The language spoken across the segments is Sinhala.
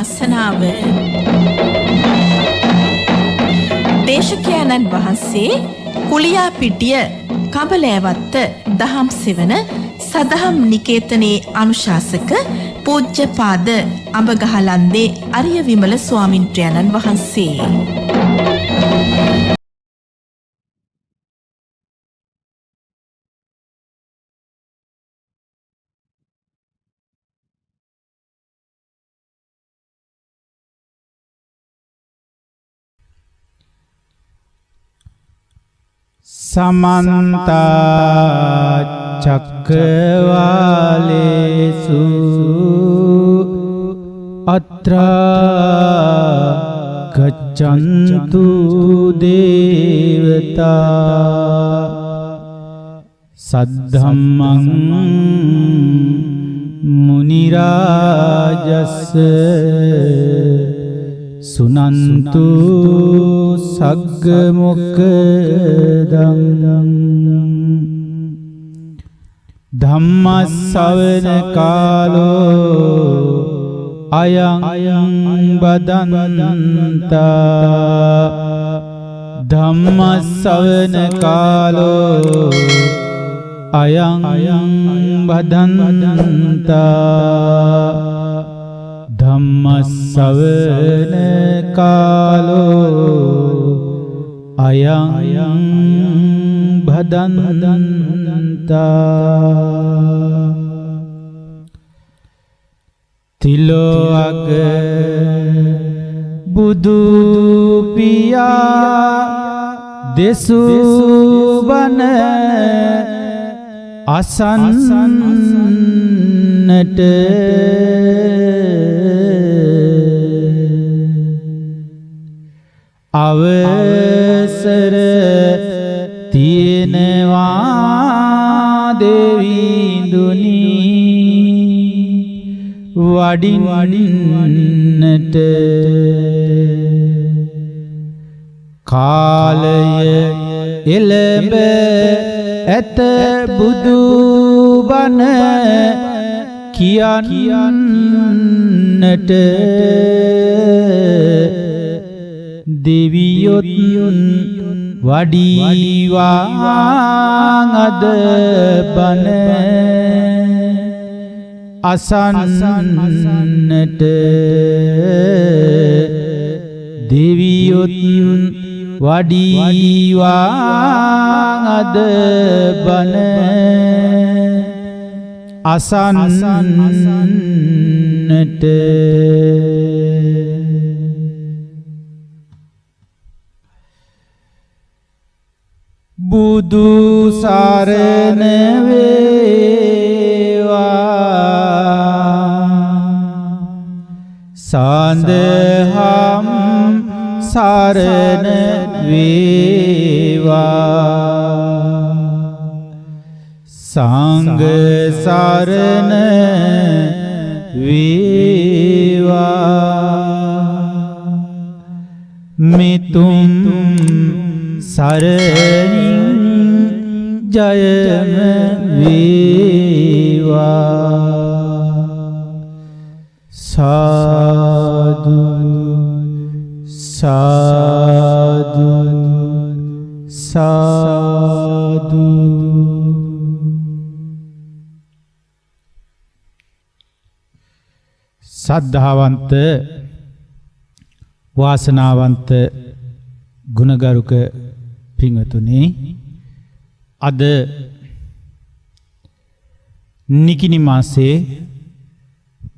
වාසනාව. දේශකයන්න් වහන්සේ කුලියාපිටිය කබලෑවත්ත දහම් සෙවන සදහම් නිකේතනයේ අනුශාසක පූජ්‍යපාද අඹගහලන්දේ අරිය විමල ස්වාමින්ද්‍රයන්න් වහන්සේ. समन्त चक्रवालेषु अत्र गच्छन्तु देवता सद्धम्मं मुनिराजस्य सुनन्तु सग्गमुक्तं धम्मश्रवण कालो अयं बदन्ता धम्मश्रवण कालो अयं बदन्ता धम्मश्रवण कालो अयं भदन्ता तिलोक बुदु पिया देसुवन असन्नट अवसर තියෙනවා දේවිඳුනි වඩින්නට කාලය එළඹ ඇත බුදු බණ කියන්නට දෙවියොත් වඩීවා අද බණ අසන්නට දෙවියොත් වඩීවා අද බණ අසන්නට බුදු සරණ වේවා සඳහම් සරණ වේවා සංඝ සරණ වේවා මිතුම් සරණින් ජයම වේවා සාදු සාදු සාදු සද්ධාවන්ත වාසනාවන්ත ගුණගරුක පින්වතුනි අද නිකිණි මාසයේ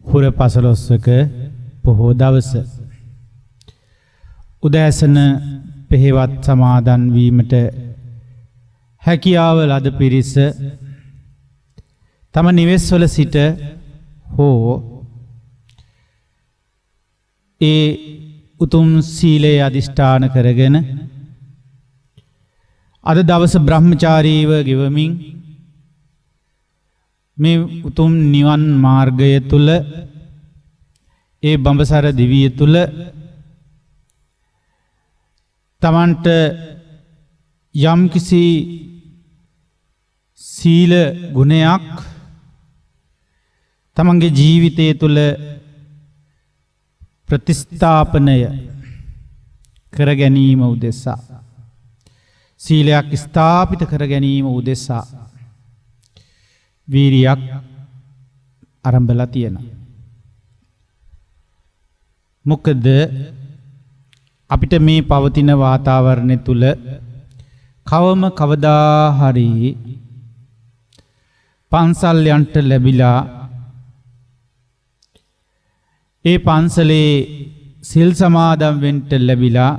පුර පසළොස්වක පොහෝ දවස උදෑසන පෙහෙවත් සමාදන් වීමට හැකියාව ලද පිරිස තම නිවෙස්වල සිට හෝ ඒ උතුම් සීලයේ අධිෂ්ඨාන කරගෙන අද දවස බ්‍රහ්මචාරීව ගෙවමින් මේ උතුම් නිවන් මාර්ගය තුල ඒ බඹසර දිවිය තුල තමන්ට යම්කිසි සීල ගුණයක් තමන්ගේ ජීවිතය තුල ප්‍රතිස්ථාපනය කර ගැනීම උදෙසා සීලයක් ස්ථාපිත කර ගැනීම උදෙසා වීරියක් ආරම්භලා තියෙනවා. මොකද අපිට මේ පවතින වාතාවරණය තුල කවම කවදා හරි පන්සල් යන්ට ලැබිලා ඒ පන්සලේ සිල් සමාදන් වෙන්න ලැබිලා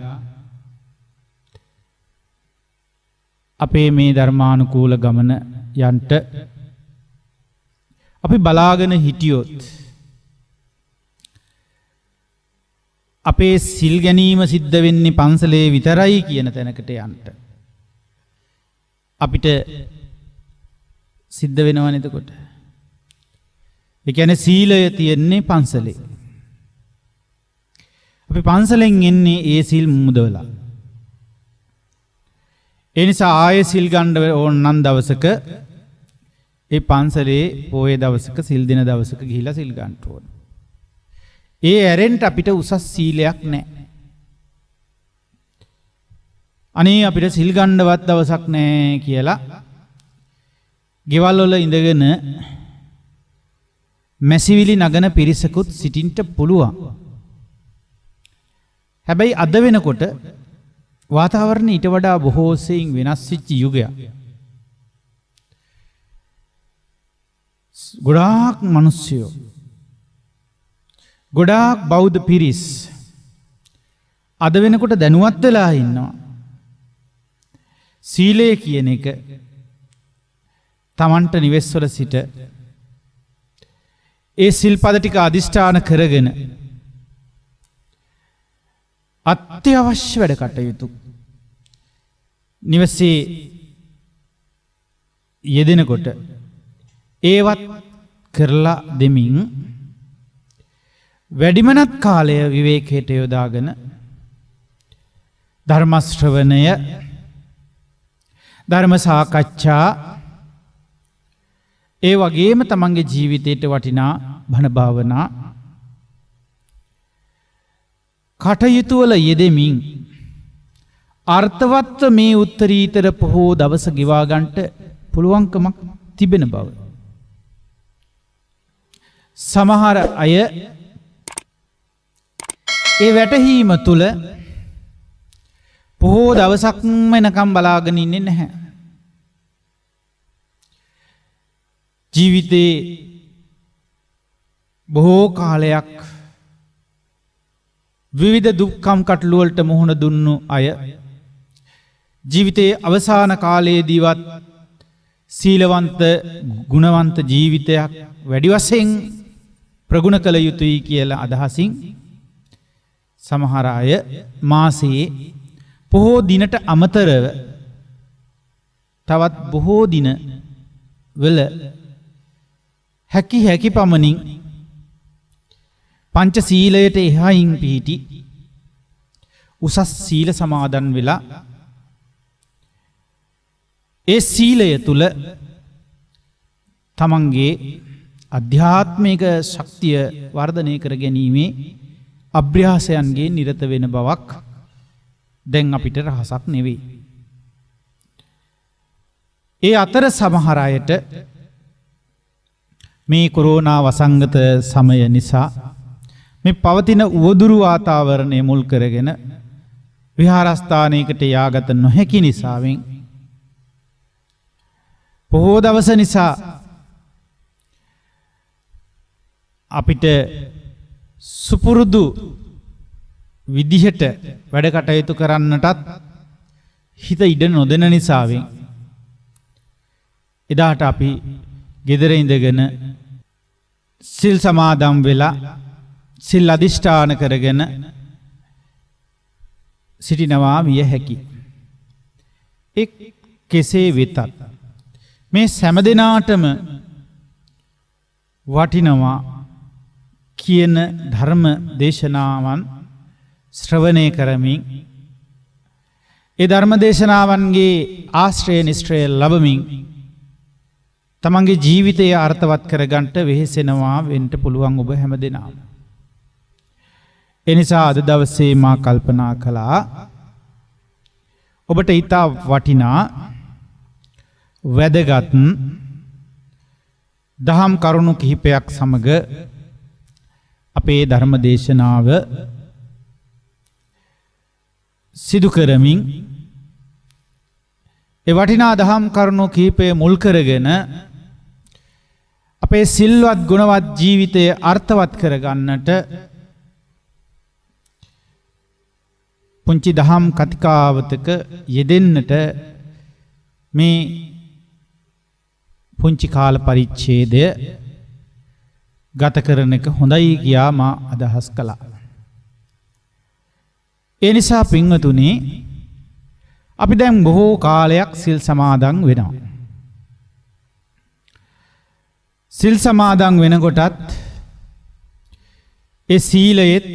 අපේ මේ ධර්මානුකූල ගමන යන්ට අපි බලාගෙන හිටියොත් අපේ සිල් ගැනීම සිද්ධ වෙන්නේ පන්සලේ විතරයි කියන තැනකට යන්න අපිට සිද්ධ වෙනවනේ එතකොට. ඒ කියන්නේ සීලය තියෙන්නේ පන්සලේ. අපි පන්සලෙන් එන්නේ ඒ සිල් මුදවලා. ඒ නිසා ආයේ සිල් ගන්න ඕන නම් දවසක ඒ පන්සලේ පොයේ දවසක සිල් දින දවසක ගිහිලා සිල් ගන්න ඕන. ඒ ඇරෙන්න අපිට උසස් සීලයක් නැහැ. අනේ අපිට සිල් ගන්නවත් දවසක් නැහැ කියලා ගෙවල් වල ඉඳගෙන මැසිවිලි නගන පිරිසකුත් සිටින්න පුළුවන්. හැබැයි අද වෙනකොට වාතාවරණය ඊට වඩා බොහෝ සෙයින් වෙනස් වෙච්ච යුගයක්. ගොඩාක් මිනිස්සුયો ගොඩාක් බෞද්ධ පිරිස් අද වෙනකොට දැනුවත් වෙලා ඉන්නවා. සීලය කියන එක තමන්ට නිවෙස්වල සිට ඒ සිල්පද ටික අදිෂ්ඨාන කරගෙන අත්‍යවශ්‍ය වැඩ කටයුතු නිවසේ යෙදෙනකොට ඒවත් කරලා දෙමින් වැඩිමනත් කාලය විවේකයට යොදාගෙන ධර්ම ශ්‍රවණය ධර්ම සාකච්ඡා ඒ වගේම තමන්ගේ ජීවිතයට වටිනා බණ භාවනා කටයුතු වල යෙදෙමින් අර්ථවත්ව මේ උත්තරීතර පොහෝ දවස ගෙවා ගන්නට පුළුවන්කමක් තිබෙන බව. සමහර අය ඒ වැටහීම තුල පොහෝ දවසක්ම එනකම් බලාගෙන ඉන්නේ නැහැ. ජීවිතේ බොහෝ කාලයක් විවිධ දුක්ඛම් කටළු වලට මුහුණ දුන්නු අය ජීවිතයේ අවසාන කාලයේදීවත් සීලවන්ත ගුණවන්ත ජීවිතයක් වැඩි වශයෙන් ප්‍රගුණ කළ යුතුයි කියලා අදහසින් සමහර අය මාසයේ බොහෝ දිනට අමතරව තවත් බොහෝ දින වල හැකි පමණින් පංච සීලයට එහායින් පිහිටි උසස් සීල සමාදන් වෙලා ඒ සීලය තුල තමන්ගේ අධ්‍යාත්මික ශක්තිය වර්ධනය කර ගැනීමේ අභ්‍යාසයන්ගේ නිරත වෙන බවක් දැන් අපිට රහසක් නෙවෙයි. ඒ අතර සමහර අයට මේ කොරෝනා වසංගත සමය නිසා මේ පවතින උවදුරු වාතාවරණය මුල් කරගෙන විහාරස්ථානයකට යාගත නොහැකි නිසාවෙන් බොහෝ දවස නිසා අපිට සුපුරුදු විදිහට වැඩ කටයුතු කරන්නටත් හිත ඉඩ නොදෙන නිසාවෙන් එදාට අපි ගෙදර ඉඳගෙන සිල් සමාදම් වෙලා සිල් අධිෂ්ඨාන කරගෙන සිටිනවා විය හැකි. එක් කෙසේ වෙතත් මේ සෑම දිනාටම වටිනවා කියන ධර්ම දේශනාවන් ශ්‍රවණය කරමින් ඒ ධර්ම දේශනාවන්ගේ ආශ්‍රය නිශ්‍රය ලැබමින් තමන්ගේ ජීවිතය අර්ථවත් කරගන්නට වෙහෙසෙනවා වෙන්න පුළුවන් ඔබ හැමදෙනාම. එනිසා අද දවසේ මා කල්පනා කළා ඔබට ඊතා වටිනා වැදගත් දහම් කරුණු කිහිපයක් සමග අපේ ධර්ම දේශනාව සිදු කරමින් ඒ වටිනා දහම් කරුණු කිහිපය මුල් කරගෙන අපේ සිල්වත් ගුණවත් ජීවිතය අර්ථවත් කරගන්නට පුංචි දහම් කතිකාවතක යෙදෙන්නට මේ පුංචි කාල පරිච්ඡේදය ගත කරන එක හොඳයි කියා මා අදහස් කළා. ඒ නිසා පින්වතුනි අපි දැන් බොහෝ කාලයක් සිල් සමාදන් වෙනවා. සිල් සමාදන් වෙනකොටත් ඒ සීලයෙත්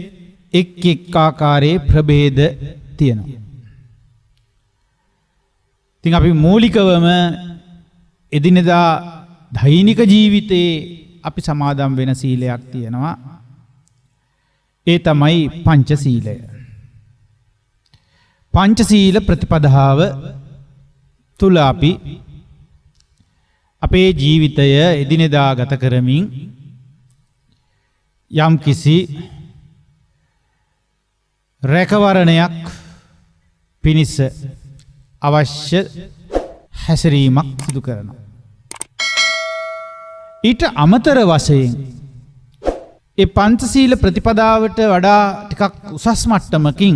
එක් එක් ආකාරයේ ප්‍රභේද තියෙනවා. ඉතින් අපි මූලිකවම එදිනෙදා දෛනික ජීවිතයේ අපි සමාදන් වෙන සීලයක් තියෙනවා. ඒ තමයි පංචශීලය. පංචශීල ප්‍රතිපදාව තුල අපි අපේ ජීවිතය එදිනෙදා ගත කරමින් යම් කිසි රැකවරණයක් පිණිස අවශ්‍ය හැසිරීමක් සිදු කරනවා. ඊට අමතර වශයෙන් ඒ පංචශීල ප්‍රතිපදාවට වඩා ටිකක් උසස් මට්ටමකින්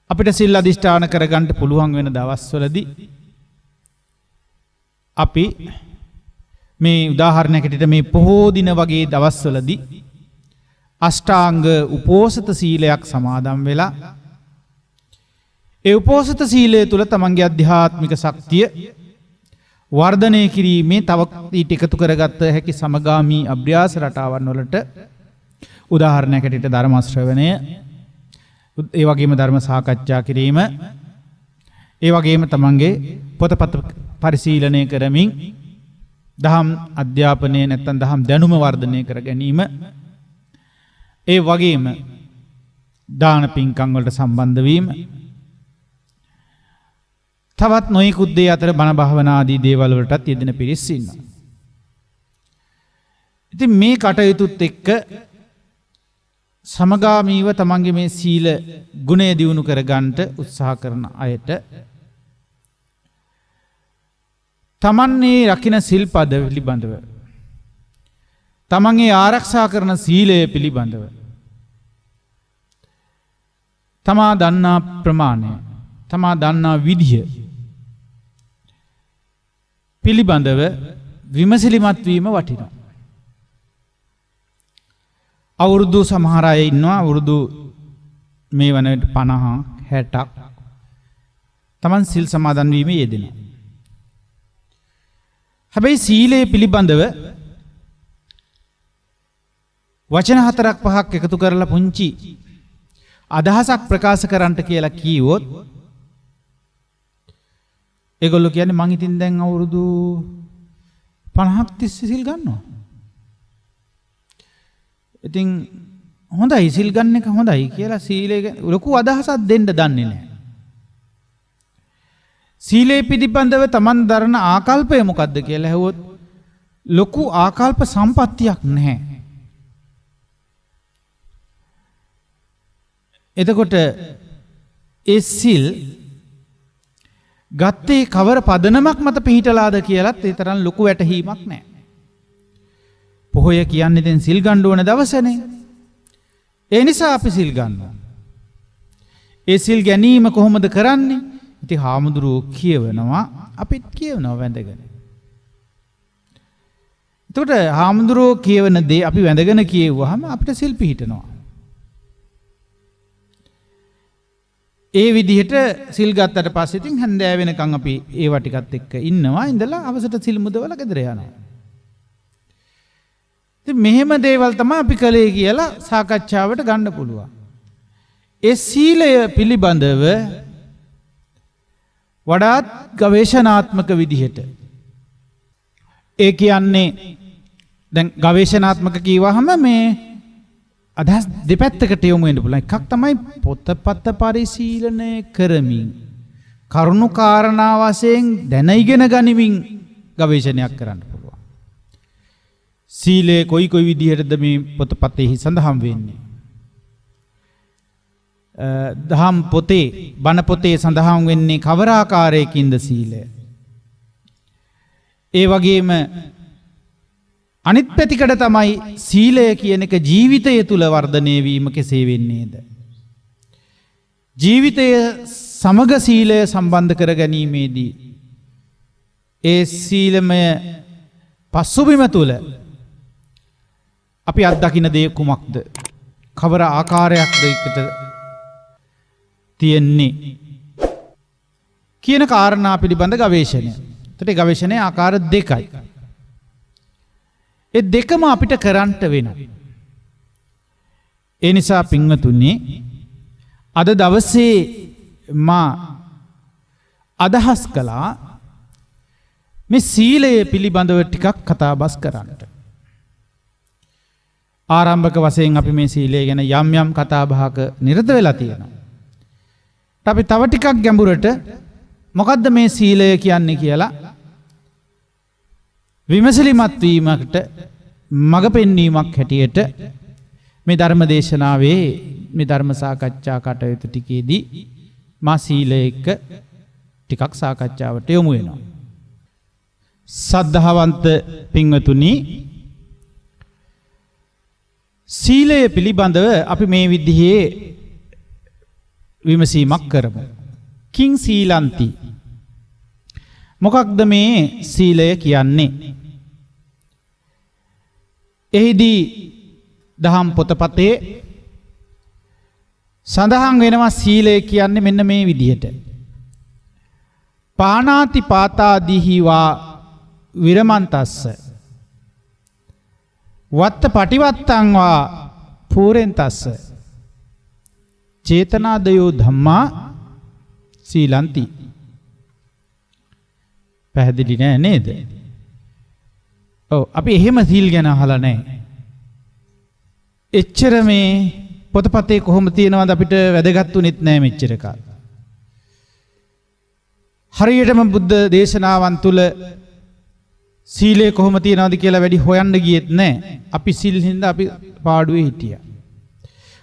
අපිට සිල් අධිෂ්ඨාන කරගන්න පුළුවන් වෙන දවස්වලදී අපි මේ උදාහරණයකට මේ පොහෝ දින වගේ දවස්වලදී අෂ්ටාංග උපෝසත සීලයක් සමාදන් වෙලා ඒ උපෝසත සීලය තුල තමන්ගේ අධ්‍යාත්මික ශක්තිය වර්ධනය කිරීමේ තව ඊට එකතු කරගත්ත හැකි සමගාමී අභ්‍යාස රටාවන් වලට උදාහරණයකට ධර්ම ශ්‍රවණය, ඒ වගේම ධර්ම සාකච්ඡා කිරීම, ඒ වගේම තමන්ගේ පොතපත පරිශීලනය කරමින් දහම් අධ්‍යාපනය නැත්නම් දහම් දැනුම වර්ධනය කර ගැනීම, ඒ වගේම දාන පින්කම් වලට සම්බන්ධ වීම, තවත් නොයෙකුත් දේ අතර බණ භාවනා ආදී දේවල් වලටත් යෙදෙන පිරිස් ඉන්නවා. ඉතින් මේ කටයුතුත් එක්ක සමගාමීව තමන්ගේ මේ සීල ගුණය දියුණු කරගන්නට උත්සාහ කරන අයට තමන්නේ රකින්න සිල්පද පිළිබඳව, තමන්ගේ ආරක්ෂා කරන සීලය පිළිබඳව තමා දන්නා ප්‍රමාණය, තමා දන්නා විදිය පිළිබඳව විමසිලිමත් වීම වටිනවා. අවුරුදු සමහර අය ඉන්නවා අවුරුදු මේ වන විට 50 60ක් තමන් සිල් සමාදන් වීමේ යෙදෙනවා. හැබැයි සීලය පිළිබඳව වචන 4-5ක් එකතු කරලා පුංචි අදහසක් ප්‍රකාශ කරන්නට කියලා කීවොත් ඒගොල්ලෝ කියන්නේ මං ඉතින් දැන් අවුරුදු 50ක් තිස්සේ සිල් ගන්නවා. ඉතින් හොඳයි සිල් ගන්න එක හොඳයි කියලා සීලය ලොකු අදහසක් දෙන්න දන්නේ නැහැ. සීලේ පිළිබඳව Taman දරන ආකල්පය මොකද්ද කියලා ඇහුවොත් ලොකු ආකල්ප සම්පත්තියක් නැහැ. එතකොට ඒ සිල් ගත්තේ කවර පදනමක් මත පිහිටලාද කියලත් ඒ තරම් ලොකු වැටහීමක් නැහැ. පොහොය කියන්නේ දැන් සිල් ගන්න ඕන දවසනේ. ඒ නිසා අපි සිල් ගන්නවා. ඒ සිල් ගැනීම කොහොමද කරන්නේ? ඉතින් හාමුදුරුවෝ කියවනවා, අපිත් කියවනවා වැඳගෙන. එතකොට හාමුදුරුවෝ කියවන දේ අපි වැඳගෙන කියෙව්වහම අපිට සිල් පිහිටනවා. ඒ විදිහට සිල් ගත්තට පස්සේ ඉතින් හැන්දෑව වෙනකන් අපි ඒවා ටිකත් එක්ක ඉන්නවා. ඉඳලා අවසට සිල් මුදවලා ගෙදර යනවා. ඉතින් මෙහෙම දේවල් තමයි අපි කළේ කියලා සාකච්ඡාවට ගන්න පුළුවන්. ඒ සීලය පිළිබඳව වඩාත් ගවේෂණාත්මක විදිහට, ඒ කියන්නේ දැන් ගවේෂණාත්මක කියවහම මේ අදහස් දෙපැත්තකට යොමු වෙන්න පුළුවන්. එකක් තමයි පොතපත පරිශීලනය කරමින් කරුණු කාරණා වශයෙන් දැන ඉගෙන ගනිමින් ගවේෂණයක් කරන්න පුළුවන්. සීලය කොයි කොයි විදිහටද මේ පොතපතෙහි සඳහන් වෙන්නේ? දහම් පොතේ බණ පොතේ සඳහන් වෙන්නේ කවර ආකාරයකින්ද සීලය? ඒ වගේම අනිත් පැතිකඩ තමයි සීලය කියන එක ජීවිතය තුල වර්ධනය වීම කෙසේ වෙන්නේද? ජීවිතය සමග සීලය සම්බන්ධ කර ගැනීමේදී ඒ සීලමය පසුබිම තුල අපි අත්දකින්න දේ කුමක්ද? කවර ආකාරයක්ද එකට තියෙන්නේ කියන කාරණා පිළිබඳ ගවේෂණය. ඒකට ගවේෂණයේ ආකාර දෙකයි. ඒ දෙකම අපිට කරන්ට වෙනවා. ඒ නිසා පින්වතුනි අද දවසේ මා අදහස් කළා මේ සීලය පිළිබඳව ටිකක් කතා බස් කරන්නට. ආරම්භක වශයෙන් අපි මේ සීලය ගැන යම් යම් කතා බහක නිරත වෙලා තියෙනවා. අපි තව ටිකක් ගැඹුරට මොකද්ද මේ සීලය කියන්නේ කියලා විමසලිමත් වීමකට මඟ පෙන්වීමක් හැටියට මේ ධර්ම දේශනාවේ මේ ධර්ම සාකච්ඡා කටයුතු ටිකේදී මා සීලය එක්ක ටිකක් සාකච්ඡාවට යොමු වෙනවා. සද්ධාවන්ත පින්වතුනි, සීලය පිළිබඳව අපි මේ විදිහේ විමසීමක් කරමු. කිං සීලන්ති, මොකක්ද මේ සීලය කියන්නේ? එහිදී දහම් පොතපතේ සඳහන් වෙනවා සීලය කියන්නේ මෙන්න මේ විදිහට. පානාති පාතාදීහිවා විරමන්තස්ස වත්ත පටිවත්තං වා පූරෙන්තස්ස චේතනාදයෝ ධම්මා සීලන්ති. පැහැදිලි නෑ නේද? ඔව්, අපි එහෙම සීල් ගැන අහලා නැහැ. එච්චර මේ පොතපතේ කොහොම තියෙනවද අපිට වැදගත්ුනේත් නැහැ මෙච්චර කාල. හරියටම බුද්ධ දේශනාවන් තුල සීලය කොහොම තියෙනවද කියලා වැඩි හොයන්න ගියෙත් නැහැ. අපි සිල් හින්දා අපි පාඩුවේ හිටියා.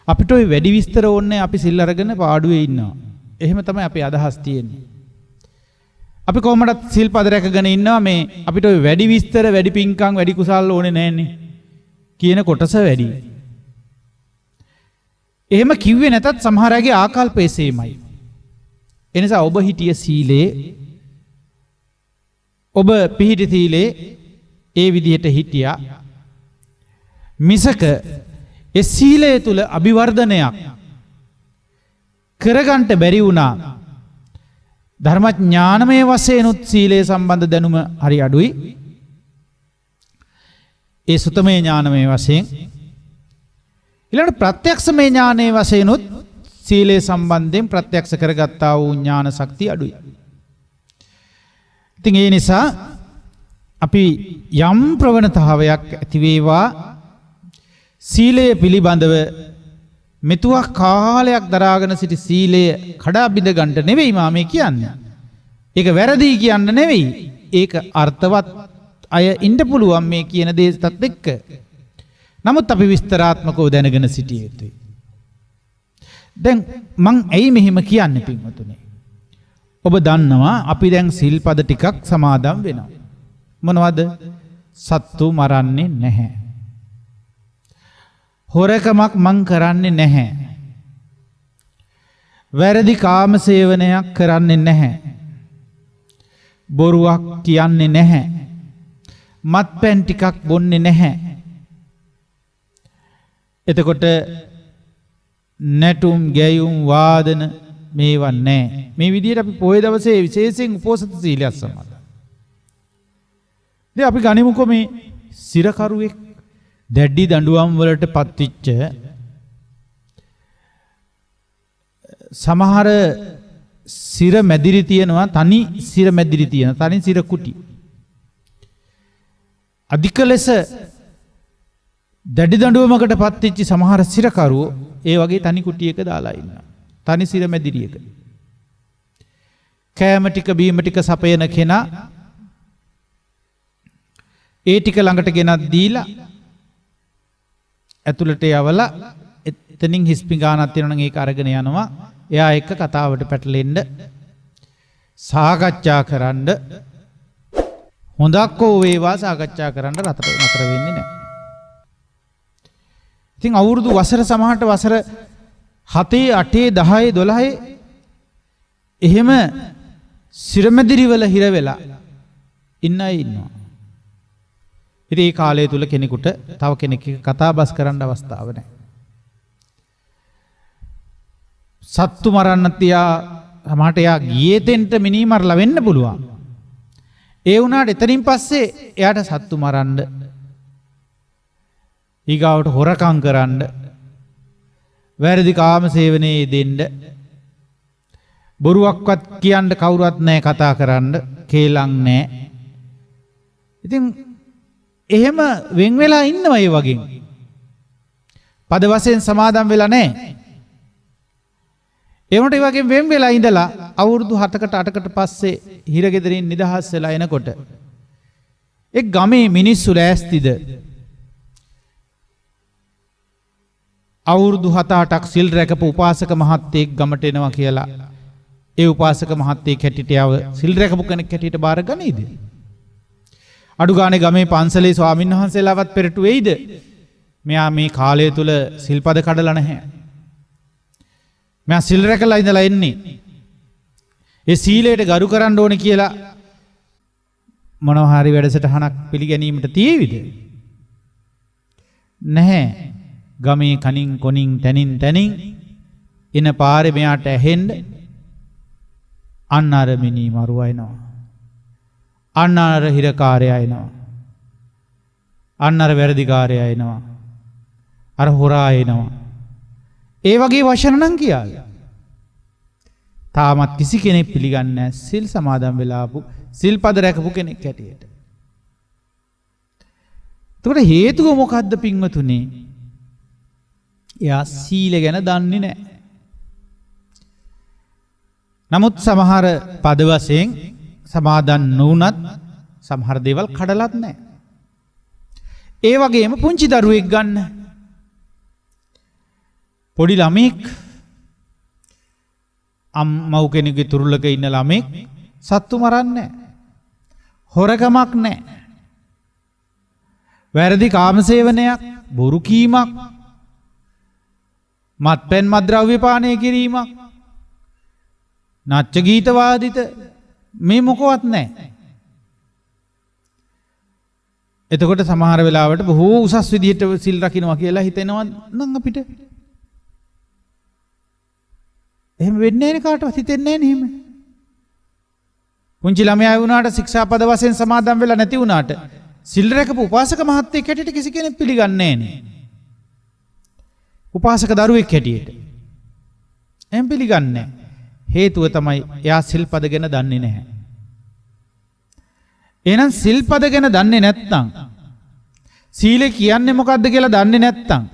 අපිට ওই වැඩි විස්තර ඕනේ, අපි සිල් අරගෙන පාඩුවේ ඉන්නවා. එහෙම තමයි අපේ අදහස් තියෙන්නේ. අපි කොහොමද සිල්පද රැකගෙන ඉන්නවා, මේ අපිට ওই වැඩි විස්තර, වැඩි පිංකම්, වැඩි කුසල් ඕනේ නැන්නේ කියන කොටස වැඩි. එහෙම කිව්වේ නැතත් සමහර අයගේ ආකල්පය එසේමයි. එනිසා ඔබ හිටිය සීලේ, ඔබ පිහිටි සීලේ ඒ විදිහට හිටියා මිසක ඒ සීලය තුල අභිවර්ධනයක් කරගන්න බැරි වුණා. ධර්මඥානමය වශයෙන්ුත් සීලය සම්බන්ධ දැනුම හරි අඩුයි. ඒ සුතමේ ඥානමය වශයෙන් ඊළඟට ප්‍රත්‍යක්ෂමේ ඥානයේ වශයෙන්ුත් සීලය සම්බන්ධයෙන් ප්‍රත්‍යක්ෂ කරගත්තා වූ ඥාන ශක්තිය අඩුයි. ඉතින් ඒ නිසා අපි යම් ප්‍රවණතාවයක් ඇති වේවා සීලය පිළිබඳව මෙතුවක් කාලයක් දරාගෙන සිටි සීලය කඩා බිඳ ගන්නට නෙවෙයි මා මේ කියන්නේ. ඒක වැරදි කියන්න නෙවෙයි. ඒක අර්ථවත් අය ඉන්න පුළුවන් මේ කියන දේත් එක්ක. නමුත් අපි විස්තරාත්මකව දැනගෙන සිටිය යුතුයි. දැන් මං ඇයි මෙහෙම කියන්නේ පින්වතුනි? ඔබ දන්නවා අපි දැන් සිල්පද ටිකක් සමාදන් වෙනවා. මොනවද? සත්තු මරන්නේ නැහැ. හොරකමක් මං කරන්නේ නැහැ. වැරදි කාම සේවනයක් කරන්නේ නැහැ. බොරුවක් කියන්නේ නැහැ. මත්පැන් ටිකක් බොන්නේ නැහැ. එතකොට නැටුම් ගැයුම් වාදන මේවා නැහැ. මේ විදිහට අපි පොයේ දවසේ විශේෂයෙන් උපෝසත සීලයක් සමාදන්. ඉතින් අපි ගනිමුකෝ මේ සිරකරුවෙක් දැඩි දඬුවම් වලට පත්විච්ච සමහර සිර මැදිරි තියෙනවා, තනි සිර මැදිරි තියෙන, තනි සිර කුටි. අධික ලෙස දැඩි දඬුවමකට පත්වෙච්ච සමහර සිරකරුවෝ ඒ වගේ තනි කුටියක දාලා ඉන්නවා. තනි සිර මැදිරියක. කෑම ටික බීම ටික සපයන කෙනා ඒ ටික ළඟට ගෙනත් දීලා ඇතුළට යවලා එතනින් හිස් පිඟානක් තියෙනවා නම් ඒක අරගෙන යනවා. එයා එක්ක කතාවට පැටලෙන්න සාකච්ඡා කරන්න හොඳක් හෝ වේවා සාකච්ඡා කරන්න නතර වෙන්නේ නැහැ. ඉතින් අවුරුදු වසර සමහරට වසර 7 8 10 12 එහෙම සිරමැදිරි වල හිර වෙලා ඉන්න අය ඉන්නවා. ඉතින් මේ කාලය තුල කෙනෙකුට තව කෙනෙක් එක්ක කතා බස් කරන්න අවස්ථාවක් නැහැ. සත්තු මරන්න තියා සමහරට යා ගියේ තෙන්ට මිනී මරලා වෙන්න පුළුවන්. ඒ වුණාට එතනින් පස්සේ එයාට සත්තු මරන්න ඊගාවට හොරකම් කරන්න වැරදි කාම සේවනයේ දෙන්න බොරුවක්වත් කියන්න කවුරුවත් නැහැ කතා කරන්න කේලම් නැහැ. ඉතින් එහෙම වෙන් වෙලා ඉන්නවා ඒ වගේ. පද වශයෙන් සමාදම් වෙලා නැහැ. ඒ වුණාට ඒ වගේ වෙන් වෙලා ඉඳලා අවුරුදු 7කට 8කට පස්සේ හිරගෙදරින් නිදහස් වෙලා එනකොට ඒ ගමේ මිනිස්සු ලෑස්තිද අවුරුදු 7-8ක් සිල් රැකපු උපාසක මහත්තයෙක් ගමට එනවා කියලා ඒ උපාසක මහත්තයෙක් හැටියට යව සිල් රැකපු කෙනෙක් හැටියට බාර ගනීද? අඩු ගානේ ගමේ පන්සලේ ස්වාමීන් වහන්සේලාවත් පෙරටු වෙයිද? මෙයා මේ කාලය තුල සිල්පද කඩලා නැහැ. මෙයා සිල් රැකලා ඉඳලා එන්නේ. ඒ සීලයට ගරු කරන්න ඕනේ කියලා මොනවා හරි වැඩසටහනක් පිළිගැනීමට තියේවිද? නැහැ. ගමේ කනින් කොනින් තනින් තනින් එන පාරේ මෙයාට ඇහෙන්න අන්න අර මිනී මරුවා එනවා. අන්න අර හිරකාරයා එනවා. අන්න අර වැරදිකාරයා එනවා. අර හොරා එනවා. ඒ වගේ වචන නම් කියාලා. තාමත් කිසි කෙනෙක් පිළිගන්නේ නැහැ සිල් සමාදන් වෙලා ආපු සිල්පද රැකපු කෙනෙක් හැටියට. ඒකට හේතුව මොකද්ද පින්වතුනි? එයා සීල ගැන දන්නේ නැහැ. නමුත් සමහර පද වශයෙන් සමාදන් නොවුනත් සමහර දේවල් කඩලත් නැහැ. ඒ වගේම පුංචි දරුවෙක් ගන්න. පොඩි ළමෙක් මව් කෙනෙකුගේ තුරුලක ඉන්න ළමෙක් සත්තු මරන්නේ නැහැ. හොරකමක් නැහැ. වැරදි කාමසේවනයක්, බොරු කීමක්, මත්පැන් මත්ද්‍රව්‍ය පානය කිරීමක්, නච්ච ගීත වාදිත මේ මොකවත් නැහැ. එතකොට සමහර වෙලාවට බොහෝ උසස් විදිහට සිල් රකින්නවා කියලා හිතෙනවා නම් අපිට එහෙම වෙන්නේ නැහැ කාටවත් හිතෙන්නේ නැහැ නේ. පුංචි ළමයා වුණාට ශික්ෂාපද වශයෙන් සමාදන් වෙලා නැති වුණාට සිල් රැකපු උපාසක මහත්තයෙක් හැටියට කිසි කෙනෙක් පිළිගන්නේ නැහැ. උපාසක දරුවෙක් හැටියට එහෙම පිළිගන්නේ නැහැ. හේතුව තමයි එයා සිල්පද ගැන දන්නේ නැහැ. එහෙනම් සිල්පද ගැන දන්නේ නැත්නම් සීලය කියන්නේ මොකක්ද කියලා දන්නේ නැත්නම්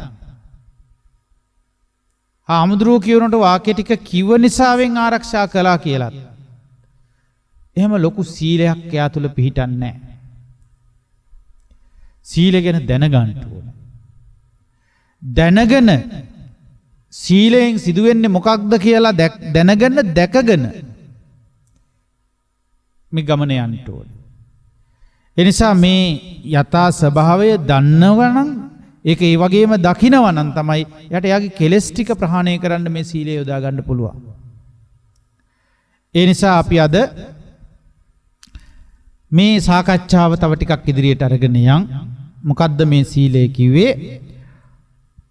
ආමුද්‍රෝ කියනට වාක්‍ය ටික කිව්ව නිසාවෙන් ආරක්ෂා කළා කියලා එහෙම ලොකු සීලයක් එයා තුල පිහිටන්නේ නැහැ. සීලය ගැන දැනගන්න ඕන. දැනගෙන සීලයෙන් සිදුවෙන්නේ මොකක්ද කියලා දැනගෙන දැකගෙන මේ ගමන යන්න ඕන. එනිසා මේ යථා ස්වභාවය දන්නවනම් ඒක ඒ වගේම දකිනවනම් තමයි යට යාගේ කෙලෙස් ටික ප්‍රහාණය කරන්න මේ සීලය යොදා ගන්න පුළුවන්. ඒ නිසා අපි අද මේ සාකච්ඡාව තව ටිකක් ඉදිරියට අරගෙන යන්. මොකද්ද මේ සීලය කිව්වේ?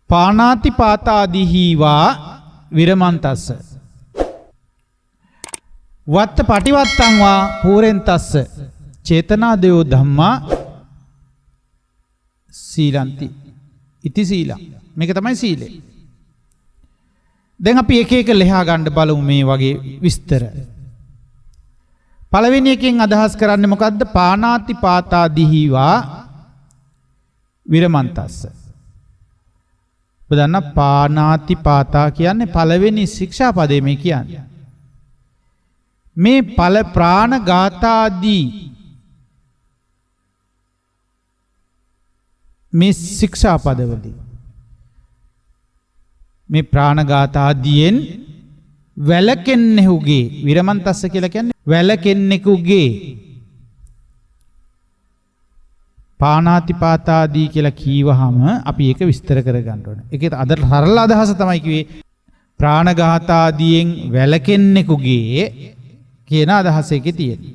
පානාති පාතාදිහිවා විරමන්තස්ස වත්ත පටිවත්තං වා පූරෙන්තස්ස චේතනාදයෝ ධම්මා සීලන්ති ඉති සීලං. මේක තමයි සීලය. දැන් අපි එක එක ලෙහා ගන්න බලමු මේ වගේ විස්තර. පළවෙනි එකෙන් අදහස් කරන්නේ මොකද්ද? පානාති පාතාදිහිවා විරමන්තස්ස. ඔබ දන්න පානාති පාතා කියන්නේ පළවෙනි ශික්ෂාපදේ මේ කියන්නේ. මේ ප්‍රාණඝාතාදී මේ ශික්ෂාපදවලදී මේ ප්‍රාණඝාතාදීන් වැළකෙන්නෙකුගේ විරමන්තස්ස කියලා කියන්නේ වැළකෙන්නෙකුගේ පාණාතිපාතාදී කියලා කීවහම අපි ඒක විස්තර කරගන්න ඕනේ. ඒකේ අද සරල අදහස තමයි කිව්වේ ප්‍රාණඝාතාදීන් වැළකෙන්නෙකුගේ කියන අදහස එකේ තියෙන්නේ.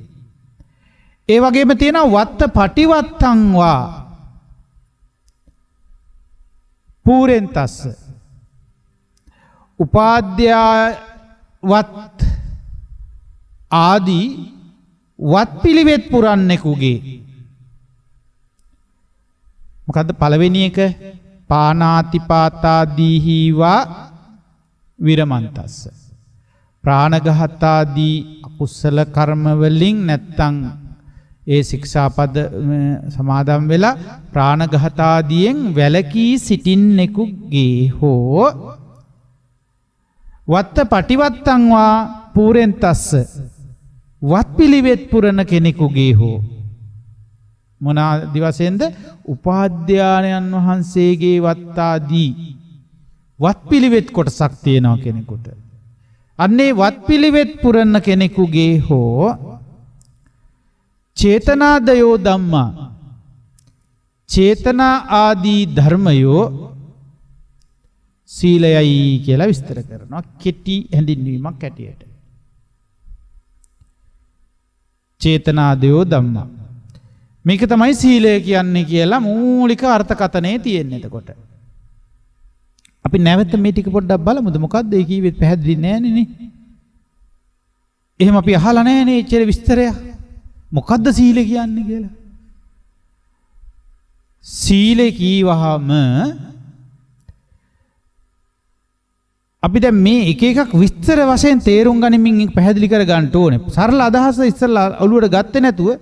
ඒ වගේම තියෙනවා වත්ත පටිවත්තංවා පූරෙන්තස්ස උපාද්‍යවත් ආදී වත් පිළිවෙත් පුරන්නෙකුගේ මොකද්ද පළවෙනි එක පාණාතිපාතාදීහිවා විරමන්තස්ස ප්‍රාණඝාතාදී අකුසල කර්ම වලින් නැත්තම් ඒ ශික්ෂාපද සමාදන් වෙලා ප්‍රාණඝාතාදීන් වැළකී සිටින්නෙකුගේ හෝ වත්ත පටිවත්තංවා පූරෙන්තස්ස වත් පිළිවෙත් පුරන කෙනෙකුගේ හෝ මොනාදි වශයෙන්ද උපාධ්‍යානයන් වහන්සේගේ වත්තාදී වත් පිළිවෙත් කොටසක් තියෙනවා කෙනෙකුට. අන්නේ වත් පිළිවෙත් පුරන කෙනෙකුගේ හෝ චේතනාදයෝ ධම්මා චේතනා ආදී ධර්මයෝ සීලයයි කියලා විස්තර කරනවා කෙටි හැඳින්වීමක් ඇටියට. චේතනාදයෝ ධම්මා මේක තමයි සීලය කියන්නේ කියලා මූලික අර්ථකථනයේ තියෙන්නේ. එතකොට අපි නැවත මේ ටික පොඩ්ඩක් බලමුද මොකද්ද ඒ කීවෙත් පැහැදිලි නෑනේ නේ. එහෙම අපි අහලා නෑනේ එච්චර විස්තරයක්. මොකද්ද සීලය කියන්නේ කියලා. සීලය කීවහම අපි දැන් මේ එක එකක් විස්තර වශයෙන් තේරුම් ගනිමින් පැහැදිලි කර ගන්න ඕනේ. සරල අදහස ඉස්සෙල්ලා ඔළුවට ගත්තේ නැතුව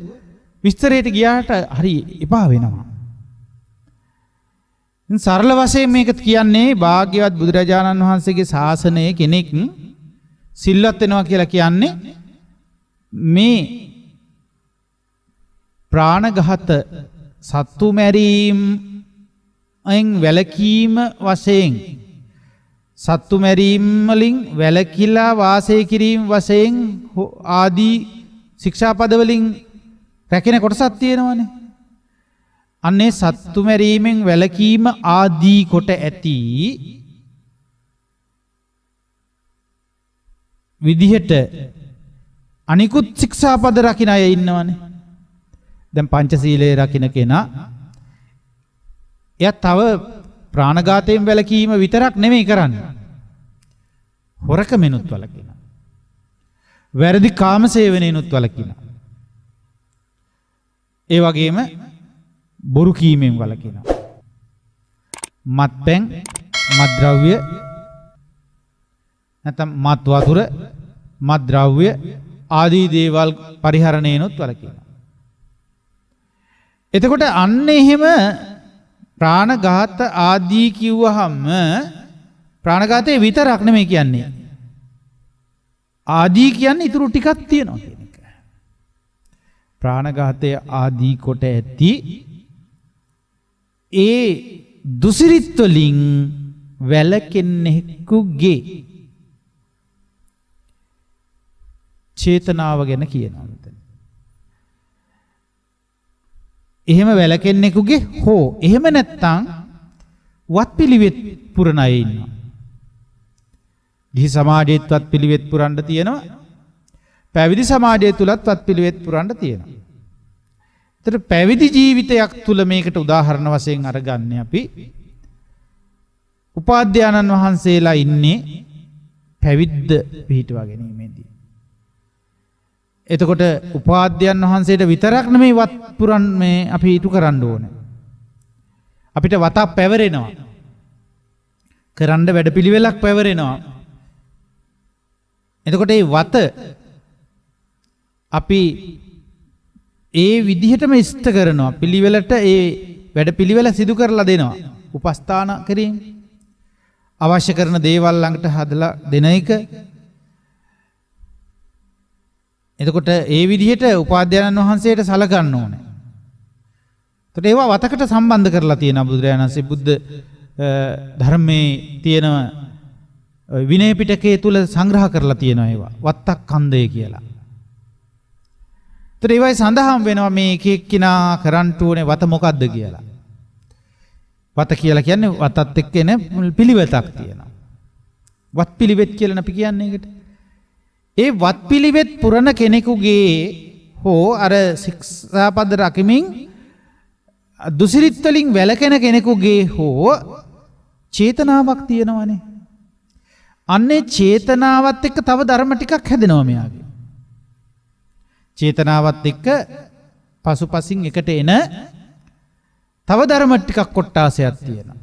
විස්තරයට ගියාට හරි එපා වෙනවා. සරල වශයෙන් මේක කියන්නේ භාග්‍යවත් බුදුරජාණන් වහන්සේගේ ශාසනයේ කෙනෙක් සිල්වත් වෙනවා කියලා කියන්නේ මේ ප්‍රාණඝාත සත්තු මැරීම අයින් වැළකීම වශයෙන් සත්තු මැරීම වලින් වැළකීලා වාසය කිරීම වශයෙන් ආදී ශික්ෂාපද වලින් රැකෙන කොටසක් තියෙනවානේ. අන්නේ සත්තු මැරීමෙන් වැළකීම ආදී කොට ඇති විදිහට අනිකුත් ශික්ෂාපද රකින්න අය ඉන්නවනේ. දැන් පංචශීලයේ රකින්න කෙනා එයා තව ප්‍රාණඝාතයෙන් වැළකීම විතරක් නෙමෙයි කරන්නේ. හොරකමෙනුත් වළකිනවා. වැරදි කාමසේවනයෙනුත් වළකිනවා. ඒ වගේම බොරු කීමෙන් වළකිනවා. මත්පැන්, මත්ද්‍රව්‍ය නැත්නම් මත් වතුර, මත්ද්‍රව්‍ය ආදී දේවල් පරිහරණයනොත් වළකිනවා. එතකොට අන්න එහෙම ප්‍රාණඝාත ආදී කිව්වහම ප්‍රාණඝාතේ විතරක් නෙමෙයි කියන්නේ. ආදී කියන්නේ ඊටු ටිකක් තියෙනවා කියන එක. ප්‍රාණඝාතය ආදී කොට ඇති ඒ දුසිරිත් වලින් වැළකෙන්නෙකුගේ චේතනාව ගැන කියනවා මෙතන. එහෙම වැළකෙන්නෙකුගේ හෝ එහෙම නැත්නම් වත්පිළිවෙත් පුරන අය ඉන්නවා. ගිහි සමාජයේත් වත්පිළිවෙත් පුරන්න තියෙනවා. පැවිදි සමාජය තුලත් වත්පිළිවෙත් පුරන්න තියෙනවා. ඒතර පැවිදි ජීවිතයක් තුල මේකට උදාහරණ වශයෙන් අරගන්නේ අපි උපාධ්‍යානන් වහන්සේලා ඉන්නේ පැවිද්ද පිහිටුවා ගැනීමේදී. එතකොට උපාධ්‍යයන් වහන්සේට විතරක් නෙමෙයි වත් පුරන් මේ අපි ඊටු කරන්න ඕනේ. අපිට වතක් පැවරෙනවා. කරන්න වැඩපිළිවෙලක් පැවරෙනවා. එතකොට මේ වත අපි ඒ විදිහටම ඉෂ්ට කරනවා. පිළිවෙලට ඒ වැඩපිළිවෙල සිදු කරලා දෙනවා. උපස්ථාන කිරීම. අවශ්‍ය කරන දේවල් ළඟට හදලා දෙන එක. එතකොට ඒ විදිහට උපාධ්‍යානන් වහන්සේට සලකන්න ඕනේ. එතකොට ඒවා වතකට සම්බන්ධ කරලා තියෙනවා බුදුරජාණන් වහන්සේ බුද්ධ ධර්මයේ තියෙන විනය පිටකයේ තුල සංග්‍රහ කරලා තියෙනවා ඒවා. වත්තක්ඛන්දය කියලා. ඒතර ඒවයි සඳහන් වෙනවා මේ එක එක්කිනා කරන්න ඕනේ වත මොකද්ද කියලා. වත කියලා කියන්නේ වතත් එක්ක එන පිළිවෙතක් තියෙනවා. වත් පිළිවෙත් කියලා අපි කියන්නේ ඒකට. ඒ වත් පිළිවෙත් පුරන කෙනෙකුගේ හෝ අර ශික්ෂාපද රකිමින් දුසිරිත් වලින් වැළකෙන කෙනෙකුගේ හෝ චේතනාවක් තියෙනවනේ. අන්නේ චේතනාවත් එක්ක තව ධර්ම ටිකක් හැදෙනවා මෙයාගේ. චේතනාවත් එක්ක පසුපසින් එකට එන තව ධර්ම ටිකක් කොටාසයක් තියෙනවා.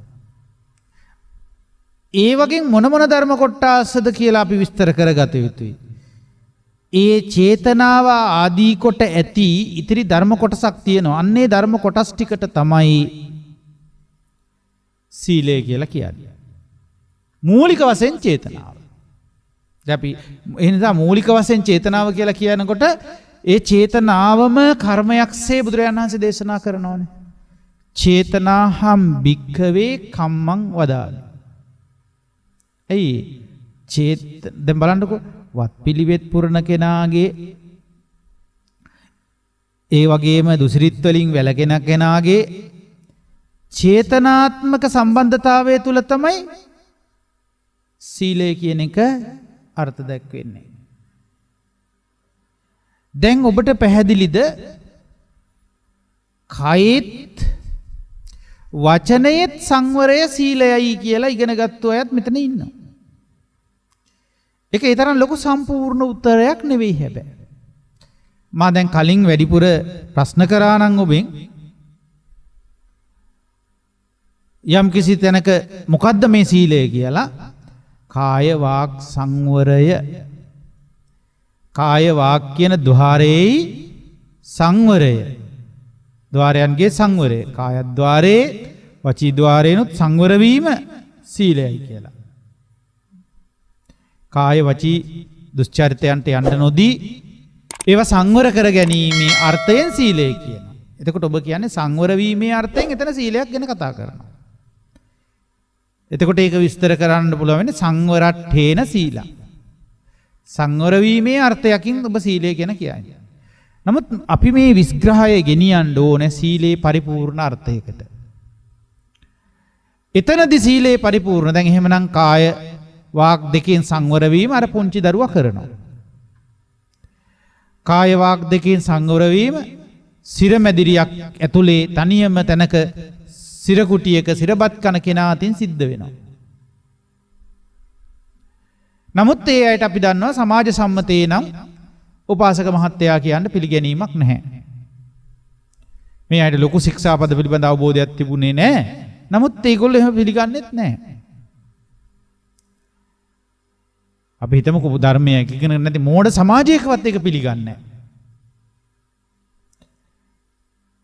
ඒ වගේ මොන ධර්ම කොටාසද කියලා අපි විස්තර කරගත යුතුයි. ඒ චේතනාව ආදී කොට ඇති ඉතිරි ධර්ම කොටසක් තියෙනවා. අන්නේ ධර්ම කොටස් ටිකට තමයි සීලය කියලා කියන්නේ. මූලික වශයෙන් චේතනාව. දැන් අපි එහෙනම් මූලික වශයෙන් චේතනාව කියලා කියනකොට ඒ චේතනාවම කර්මයක්සේ බුදුරජාණන් වහන්සේ දේශනා කරනවානේ. චේතනාහම් භික්ඛවේ කම්මං වදාමි. එයි දැන් බලන්නකෝ වත් පිළිවෙත් පුරන කෙනාගේ ඒ වගේම දුසිරිත් වලින් වැළකෙන කෙනාගේ චේතනාත්මක සම්බන්ධතාවය තුල තමයි සීලය කියන එක අර්ථ දැක්වෙන්නේ. දැන් ඔබට පැහැදිලිද කයෙත් වචනයේත් සංවරය සීලයයි කියලා ඉගෙන ගත්ත අයත් මෙතන ඉන්නවා. ඒක ඒ තරම් ලොකු සම්පූර්ණ උත්තරයක් නෙවෙයි හැබැයි. මා දැන් කලින් වැඩිපුර ප්‍රශ්න කරා නම් ඔබෙන් යම් කිසි තැනක මොකද්ද මේ සීලය කියලා කාය වාක් සංවරය කාය වාක් කියන ద్వාරයේ සංවරය ద్వාරයන්ගේ සංවරය කායද්්වාරේ වචී ద్వාරේනොත් සංවර වීම සීලයයි කියලා. කාය වචී දුස්චරිතයන්ට යන්න නොදී ඒවා සංවර කර ගැනීමේ අර්ථයෙන් සීලය කියනවා. එතකොට ඔබ කියන්නේ සංවර වීමේ අර්ථයෙන් එතන සීලයක් ගැන කතා කරනවා. එතකොට ඒක විස්තර කරන්න පුළුවන් වෙන්නේ සංවරට්ඨේන සීලං. සංවර වීමේ අර්ථයකින් ඔබ සීලය ගැන කියන්නේ. නමුත් අපි මේ විස්ග්‍රහය ගෙනියන්න ඕනේ සීලේ පරිපූර්ණ අර්ථයකට. එතනදී සීලේ පරිපූර්ණ. දැන් එහෙමනම් කාය වාක් දෙකෙන් සංවර වීම අර පුංචි දරුවා කරනවා. කාය වාක් දෙකෙන් සංවර වීම සිරමැදිරියක් ඇතුලේ තනියම තැනක සිර කුටියක සිරබත් කන කෙනා අතින් සිද්ධ වෙනවා. නමුත් ඒ අයට අපි දන්නවා සමාජ සම්මතේ නම් උපාසක මහත්තයා කියන්න පිළිගැනීමක් නැහැ. මේ අයට ලොකු ශික්ෂාපද පිළිබඳ අවබෝධයක් තිබුණේ නැහැ. නමුත් ඒගොල්ලෝ එහෙම පිළිගන්නෙත් නැහැ. අපි හිතමුකෝ ධර්මය ඉගෙන නැති මෝඩ සමාජයකවත් ඒක පිළිගන්නේ නැහැ.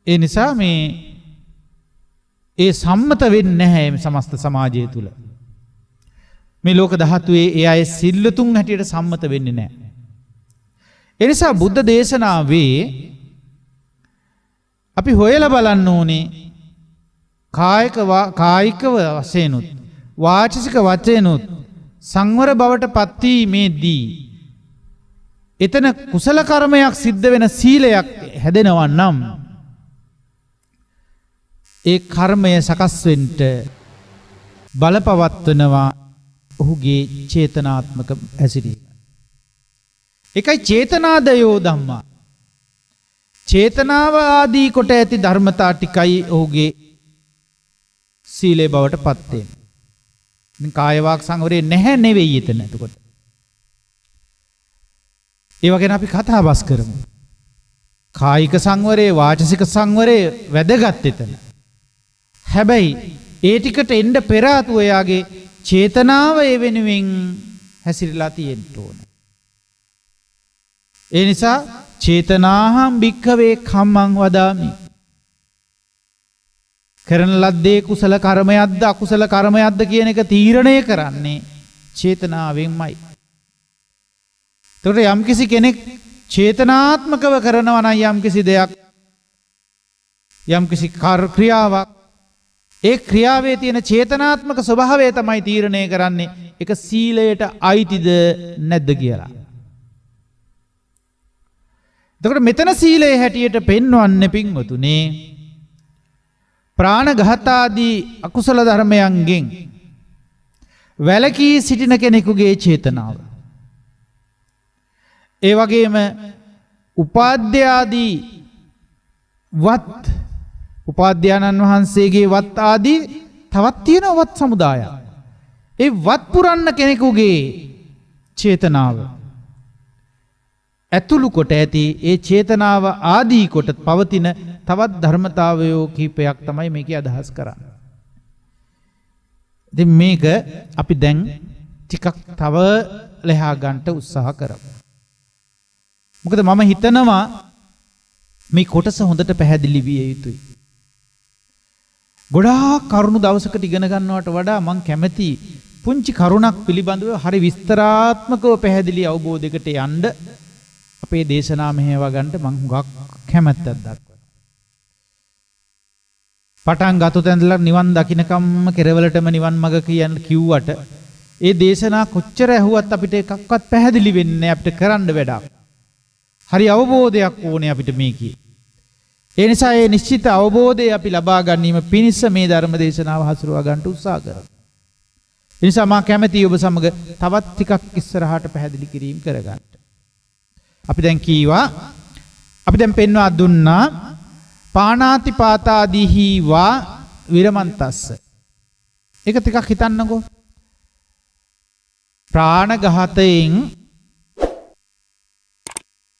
ඒ නිසා මේ ඒ සම්මත වෙන්නේ නැහැ මේ සමස්ත සමාජය තුල. මේ ලෝක ධාතුවේ ඒ අය සිල්ලුතුන් හැටියට සම්මත වෙන්නේ නැහැ. ඒ නිසා බුද්ධ දේශනාවේ අපි හොයලා බලන්න ඕනේ කායිකව වශයෙන්ුත් වාචික වචයෙන්ුත් සංවර බවට පත්වීමේදී එතන කුසල කර්මයක් සිද්ධ වෙන සීලයක් හැදෙනවා නම් ඒ කර්මය සකස් වෙන්න බලපවත්වනවා ඔහුගේ චේතනාත්මක ඇසිරීම. ඒකයි චේතනාදයෝ ධම්මා. චේතනාව ආදී කොට ඇති ධර්මතා ටිකයි ඔහුගේ සීලේ බවට පත් වෙන්නේ. ඉතින් කාය වාක් සංවරේ නැහැ නෙවෙයි එතන. එතකොට ඒ වගේ අපි කතා බස් කරමු. කායික සංවරේ වාචසික සංවරේ වැදගත් එතන. හැබැයි ඒ ටිකට එන්න පෙර ආතුව එයාගේ චේතනාව ඒ වෙනුවෙන් හැසිරලා තියෙන්න ඕන. ඒ නිසා චේතනාහම් භික්ඛවේ කම්මං වදාමි. කරන ලද්දේ කුසල කර්මයක්ද අකුසල කර්මයක්ද කියන එක තීරණය කරන්නේ චේතනාවෙන්මයි. එතකොට යම්කිසි කෙනෙක් චේතනාත්මකව කරනවා නම් යම්කිසි දෙයක් යම්කිසි ක්‍රියාවක් ඒ ක්‍රියාවේ තියෙන චේතනාත්මක ස්වභාවය තමයි තීරණය කරන්නේ ඒක සීලයට අයිතිද නැද්ද කියලා. එතකොට මෙතන සීලයේ හැටියට පෙන්වන්නේ පින්වතුනේ ප්‍රාණඝාතාදී අකුසල ධර්මයන්ගෙන් වැළකී සිටින කෙනෙකුගේ චේතනාව. ඒ වගේම උපාද්‍යාදී වත් උපාධ්‍යානන් වහන්සේගේ වත් ආදී තවත් තියෙන වත් සමුදායක්. ඒ වත් පුරන්න කෙනෙකුගේ චේතනාව ඇතුළු කොට ඇති ඒ චේතනාව ආදී කොට පවතින තවත් ධර්මතාවයෝ කිහිපයක් තමයි මේකේ අදහස් කරන්නේ. ඉතින් මේක අපි දැන් ටිකක් තව ලෙහා ගන්නට උත්සාහ කරමු. මොකද මම හිතනවා මේ කොටස හොඳට පැහැදිලි විය යුතුයි. ගොඩාක් කරුණු දවසකට ඉගෙන ගන්නවට වඩා මම කැමති පුංචි කරුණක් පිළිබඳව හරි විස්තරාත්මකව පැහැදිලි අවබෝධයකට යන්න අපේ දේශනා මෙහෙවා ගන්නට මම හුඟක් කැමැත්තක් දක්වනවා. පටන් ගත තැනදලා නිවන් දකින්නකම්ම කෙරවලටම නිවන් මඟ කියන කිව්වට ඒ දේශනා කොච්චර ඇහුවත් අපිට එකක්වත් පැහැදිලි වෙන්නේ අපිට කරන්න වැඩක්. හරි අවබෝධයක් ඕනේ අපිට මේකේ. ඒ නිසා මේ නිශ්චිත අවබෝධය අපි ලබා ගැනීම පිණිස මේ ධර්ම දේශනාව හසුරුවා ගන්නට උත්සාහ කරමු. ඒ නිසා මා කැමැතියි ඔබ සමග තවත් ටිකක් ඉස්සරහට පැහැදිලි කිරීම කරගන්න. අපි දැන් කීවා අපි දැන් පෙන්වා දුන්නා පාණාති පාතාදීහි වා විරමන්තස්ස. ඒක ටිකක් හිතන්නකෝ. ප්‍රාණඝාතයෙන්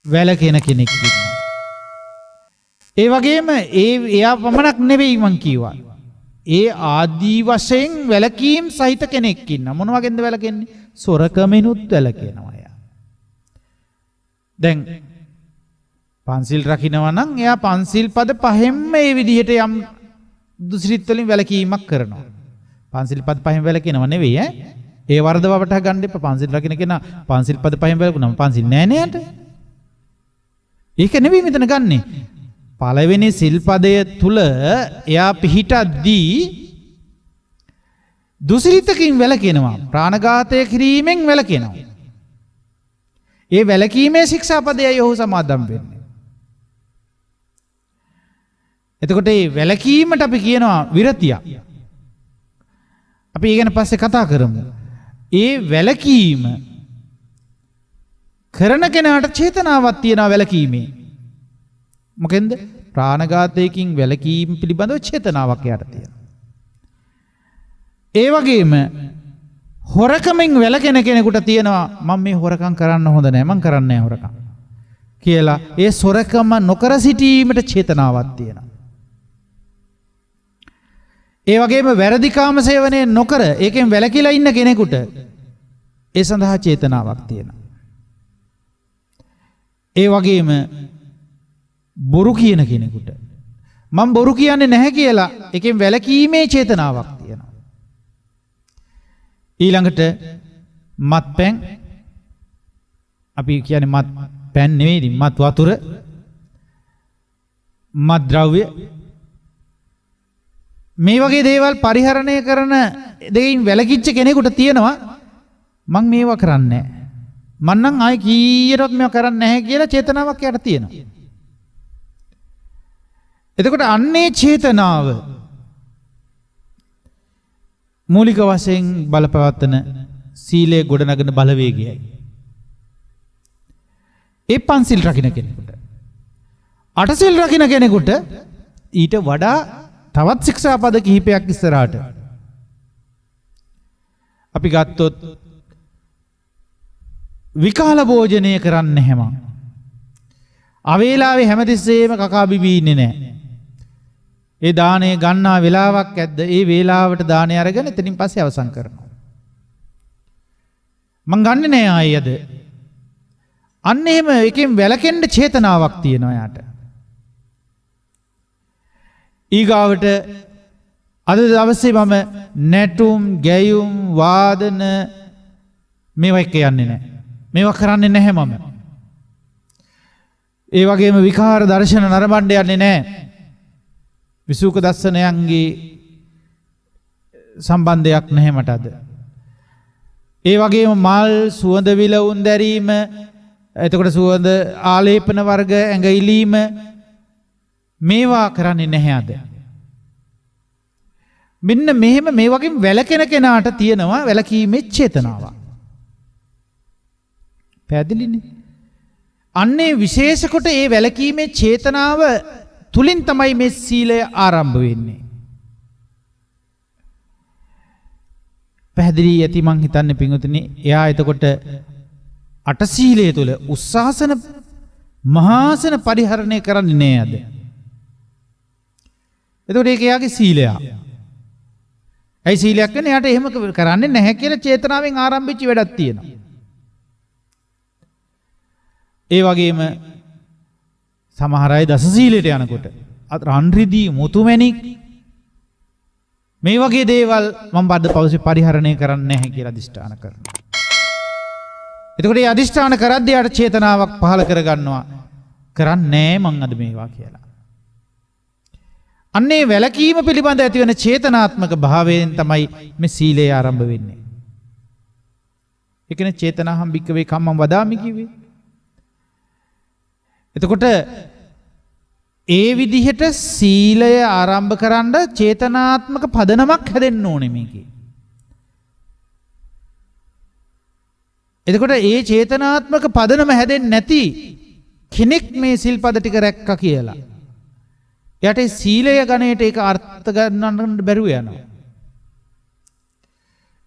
වැළකෙන කෙනෙක් ඉන්නවා. ඒ වගේම එයා පමණක් නෙවෙයි මං කියවා. ඒ ආදී වශයෙන් වැළකීම් සහිත කෙනෙක් ඉන්නවා. මොන වගේද වැළකෙන්නේ? සොරකමිනුත් වැළකෙනවා එයා. දැන් පන්සිල් රකින්නවා නම් එයා පන්සිල් පද පහෙන්ම මේ විදිහට යම් දුසිරිත් වලින් වැළකීමක් කරනවා. පන්සිල් පද පහෙන් වැළකෙනව නෙවෙයි ඈ. ඒ වරදව වටහා ගන්න එපා. පන්සිල් රකින්න කෙනා පන්සිල් පද පහෙන් වැළකුණාම පන්සිල් නෑ නේද? ඒක නෙවෙයි මෙතන ගන්නෙ. පළවෙනි සිල්පදය තුල එයා පිහිටද්දී දුසිරිතකින් වැළකෙනවා. ප්‍රාණඝාතය කිරීමෙන් වැළකෙනවා. ඒ වැළකීමේ ශික්ෂාපදයයි ඔහු සමාදම් වෙන්නේ. එතකොට මේ වැළකීමට අපි කියනවා විරතිය. අපි ඊගෙන පස්සේ කතා කරමු. ඒ වැළකීම කරන කෙනාට චේතනාවක් තියනවා වැළකීමේ. මොකෙන්ද? ප්‍රාණඝාතයකින් වැළකීම පිළිබඳව චේතනාවක් යට තියෙනවා. ඒ වගේම හොරකමින් වැළකෙන කෙනෙකුට තියෙනවා මම මේ හොරකම් කරන්න හොඳ නැහැ මම කරන්නේ නැහැ හොරකම් කියලා. ඒ සොරකම නොකර සිටීමට චේතනාවක් තියෙනවා. ඒ වගේම වැරදි කාම සේවනය නොකර ඒකෙන් වැළකීලා ඉන්න කෙනෙකුට ඒ සඳහා චේතනාවක් තියෙනවා. ඒ වගේම බොරු කියන කෙනෙකුට මම බොරු කියන්නේ නැහැ කියලා ඒකෙන් වැළකීමේ චේතනාවක් තියෙනවා. ඊළඟට මත්පැන් අපි කියන්නේ මත් පැන් නෙවෙයි මත් වතුර මත් ද්‍රව්‍ය මේ වගේ දේවල් පරිහරණය කරන දෙයින් වැළකීච්ච කෙනෙකුට තියෙනවා මම මේවා කරන්නේ නැහැ. මම නම් ආයි කීයටවත් මේවා කරන්නේ නැහැ කියලා චේතනාවක් යට තියෙනවා. එතකොට අන්නේ චේතනාව මූලික වශයෙන් බලපවත්තන සීලයේ ගොඩනගන බලවේගයයි. ඒ පන්සිල් රකින්න කෙනෙකුට අටසිල් රකින්න කෙනෙකුට ඊට වඩා තවත් ශික්ෂාපද කිහිපයක් ඉස්සරහට අපි ගත්තොත් විකාල භෝජනය කරන්නේ නැහැ මං. අවේලාවේ හැමතිස්සෙම කකා බිබී ඉන්නේ නැහැ. ඒ දාණය ගන්නා වෙලාවක් ඇද්ද ඒ වේලාවට දාණය අරගෙන එතනින් පස්සේ අවසන් කරනවා. මං ගන්නෙ නෑ ආයෙද. අන්න එහෙම එකෙන් වැළකෙන්න චේතනාවක් තියෙනවා යාට. ඊගාවට අද දවසේ මම නැටුම්, ගැයුම්, වාදන මේවා එක්ක යන්නේ නැහැ. මේවා කරන්නේ නැහැ මම. ඒ වගේම විකාර දර්ශන නරඹන්න යන්නේ නැහැ. විසුක දර්ශනයන්ගේ සම්බන්ධයක් නැහැ මට අද. ඒ වගේම මල් සුවඳ විලවුන් දැරීම, එතකොට සුවඳ ආලේපන වර්ග ඇඟ ඉලීම මේවා කරන්නේ නැහැ අද. මෙන්න මෙහෙම මේ වගේ වැළකෙන කෙනාට තියෙනවා වැළකීමේ චේතනාවක්. පැහැදිලිනේ? අන්නේ විශේෂ කොට ඒ වැළකීමේ චේතනාව තුලින් තමයි මේ සීලය ආරම්භ වෙන්නේ. පැහැදිලි ඇති මං හිතන්නේ පින්වතුනි, එයා එතකොට අටසීලය තුල උස්සාසන මහාසන පරිහරණය කරන්නේ නෑ අද. එතකොට ඒක එයාගේ සීලයක්. ඇයි සීලයක් කියන්නේ? එයාට එහෙම කරන්නේ නැහැ කියලා චේතනාවෙන් ආරම්භිච්ච වැඩක් තියෙනවා. ඒ වගේම සමහර අය දස සීලයට යනකොට රන් රිදී මුතුමැණික් මේ වගේ දේවල් මම බද්ද පෞසේ පරිහරණය කරන්නේ නැහැ කියලා අදිෂ්ඨාන කරනවා. එතකොට මේ අදිෂ්ඨාන කරද්දී යාට චේතනාවක් පහළ කරගන්නවා කරන්නේ නැහැ මං අද මේවා කියලා. අන්නේ වැළකීම පිළිබඳ ඇති වෙන චේතනාත්මක භාවයෙන් තමයි මේ සීලය ආරම්භ වෙන්නේ. ඒ කියන්නේ චේතනාහම් භික්කවේ කම්මං වදාමි කිව්වේ. එතකොට ඒ විදිහට සීලය ආරම්භ කරන්න චේතනාත්මක පදනමක් හැදෙන්න ඕනේ මේකේ. එතකොට ඒ චේතනාත්මක පදනම හැදෙන්නේ නැති කෙනෙක් මේ සිල්පද ටික රැක්කා කියලා එයාට සීලය ගණයට ඒක අර්ථ ගන්නන්න බැරුව යනවා.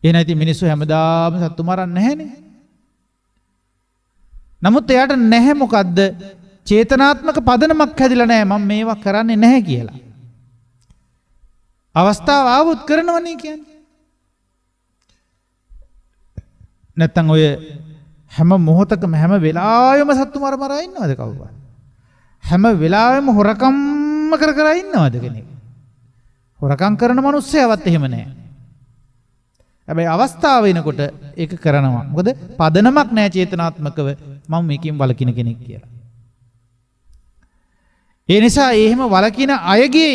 එහෙනම් ඉතින් මිනිස්සු හැමදාම සත්තු මරන්නේ නැහනේ. නමුත් එයාට නැහැ මොකද්ද? චේතනාත්මක පදනමක් හැදිලා නැහැ මම මේවා කරන්නේ නැහැ කියලා. අවස්ථාව ආවොත් කරනවනේ කියන්නේ. නැත්තම් ඔය හැම මොහොතකම හැම වෙලාවෙම සත්තු මර ඉන්නවද කවුරුත්? හැම වෙලාවෙම හොරකම්ම කර ඉන්නවද කෙනෙක්? හොරකම් කරන මිනිස්සයවත් එහෙම නැහැ. හැබැයි අවස්ථාව වෙනකොට ඒක කරනවා. මොකද පදනමක් නැහැ චේතනාත්මකව මම මේකෙන් වළකින කෙනෙක් කියලා. ඒ නිසා එහෙම වළකින අයගේ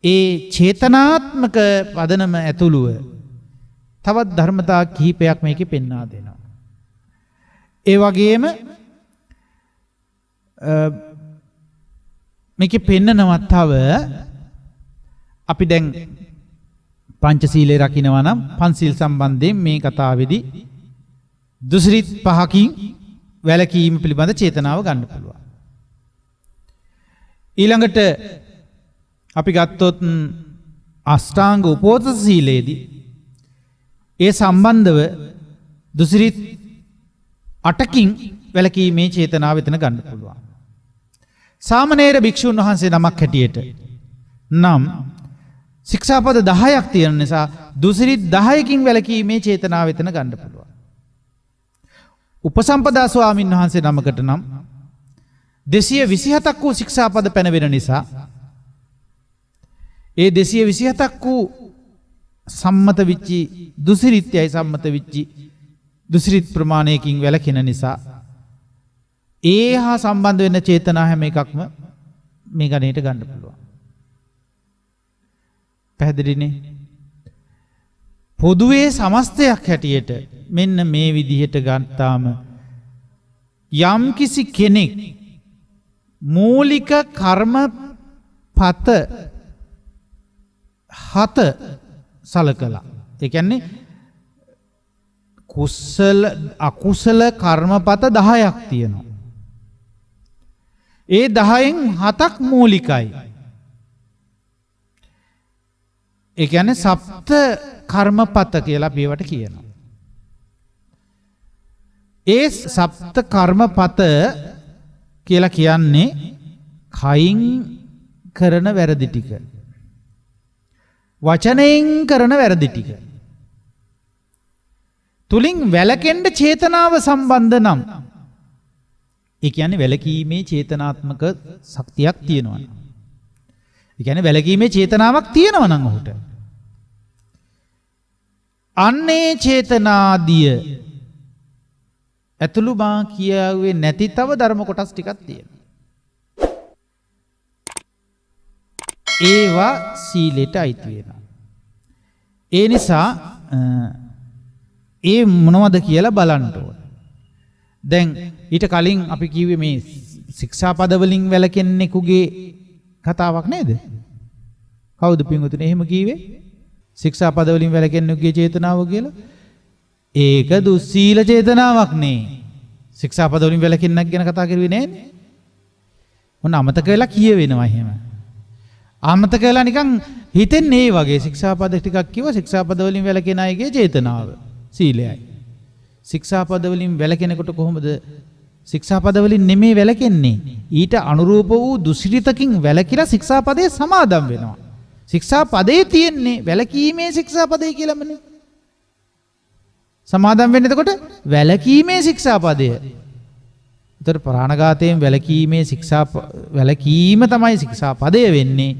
ඒ චේතනාත්මක පදනම ඇතුළුව තවත් ධර්මතා කිහිපයක් මේකේ පෙන්වා දෙනවා. ඒ වගේම මේකේ පෙන්නනවා තව අපි දැන් පංචශීලයේ රකින්නවා නම් පංචශීල් සම්බන්ධයෙන් මේ කතාවේදී දුසිරිත් පහකින් වැළකීම පිළිබඳ චේතනාව ගන්න පුළුවන්. ඊළඟට අපි ගත්තොත් අෂ්ටාංග උපෝසත සීලයේදී ඒ සම්බන්ධව දුසිරිත් 8කින් වැළකීමේ චේතනාව එතන ගන්න පුළුවන්. සාමණේර භික්ෂුන් වහන්සේ නමක් හැටියට නම් ශික්ෂාපද 10ක් තියෙන නිසා දුසිරිත් 10කින් වැළකීමේ චේතනාව එතන ගන්න පුළුවන්. උපසම්පදා ස්වාමීන් වහන්සේ නමකට නම් 227ක් වූ ශික්ෂාපද පැනවෙන නිසා ඒ 227ක් වූ සම්මත විච්චි දුසිරිත්‍යයි සම්මත විච්චි දුසිරිත් ප්‍රමාණයකින් වැළකෙන නිසා ඒ හා සම්බන්ධ වෙන චේතනා හැම එකක්ම මේ ගණයට ගන්න පුළුවන්. පැහැදිලිනේ? පොදුවේ සමස්තයක් හැටියට මෙන්න මේ විදිහට ගත්තාම යම් කිසි කෙනෙක් මූලික කර්මපත 7 සලකලා, ඒ කියන්නේ කුසල අකුසල කර්මපත 10ක් තියෙනවා. ඒ 10න් 7ක් මූලිකයි. ඒ කියන්නේ සප්ත කර්මපත කියලා අපි ඒවට කියනවා. ඒ සප්ත කර්මපත කියලා කියන්නේ කයින් කරන වැරදි ටික, වචනයෙන් කරන වැරදි ටික තුලින් වැළකෙන්න චේතනාව සම්බන්ධ නම්, ඒ කියන්නේ වැළකීමේ චේතනාත්මක ශක්තියක් තියෙනවා. ඒ කියන්නේ වැළකීමේ චේතනාවක් තියෙනවා නම් ඔහුට. අන්නේ චේතනාදිය ඇතුළු මා කියාවේ නැති තව ධර්ම කොටස් ටිකක් තියෙනවා. ඒවා සීලයට අයිති වෙනවා. ඒ නිසා ඒ මොනවද කියලා බලන්න ඕන. දැන් ඊට කලින් අපි කිව්වේ මේ ශික්ෂාපද වලින් වැළකෙන්නෙකුගේ කතාවක් නේද? කවුද පින්වතුනි එහෙම කිව්වේ? ශික්ෂාපද වලින් වැළකෙන්නෙකුගේ චේතනාව කියලා? ඒක දුස්සීල චේතනාවක් නේ. ශික්ෂාපද වලින් වැළකෙන්නක් ගැන කතා කරුවේ නෑනේ. මොන අමතක වෙලා කියවෙනවා එහෙම. අමතක වෙලා නිකන් හිතෙන්නේ ඒ වගේ ශික්ෂාපද ටිකක් කිව්වා ශික්ෂාපද වලින් වැළකෙන අයගේ චේතනාව සීලයයි. ශික්ෂාපද වලින් වැළකෙනකොට කොහොමද ශික්ෂාපද වලින් නෙමෙයි වැළකෙන්නේ. ඊට අනුරූප වූ දුසිරිතකින් වැළකීලා ශික්ෂාපදයේ සමාදම් වෙනවා. ශික්ෂාපදයේ තියෙන්නේ වැළකීමේ ශික්ෂාපදේ කියලාමනේ. සමාදම් වෙන්නේ එතකොට වැළකීමේ ශික්ෂාපදය. උතර ප්‍රාණඝාතයෙන් වැළකීම තමයි ශික්ෂාපදය වෙන්නේ.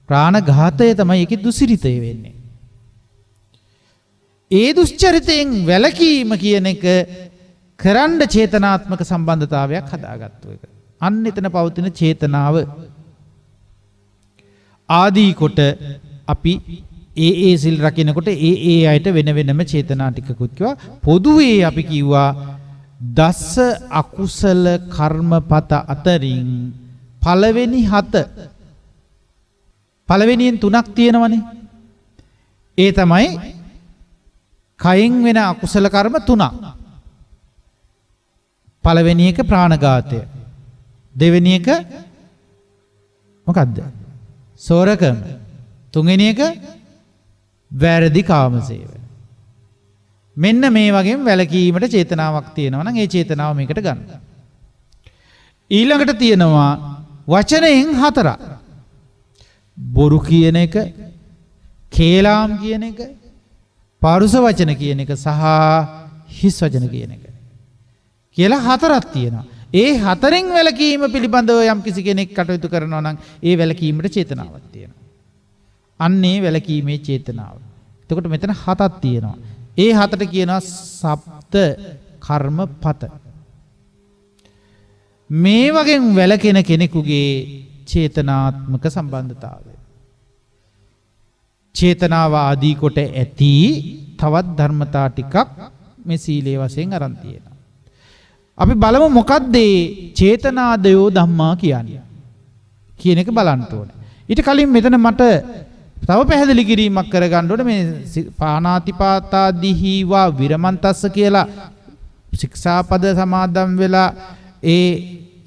ප්‍රාණඝාතය තමයි ඒකේ දුසිරිතය වෙන්නේ. ඒ දුස්චරිතයෙන් වැළකීම කියන එක කරන්න චේතනාත්මක සම්බන්ධතාවයක් හදාගත්තු එක. අන්න එතන පවතින චේතනාව ආදී කොට අපි ඒ සිල් රකින්නකොට ඒ අයට වෙන වෙනම චේතනා ටිකකුත් කිව්වා. පොදුවේ අපි කිව්වා දස අකුසල කර්මපත අතරින් පළවෙනියෙන් 3ක් තියෙනවනේ. ඒ තමයි කයින් වෙන අකුසල කර්ම 3ක්. පළවෙනි එක ප්‍රාණඝාතය. දෙවෙනි එක මොකද්ද? සෝරකම. තුන්වෙනි එක වැරදි කාමසේවන. මෙන්න මේ වගේම වැළකීමට චේතනාවක් තියෙනවා නම් ඒ චේතනාව මේකට ගන්න. ඊළඟට තියෙනවා වචනයෙන් 4ක්. බොරු කියන එක, කේලාම් කියන එක, පාරුස වචන කියන එක සහ හිස් වචන කියන එක. කියලා 4ක් තියෙනවා. ඒ 4න් වැළකීම පිළිබඳව යම් කිසි කෙනෙක් කටයුතු කරනවා නම් ඒ වැළකීමට චේතනාවක් තියෙනවා. අන්නේ වැළකීමේ චේතනාව. එතකොට මෙතන 7ක් තියෙනවා. ඒ 7ට කියනවා සප්ත කර්මපත. මේ වගේ වැළකෙන කෙනෙකුගේ චේතනාත්මක සම්බන්ධතාවය. චේතනාව ආදී කොට ඇති තවත් ධර්මතා ටිකක් මේ සීලේ වශයෙන් අරන් තියෙනවා. අපි බලමු මොකක්ද චේතනාදයෝ ධම්මා කියන්නේ කියන එක බලන්න ඕනේ. ඊට කලින් මෙතන මට තව පැහැදිලි කිරීමක් කරගන්න ඕනේ. මේ පාණාතිපාතාදිහිවා විරමන්තස්ස කියලා ශික්ෂාපද සමාදම් වෙලා ඒ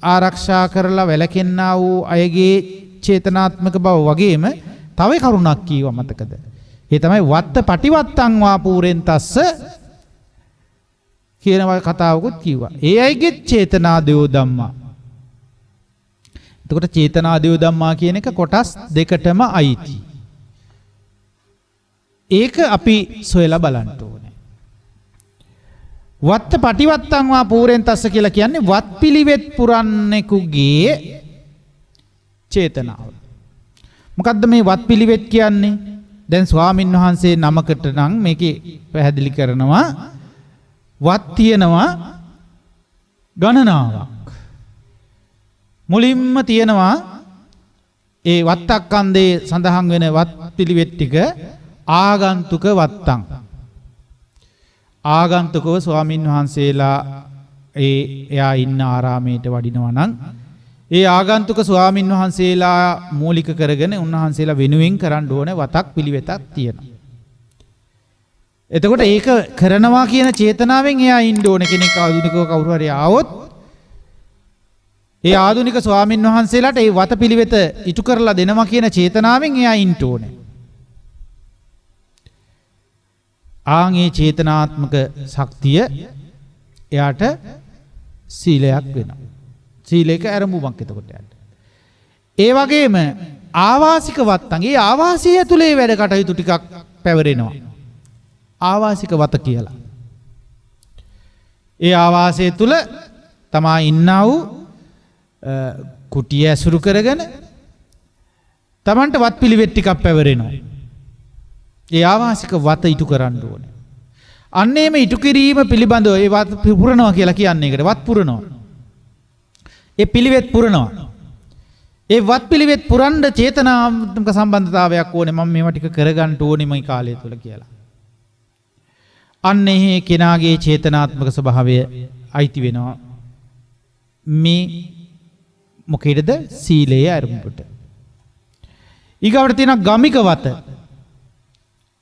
ආරක්ෂා කරලා වැළකෙන්නා වූ අයගේ චේතනාත්මක බව වගේම තව කරුණක් කීවා මතකද? ඒ තමයි වත්ත පටිවත්තං වා පූරෙන්තස්ස කියන කතාවකුත් කිව්වා. ඒ අයගේ චේතනාදයෝ ධම්මා. එතකොට චේතනාදයෝ ධම්මා කියන එක කොටස් දෙකටම අයිති. ඒක අපි සොයලා බලන්න ඕනේ. වත්ත පටිවත්තං වා පූරෙන්තස්ස කියලා කියන්නේ වත් පිළිවෙත් පුරන්නෙකුගේ චේතනාව. මොකද්ද මේ වත් පිළිවෙත් කියන්නේ? දැන් ස්වාමින් වහන්සේ නමකට නම් මේකේ පැහැදිලි කරනවා වත් තියෙනවා ගණනාවක්. මුලින්ම තියෙනවා ඒ වත්තක්කන්දේ සඳහන් වෙන වත් පිළිවෙත් ටික ආගන්තුක වත්තං. ආගන්තුකව ස්වාමින් වහන්සේලා එයා ඉන්න ආරාමයට වඩිනවා නම් ඒ ආගන්තුක ස්වාමින් වහන්සේලා මූලික කරගෙන උන්වහන්සේලා වෙනුවෙන් කරන්න ඕන වතක් පිළිවෙතක් තියෙනවා. එතකොට ඒක කරනවා කියන චේතනාවෙන් එයා ඉන්න ඕන කෙනෙක් ආධුනිකව කවුරු හරි ආවොත් ඒ ආධුනික ස්වාමින් වහන්සේලාට ඒ වත පිළිවෙත ඉටු කරලා දෙනවා කියන චේතනාවෙන් එයා ඉන්න ඕනේ. ආන්ගේ චේතනාත්මක ශක්තිය එයාට සීලයක් වෙනවා. සීලයක ආරම්භයක් එතකොට යන්න. ඒ වගේම ආවාසික වත්තන්. ඒ ආවාසය ඇතුලේ වැඩ කටයුතු ටිකක් පැවරෙනවා. ආවාසික වත කියලා. ඒ ආවාසය තුල තමා ඉන්නා වූ කුටිය ඇසුරු කරගෙන තමන්ට වත් පිළිවෙත් ටිකක් පැවරෙනවා. ඒ ආවාසික වත ඉටු කරන්න ඕනේ. අන්නේම ඉටු කිරීම පිළිබඳව ඒ වත් පුරනවා කියලා කියන්නේ ඒකට වත් පුරනවා. ඒ පිළිවෙත් පුරනවා. ඒ වත් පිළිවෙත් පුරන්න චේතනාත්මක සම්බන්ධතාවයක් ඕනේ. මම මේවා ටික කරගන්න ඕනේ මේ කාලය තුල කියලා. අන්න ඒ කෙනාගේ චේතනාත්මක ස්වභාවය අයිති වෙනවා මේ මොකේද සීලයේ අරමුණට. ඊගවට තියෙන ගමික වත.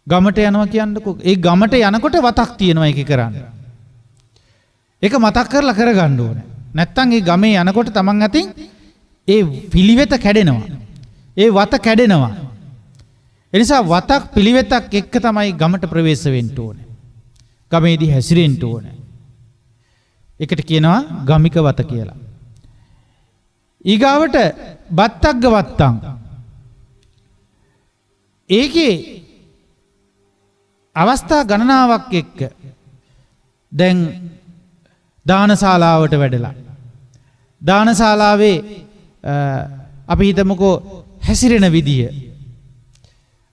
ගමට යනවා කියන්නකො. ඒ ගමට යනකොට වතක් තියෙනවා ඒක කරන්න. ඒක මතක් කරලා කරගන්න ඕනේ. නැත්තම් ඒ ගමේ යනකොට තමන් අතින් ඒ පිළිවෙත කැඩෙනවා. ඒ වත කැඩෙනවා. ඒ නිසා වතක් පිළිවෙතක් එක්ක තමයි ගමට ප්‍රවේශ වෙන්න ඕනේ. ගමේදී හැසිරෙන්න ඕනේ. ඒකට කියනවා ගමික වත කියලා. ඊගාවට බත්තග්ග වත්තං. ඒකේ අවස්ථා ගණනාවක් එක්ක දැන් දානශාලාවට වැඩලා දානශාලාවේ අපි හිතමුකෝ හැසිරෙන විදිය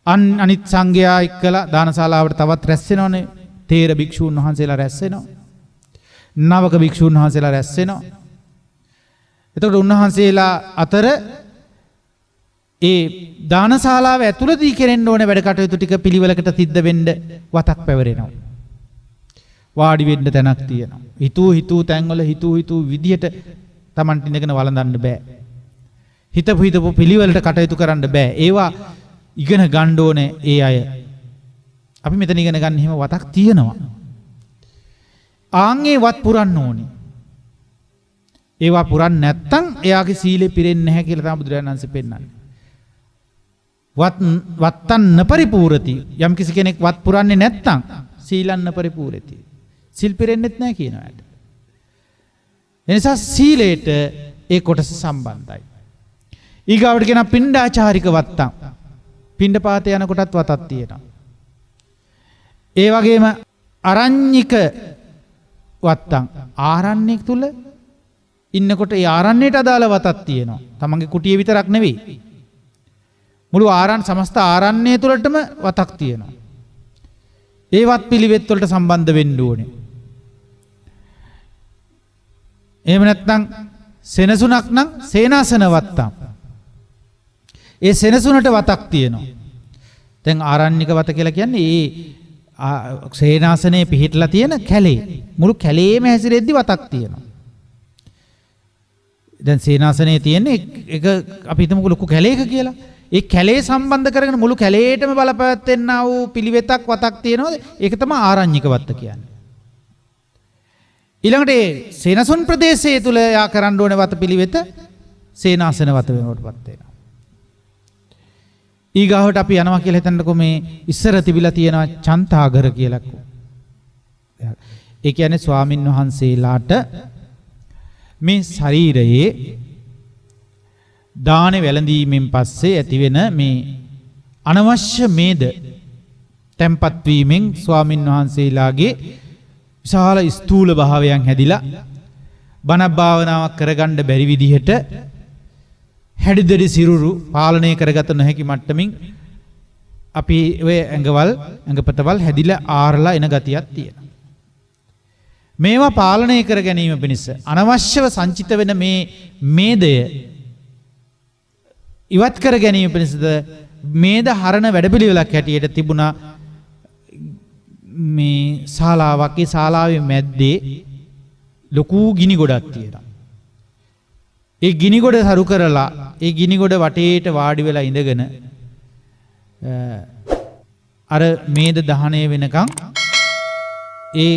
අනිත් සංඝයා එක්කලා දානශාලාවට තවත් රැස් වෙනවනේ. තේර භික්ෂූන් වහන්සේලා රැස් වෙනවා. නවක භික්ෂූන් වහන්සේලා රැස් වෙනවා. එතකොට උන්වහන්සේලා අතර ඒ දානශාලාව ඇතුළතදී කෙරෙන්න ඕනේ වැඩ කටයුතු ටික පිළිවෙලකට සිද්ධ වෙන්න වතක් පැවරෙනවා. වාඩි වෙන්න තැනක් තියෙනවා. හිතූ තැන්වල හිතූ විදියට Tamanට ඉඳගෙන වළඳන්න බෑ. හිතපු පිළිවෙලට කටයුතු කරන්න බෑ. ඒවා ඉගෙන ගන්න ඕනේ ඒ අය. අපි මෙතන ඉගෙන ගන්න හිම වතක් තියෙනවා. ආන්ගේ වත් පුරන්න ඕනේ. ඒවා පුරන්නේ නැත්තම් එයාගේ සීලෙ පිරෙන්නේ නැහැ කියලා තමයි බුදුරජාණන් වහන්සේ පෙන්නන්නේ. වත්තන් නපරිපූර්ති. යම් කිසි කෙනෙක් වත් පුරන්නේ නැත්තම් සීලන්න පරිපූර්ති. සිල් පිරෙන්නෙත් නැහැ කියනවා. එනිසා සීලයට ඒ කොටස සම්බන්ධයි. ඊගාවට කියන පිණ්ඩාචාරික වත්තං. පිණ්ඩපාත යන කොටත් වතක් තියෙනවා. ඒ වගේම අරඤ්ඤික වත්තං. ආරණ්‍යක තුල ඉන්නකොට ඒ ආරණ්‍යයට අදාළ වතක් තියෙනවා. තමන්ගේ කුටිය විතරක් නෙවෙයි. මුළු සමස්ත ආරණ්‍යය තුළටම වතක් තියෙනවා. ඒ වත් පිළිවෙත් වලට සම්බන්ධ වෙන්න ඕනේ. එහෙම නැත්නම් සෙනසුනක් නම් සේනාසන වත්තම්. ඒ සෙනසුනට වතක් තියෙනවා. දැන් ආරණ්‍යක වත කියලා කියන්නේ ඒ සේනාසනේ පිහිටලා තියෙන කැලේ. මුළු කැලේම හැසිරෙද්දි වතක් තියෙනවා. දැන් සේනාසනේ තියෙන්නේ එක අපි හිතමුකෝ ලොකු කැලේක කියලා. ඒ කැලේ සම්බන්ධ කරගෙන මුළු කැලේටම බලපෑවෙන්නා වූ පිළිවෙතක් වතක් තියෙනවා. ඒක තමයි ආරණ්‍යක වත්ත කියන්නේ. ඊළඟට ඒ සේනසුන් ප්‍රදේශයේ තුල යා කරන්න ඕනේ වත පිළිවෙත සේනාසන වත වෙනකොටපත් වෙනවා. ඊගාවට අපි යනවා කියලා හිතන්නකෝ මේ ඉස්සර තිබිලා තියෙන චන්තාගර කියලා. ඒ කියන්නේ ස්වාමින් වහන්සේලාට මේ ශරීරයේ දාන වැළඳීමෙන් පස්සේ ඇතිවෙන මේ අනවශ්‍ය මේද තැම්පත් වීමෙන් ස්වාමින් වහන්සේලාගේ විශාල ස්ථූල භාවයන් හැදිලා බණ භාවනාවක් කරගන්න බැරි විදිහට හැඩිදෙඩි සිරුරු පාලනය කරගත නොහැකි මට්ටමින් අපි ඔය ඇඟපතවල් හැදිලා ආරලා එන ගතියක් තියෙනවා. මේවා පාලනය කර ගැනීම පිණිස අනවශ්‍යව සංචිත වෙන මේ මේදය ඉවත් කර ගැනීම පිණිසද මේද හරණ වැඩපිළිවෙලක් හැටියට තිබුණා මේ ශාලාවක්. ඒ ශාලාවේ මැද්දේ ලොකු ගිනි ගොඩක් තියෙනවා. ඒ ගිනි ගොඩ සරු කරලා ඒ ගිනි ගොඩ වටේට වාඩි වෙලා ඉඳගෙන අර මේද දහණය වෙනකන් ඒ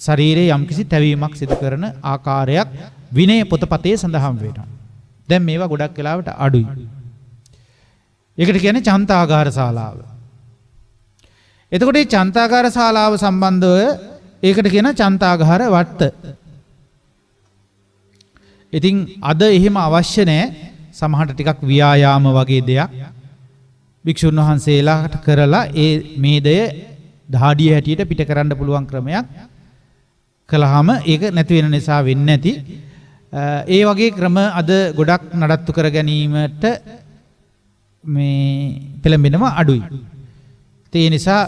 ශරීරයේ යම්කිසි තැවීමක් සිදු කරන ආකාරයක් විනය පොතපතේ සඳහන් වෙනවා. දැන් මේවා ගොඩක් වෙලාවට අඩුයි. ඒකට කියන්නේ චන්තාගාර ශාලාව. එතකොට මේ චන්තාගාර ශාලාව සම්බන්ධව ඒකට කියන චන්තාගාර වට්ට. ඉතින් අද එහෙම අවශ්‍ය නැහැ. සමහරට ටිකක් ව්‍යායාම වගේ දෙයක් භික්ෂුන් වහන්සේලාට කරලා ඒ මේදය දහඩිය හැටියට පිට කරන්න පුළුවන් ක්‍රමයක් කළාම ඒක නැති වෙන නිසා වෙන්නේ නැති. ඒ වගේ ක්‍රම අද ගොඩක් නඩත්තු කර ගැනීමට මේ පෙළඹෙනම අඩුයි. ඒ නිසා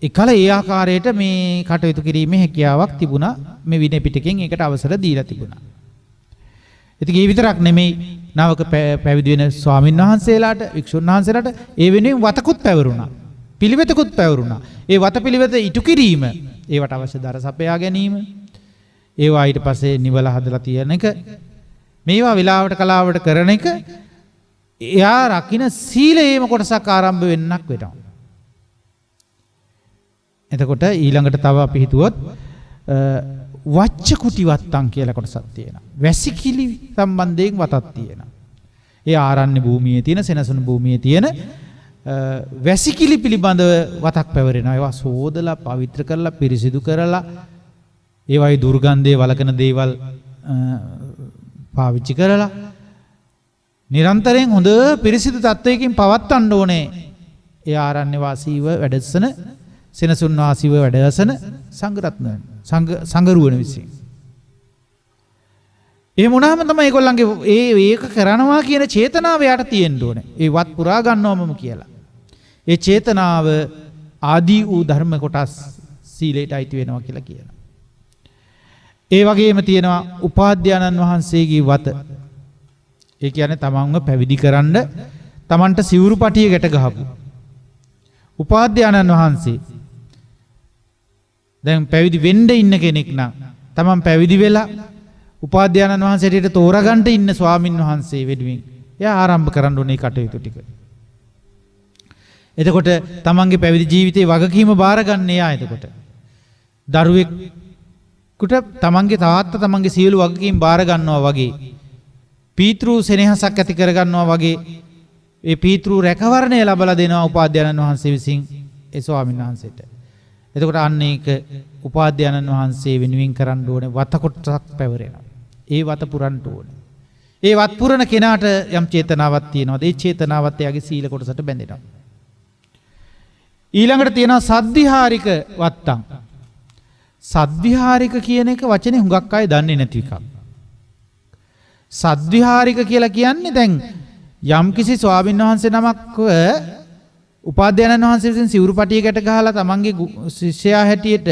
එකල ඒ ආකාරයට මේ කටයුතු කිරීමේ හැකියාවක් තිබුණා. මේ විනය පිටකෙන් ඒකට අවසර දීලා තිබුණා. ඉතින් ඒ විතරක් නෙමෙයි නවක පැවිදි වෙන ස්වාමින් වහන්සේලාට වික්ෂුන් වහන්සේලාට ඒ වෙනුවෙන් වතකුත් පැවරුණා. පිළිවෙතකුත් පැවරුණා. ඒ වත පිළිවෙත ඉටු කිරීම, ඒවට අවශ්‍ය දර සපයා ගැනීම, ඒවා ඊට පස්සේ නිවල හදලා තියන එක, මේවා වෙලාවට කලාවට කරන එක, එයා රකින්න සීලයේම කොටසක් ආරම්භ වෙන්නක් වෙනවා. එතකොට ඊළඟට තව අපි හිතුවොත් වච්ච කුටි වත්තම් කියලා කොටසක් තියෙනවා. වැසිකිලි සම්බන්ධයෙන් වතක් තියෙනවා. ඒ ආරණ්‍ය භූමියේ තියෙන, සෙනසුන් භූමියේ තියෙන වැසිකිලි පිළිබඳව වතක් පැවරෙනවා. ඒවා සෝදලා පවිත්‍ර කරලා පිරිසිදු කරලා ඒවයි දුර්ගන්ධයේ වලකන දේවල් පාවිච්චි කරලා නිරන්තරයෙන් හොඳ පිරිසිදු තත්වයකින් පවත්වන්න ඕනේ. ඒ ආරණ්‍ය වාසීව වැඩසන, සෙනසුන් වාසීව වැඩසන සංඝරත්න සංඝරුවන විසින්. එහෙම වුණාම තමයි ඒගොල්ලන්ගේ ඒක කරනවා කියන චේතනාව යට තියෙන්න ඕනේ. ඒ වත් පුරා ගන්නවමම කියලා. ඒ චේතනාව ආදී වූ ධර්ම කොටස් සීලයට අයිති වෙනවා කියලා කියනවා. ඒ වගේම තියෙනවා උපාධ්‍යානන් වහන්සේගේ වත. ඒ කියන්නේ තමන්ව පැවිදි කරන්න තමන්ට සිවුරු පටිය ගැට ගහපු උපාධ්‍යානන් වහන්සේ. දැන් පැවිදි වෙන්න ඉන්න කෙනෙක් නම් තමන් පැවිදි වෙලා උපාධ්‍යානන් වහන්සේට තෝරගන්න ඉන්න ස්වාමින් වහන්සේ වෙනුවෙන් එයා ආරම්භ කරන්න ඕනේ කටයුතු ටික. එතකොට තමන්ගේ පැවිදි ජීවිතේ වගකීම බාර ගන්න එයා. එතකොට දරුවෙකුට තමන්ගේ තාත්තා තමන්ගේ සියලු වගකීම් බාර ගන්නවා වගේ, පීතෘ සෙනෙහසක් ඇති කර ගන්නවා වගේ ඒ පීතෘ රැකවරණය ලැබලා දෙනවා උපාධ්‍යානන් වහන්සේ විසින් ඒ ස්වාමීන් වහන්සේට. එතකොට අන්න ඒක උපාධ්‍යානන් වහන්සේ වෙනුවෙන් කරන්න ඕනේ වත කොටසක් පැවරෙනවා. ඒ වත පුරන්න ඕනේ. ඒ වත් පුරන කෙනාට යම් චේතනාවක් තියෙනවා. ඒ චේතනාවත් එයාගේ සීල කොටසට බැඳෙනවා. ඊළඟට තියෙනවා සද්ධිහාරික වත්තම්. සද්ධිහාරික කියන එක වචනේ හුඟක් අය දන්නේ නැති එකක්. සද්ධිහාරික කියලා කියන්නේ දැන් යම්කිසි ස්වාමීන් වහන්සේ නමක් උපාධ්‍යානන් වහන්සේ විසින් සිවුරු පටියකට ගහලා තමන්ගේ ශිෂ්‍යයා හැටියට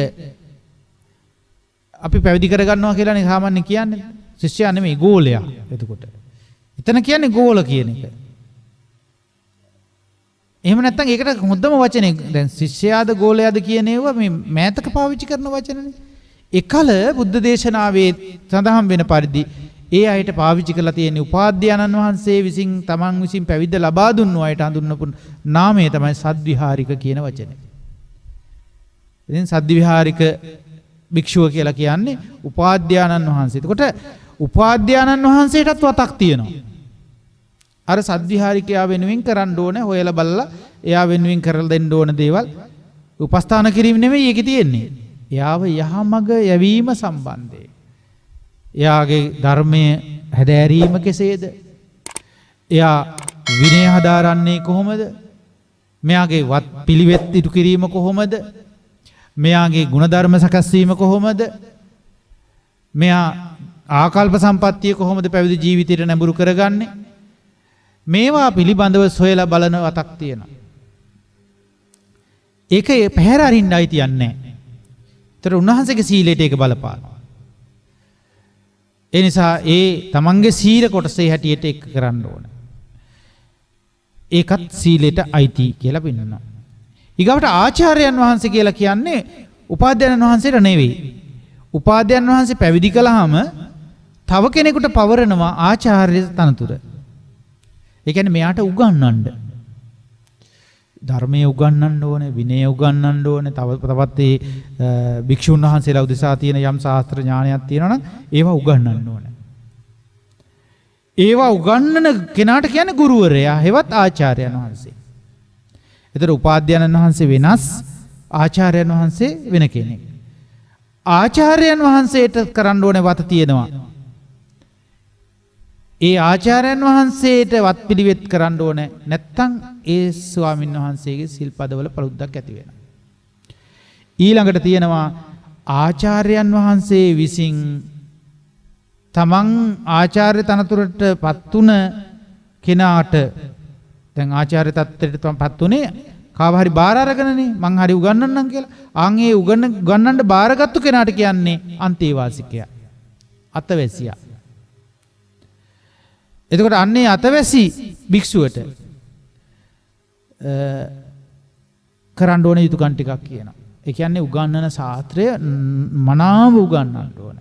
අපි පැවිදි කරගන්නවා කියලානේ සාමාන්‍ය කියන්නේ. ශිෂ්‍යයා නෙමෙයි ගෝලයා. එතකොට එතන කියන්නේ ගෝල කියන එක. එහෙම නැත්නම් ඒකට හොඳම වචනේ දැන් ශිෂ්‍යයාද ගෝලයාද කියන ඒවා මේ මෑතක පාවිච්චි කරන වචනනේ. එකල බුද්ධ දේශනාවේ සඳහන් වෙන පරිදි ඒ අයට පාවිච්චි කරලා තියෙන උපාධ්‍යානන් වහන්සේ විසින් තමන් විසින් පැවිද්ද ලබා දුන්නු අයට හඳුන්වපු නාමය තමයි සද්ධිහාරික කියන වචනේ. ඉතින් සද්ධිවිහාරික භික්ෂුව කියලා කියන්නේ උපාධ්‍යානන් වහන්සේ. එතකොට උපාධ්‍යානන් වහන්සේටත් වතක් තියෙනවා. අර සද්ධිහාරිකයා වෙනුවෙන් කරන්න ඕනේ හොයලා බලලා එයා වෙනුවෙන් කරලා දෙන්න ඕන දේවල් උපස්ථාන කිරීම නෙමෙයි ඒකේ තියෙන්නේ. එයාව යහමඟ යැවීම සම්බන්ධයෙන්. එයාගේ ධර්මයේ හැදෑරීම කෙසේද? එයා විනය හදාරන්නේ කොහොමද? මෙයාගේ වත් පිළිවෙත් ඉටු කිරීම කොහොමද? මෙයාගේ ගුණධර්ම සකස් වීම කොහොමද? මෙයා ආකල්ප සම්පත්තිය කොහොමද පැවිදි ජීවිතයට නැඹුරු කරගන්නේ? මේවා පිළිබඳව සොයලා බලන වතක් තියෙනවා. ඒක පැහැර අරින්න අයිතියක් නැහැ. ඒතර උන්වහන්සේගේ සීලයට ඒක බලපානවා. ඒ නිසා ඒ තමන්ගේ සීල කොටසේ හැටියට එක් කරන්න ඕන. ඒකත් සීලයට අයිති කියලා පෙන්වනවා. ඊගවට ආචාර්යයන් වහන්සේ කියලා කියන්නේ උපාධ්‍යානන් වහන්සේට නෙවෙයි. උපාධ්‍යානන් වහන්සේ පැවිදි කළාම තව කෙනෙකුට පවරනවා ආචාර්ය තනතුර. ඒ කියන්නේ මෙයාට උගන්වන්න. ධර්මයේ උගන්වන්න ඕනේ, විනය උගන්වන්න ඕනේ. තවත් ඒ භික්ෂුන් වහන්සේලා උදෙසා තියෙන යම් ශාස්ත්‍ර ඥානයක් තියෙනවා නම් ඒවා උගන්වන්න ඕනේ. ඒවා උගන්වන කෙනාට කියන්නේ ගුරුවරයා, හෙවත් ආචාර්යයන් වහන්සේ. ඒතර උපාධ්‍යානන් වහන්සේ වෙනස්, ආචාර්යයන් වහන්සේ වෙන කෙනෙක්. ආචාර්යයන් වහන්සේට කරන්න ඕනේ වත තියෙනවා. ඒ ආචාර්යයන් වහන්සේට වත් පිළිවෙත් කරන්න ඕනේ. නැත්තම් ඒ ස්වාමින් වහන්සේගේ සිල්පදවල පළුද්දක් ඇති වෙනවා. ඊළඟට තියෙනවා ආචාර්යයන් වහන්සේ විසින් තමන් ආචාර්ය තනතුරට පත් වුණ කෙනාට දැන් ආචාර්ය තත්ත්වයට තමපත් උනේ කාව හරි බාර අරගෙනනේ මං හරි උගන්වන්නම් කියලා. ආන් ඒ උගන්වන්න බාරගත්තු කෙනාට කියන්නේ අන්තේවාසිකයා. අතවැසියා. එතකොට අන්නේ අතවැසි භික්ෂුවට කරන්න ඕන යුතුකම් ටිකක් කියනවා. ඒ කියන්නේ උගන්වන ශාස්ත්‍රය මනාව උගන්වන්න ඕන.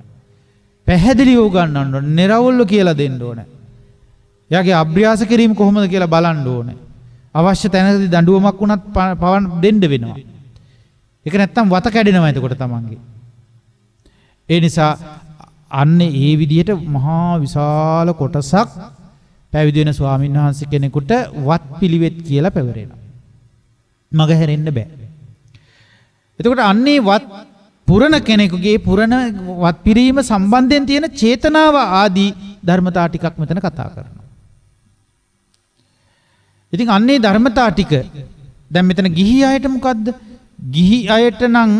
පැහැදිලිව උගන්වන්න ඕන. නිර්වුල්ව කියලා දෙන්න ඕන. එයාගේ අභ්‍යාස කිරීම කොහොමද කියලා බලන්න ඕන. අවශ්‍ය තැනකදී දඬුවමක් වුණත් පවන් දෙන්න වෙනවා. ඒක නැත්තම් වත කැඩෙනවා එතකොට තමන්ගේ. ඒ නිසා අන්නේ ඒ විදිහට මහා විශාල කොටසක් පැවිදි වෙන ස්වාමීන් වහන්සේ කෙනෙකුට වත් පිළිවෙත් කියලා පැවරෙනවා. මග හැරෙන්න බෑ. එතකොට අන්නේ වත් පුරණ කෙනෙකුගේ පුරණ වත් පිරීම සම්බන්ධයෙන් තියෙන චේතනාව ආදී ධර්මතා ටිකක් මෙතන කතා කරනවා. ඉතින් අන්නේ ධර්මතා ටික දැන් මෙතන ගිහි අයට මොකද්ද? ගිහි අයට නම්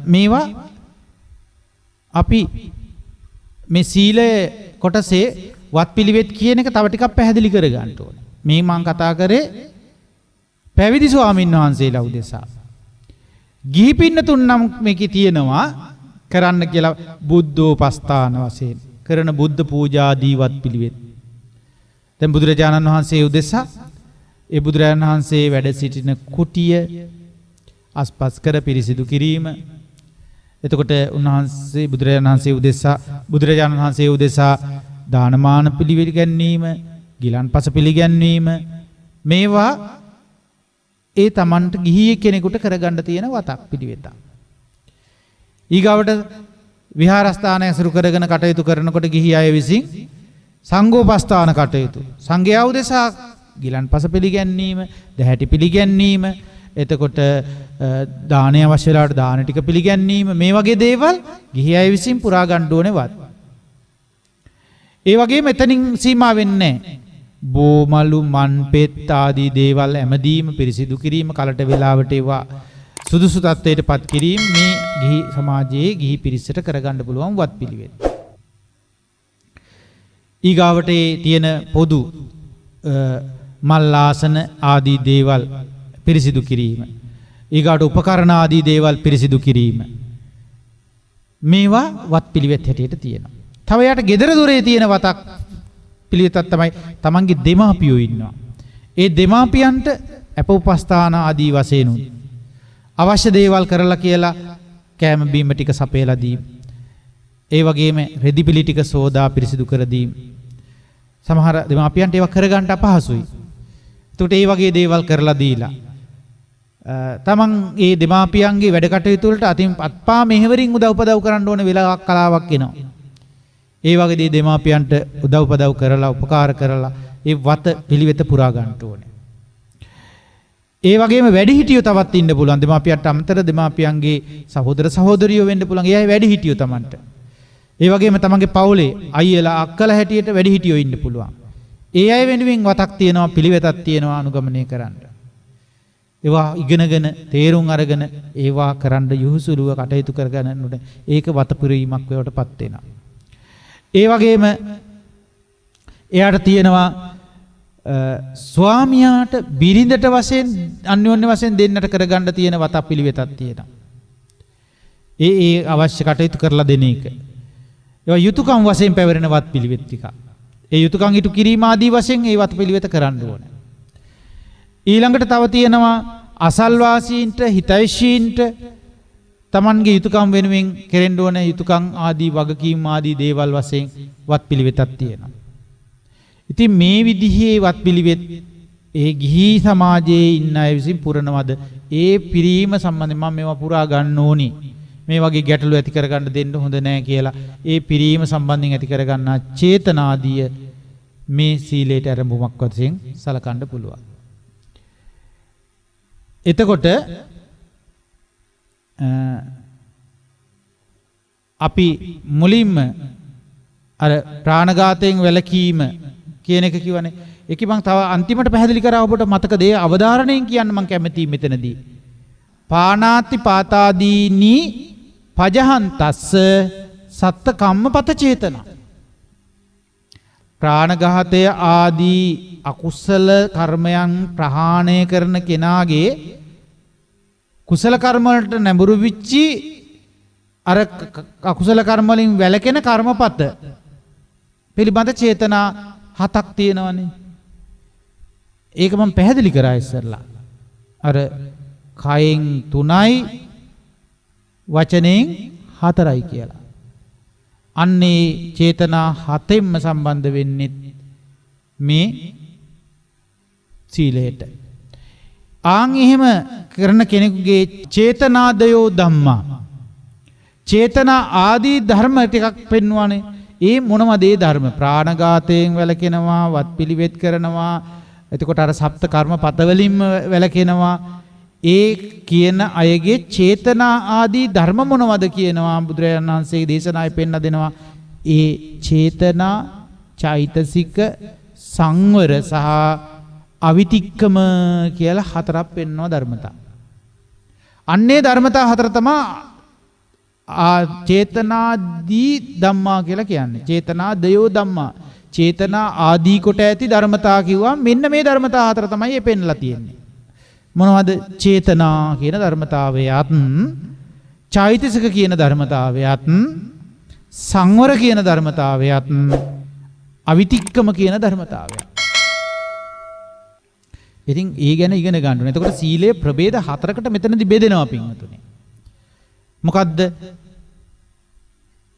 මේවා අපි මේ සීලය කොටසේ වත්පිළිවෙත් කියන එක තව ටිකක් පැහැදිලි කර ගන්න ඕනේ. මේ මම කතා කරේ පැවිදි ස්වාමීන් වහන්සේලා උදෙසා. ගිහි පින්නතුන් නම් මේකේ තියෙනවා කරන්න කියලා බුද්ධෝපස්ථාන වශයෙන් කරන බුද්ධ පූජා ආදී වත්පිළිවෙත්. දැන් බුදුරජාණන් වහන්සේ උදෙසා ඒ බුදුරජාණන් වහන්සේ වැඩ සිටින කුටිය අස්පස් කර පිරිසිදු කිරීම. එතකොට උන්වහන්සේ බුදුරජාණන් වහන්සේ උදෙසා දානමාන පිළිගැන්වීම, ගිලන්පස පිළිගැන්වීම මේවා ඒ තමන්ට ගිහි කෙනෙකුට කරගන්න තියෙන වතක් පිළිවෙතක්. ඊගාවට විහාරස්ථානය ඇසුරු කරගෙන කටයුතු කරනකොට ගිහි අය විසින් සංඝෝපස්ථාන කටයුතු සංඝයා උදෙසා ගිලන්පස පිළිගැන්වීම, දැහැටි පිළිගැන්වීම, එතකොට දානය අවශ්‍ය වෙලාවට දාන ටික පිළිගැන්වීම මේ වගේ දේවල් ගිහි අය විසින් පුරා ගන්න ඕනේ වත්. ඒ වගේම එතනින් සීමා වෙන්නේ නැහැ. බෝමලු මන් පෙත් ආදී දේවල් හැමදීම පිරිසිදු කිරීම, කලට වෙලාවට ඒවා සුදුසු තත්ත්වයට පත් කිරීම මේ ගිහි සමාජයේ ගිහි පිරිසට කරගන්න පුළුවන් වත් පිළිවෙත්. ඊගාවට තියෙන පොදු මල් ආසන ආදී දේවල් පිරිසිදු කිරීම, ඊගාට උපකරණ ආදී දේවල් පිරිසිදු කිරීම මේවා වත් පිළිවෙත් හැටියට තියෙනවා. තව යට gedara දොරේ තියෙන වතක් පිළිවෙතක් තමයි තමන්ගේ දෙමාපියෝ ඉන්නවා. ඒ දෙමාපියන්ට අප උපස්ථාන ආදී වශයෙන් අවශ්‍ය දේවල් කරලා කියලා කෑම බීම ටික සපයලා දීම. ඒ වගේම රෙදි පිළි ටික සෝදා පිරිසිදු කර දීම. සමහර දෙමාපියන්ට ඒවා කරගන්න අපහසුයි. ඒකට ඒ වගේ දේවල් කරලා දීලා තමන් ඒ දෙමාපියන්ගේ වැඩ කටයුතු වලට අතින් අත්පා මෙහෙවරින් උදව්පදව් කරන්න ඕන වෙලාවක් කලාවක් එනවා. ඒ වගේ දෙමාපියන්ට උදව්පදව් කරලා උපකාර කරලා ඒ වත පිළිවෙත පුරා ගන්න ඕනේ. ඒ වගේම වැඩිහිටියෝ තවත් ඉන්න පුළුවන්. දෙමාපියන්ට අමතර දෙමාපියන්ගේ සහෝදර සහෝදරියෝ වෙන්න පුළුවන්. ඒ අය වැඩිහිටියෝ තමන්ට. ඒ වගේම තමන්ගේ පවුලේ අයියලා අක්කලා හැටියට වැඩිහිටියෝ ඉන්න පුළුවන්. ඒ අය වෙනුවෙන් වතක් තියෙනවා, පිළිවෙතක් තියෙනවා අනුගමනය කරන්න. ඒවා ඉගෙනගෙන තේරුම් අරගෙන ඒවා කරන්න යහුසුලුව කටයුතු කරගන්නකොට ඒක වත පිරීමක් වලටපත් වෙනවා. ඒ වගේම එයාට තියෙනවා ස්වාමියාට බිරිඳට වශයෙන් අන්‍යෝන්‍ය වශයෙන් දෙන්නට කරගන්න තියෙන වත පිළිවෙතක් තියෙනවා. ඒ අවශ්‍ය කටයුතු කරලා දෙන එක. ඒවා යුතුයකම් වශයෙන් පැවරෙන වත් පිළිවෙත් ටික. ඒ යුතුයකම් ඉටු කිරීම ආදී වශයෙන් ඒ වත් පිළිවෙත කරන්න ඕනේ. ඊළඟට තව තියෙනවා අසල්වාසීන්ට හිතයිශීන්ට තමන්ගේ යුතුයකම් වෙනුවෙන් කෙරෙන්න ඕන යුතුයකම් ආදී වගකීම් ආදී දේවල් වශයෙන් වත් පිළිවෙතක් තියෙනවා. ඉතින් මේ විදිහේ වත් පිළිවෙත් ඒ ගිහි සමාජයේ ඉන්න අය විසින් පුරනවද? ඒ පිරීම සම්බන්ධයෙන් මම මේවා පුරා ගන්න ඕනි. මේ වගේ ගැටලු ඇති කරගන්න දෙන්න හොඳ නැහැ කියලා ඒ පිරීම සම්බන්ධයෙන් ඇති කරගන්නා චේතනාදිය මේ සීලයට ආරම්භයක් වශයෙන් සලකන්න පුළුවන්. එතකොට අපි මුලින්ම අර ප්‍රාණඝාතයෙන් වැළකීම කියන එක කිව්වනේ. ඒක මම තව අන්තිමට පැහැදිලි කරා ඔබට මතකද? ඒ අවධාරණයෙන් කියන්න මම කැමතියි මෙතනදී. පාණාති පාතාදීනි පජහන්තස්ස සත්ත කම්මපත චේතන. ප්‍රාණඝාතය ආදී අකුසල කර්මයන් ප්‍රහාණය කරන කෙනාගේ කුසල කර්ම වලට නැඹුරු වෙච්චි අර අකුසල කර්ම වලින් වැළකෙන කර්මපත පිළිබඳ චේතනා 7ක් තියෙනවනේ. ඒක මම පැහැදිලි කරා ඉස්සෙල්ලා. අර කයෙන් 3යි වචනෙන් 4යි කියලා. අන්නේ චේතනා 7ෙන්ම සම්බන්ධ වෙන්නේ මේ සීලයට. ආන් එහෙම කරන කෙනෙකුගේ චේතනාදයෝ ධම්මා චේතනා ආදී ධර්ම ටිකක් පෙන්වන්නේ. ඒ මොනවද ඒ ධර්ම? ප්‍රාණඝාතයෙන් වැළකෙනවා, වත්පිළිවෙත් කරනවා, එතකොට අර සප්ත කර්ම පතවලින්ම වැළකෙනවා. ඒ කියන අයගේ චේතනා ආදී ධර්ම මොනවද කියනවා බුදුරජාණන් වහන්සේගේ දේශනාවේ පෙන්වා දෙනවා. ඒ චේතනා චෛතසික සංවර සහ අවිතික්කම කියලා 4ක් පෙන්වනවා ධර්මතා. අන්නේ ධර්මතා 4 තමයි චේතනාදී ධම්මා කියලා කියන්නේ. චේතනා දයෝ ධම්මා. චේතනා ආදී කොට ඇති ධර්මතා කිව්වා මෙන්න මේ ධර්මතා 4 තමයි මේ පෙන්ලා තියෙන්නේ. මොනවද? චේතනා කියන ධර්මතාවයත්, චෛතසික කියන ධර්මතාවයත්, සංවර කියන ධර්මතාවයත්, අවිතික්කම කියන ධර්මතාවයත්. ඉතින් ඒ ගැන ඉගෙන ගන්න ඕනේ. එතකොට සීලයේ ප්‍රභේද 4කට මෙතනදී බෙදෙනවා පින්වතුනි. මොකද්ද?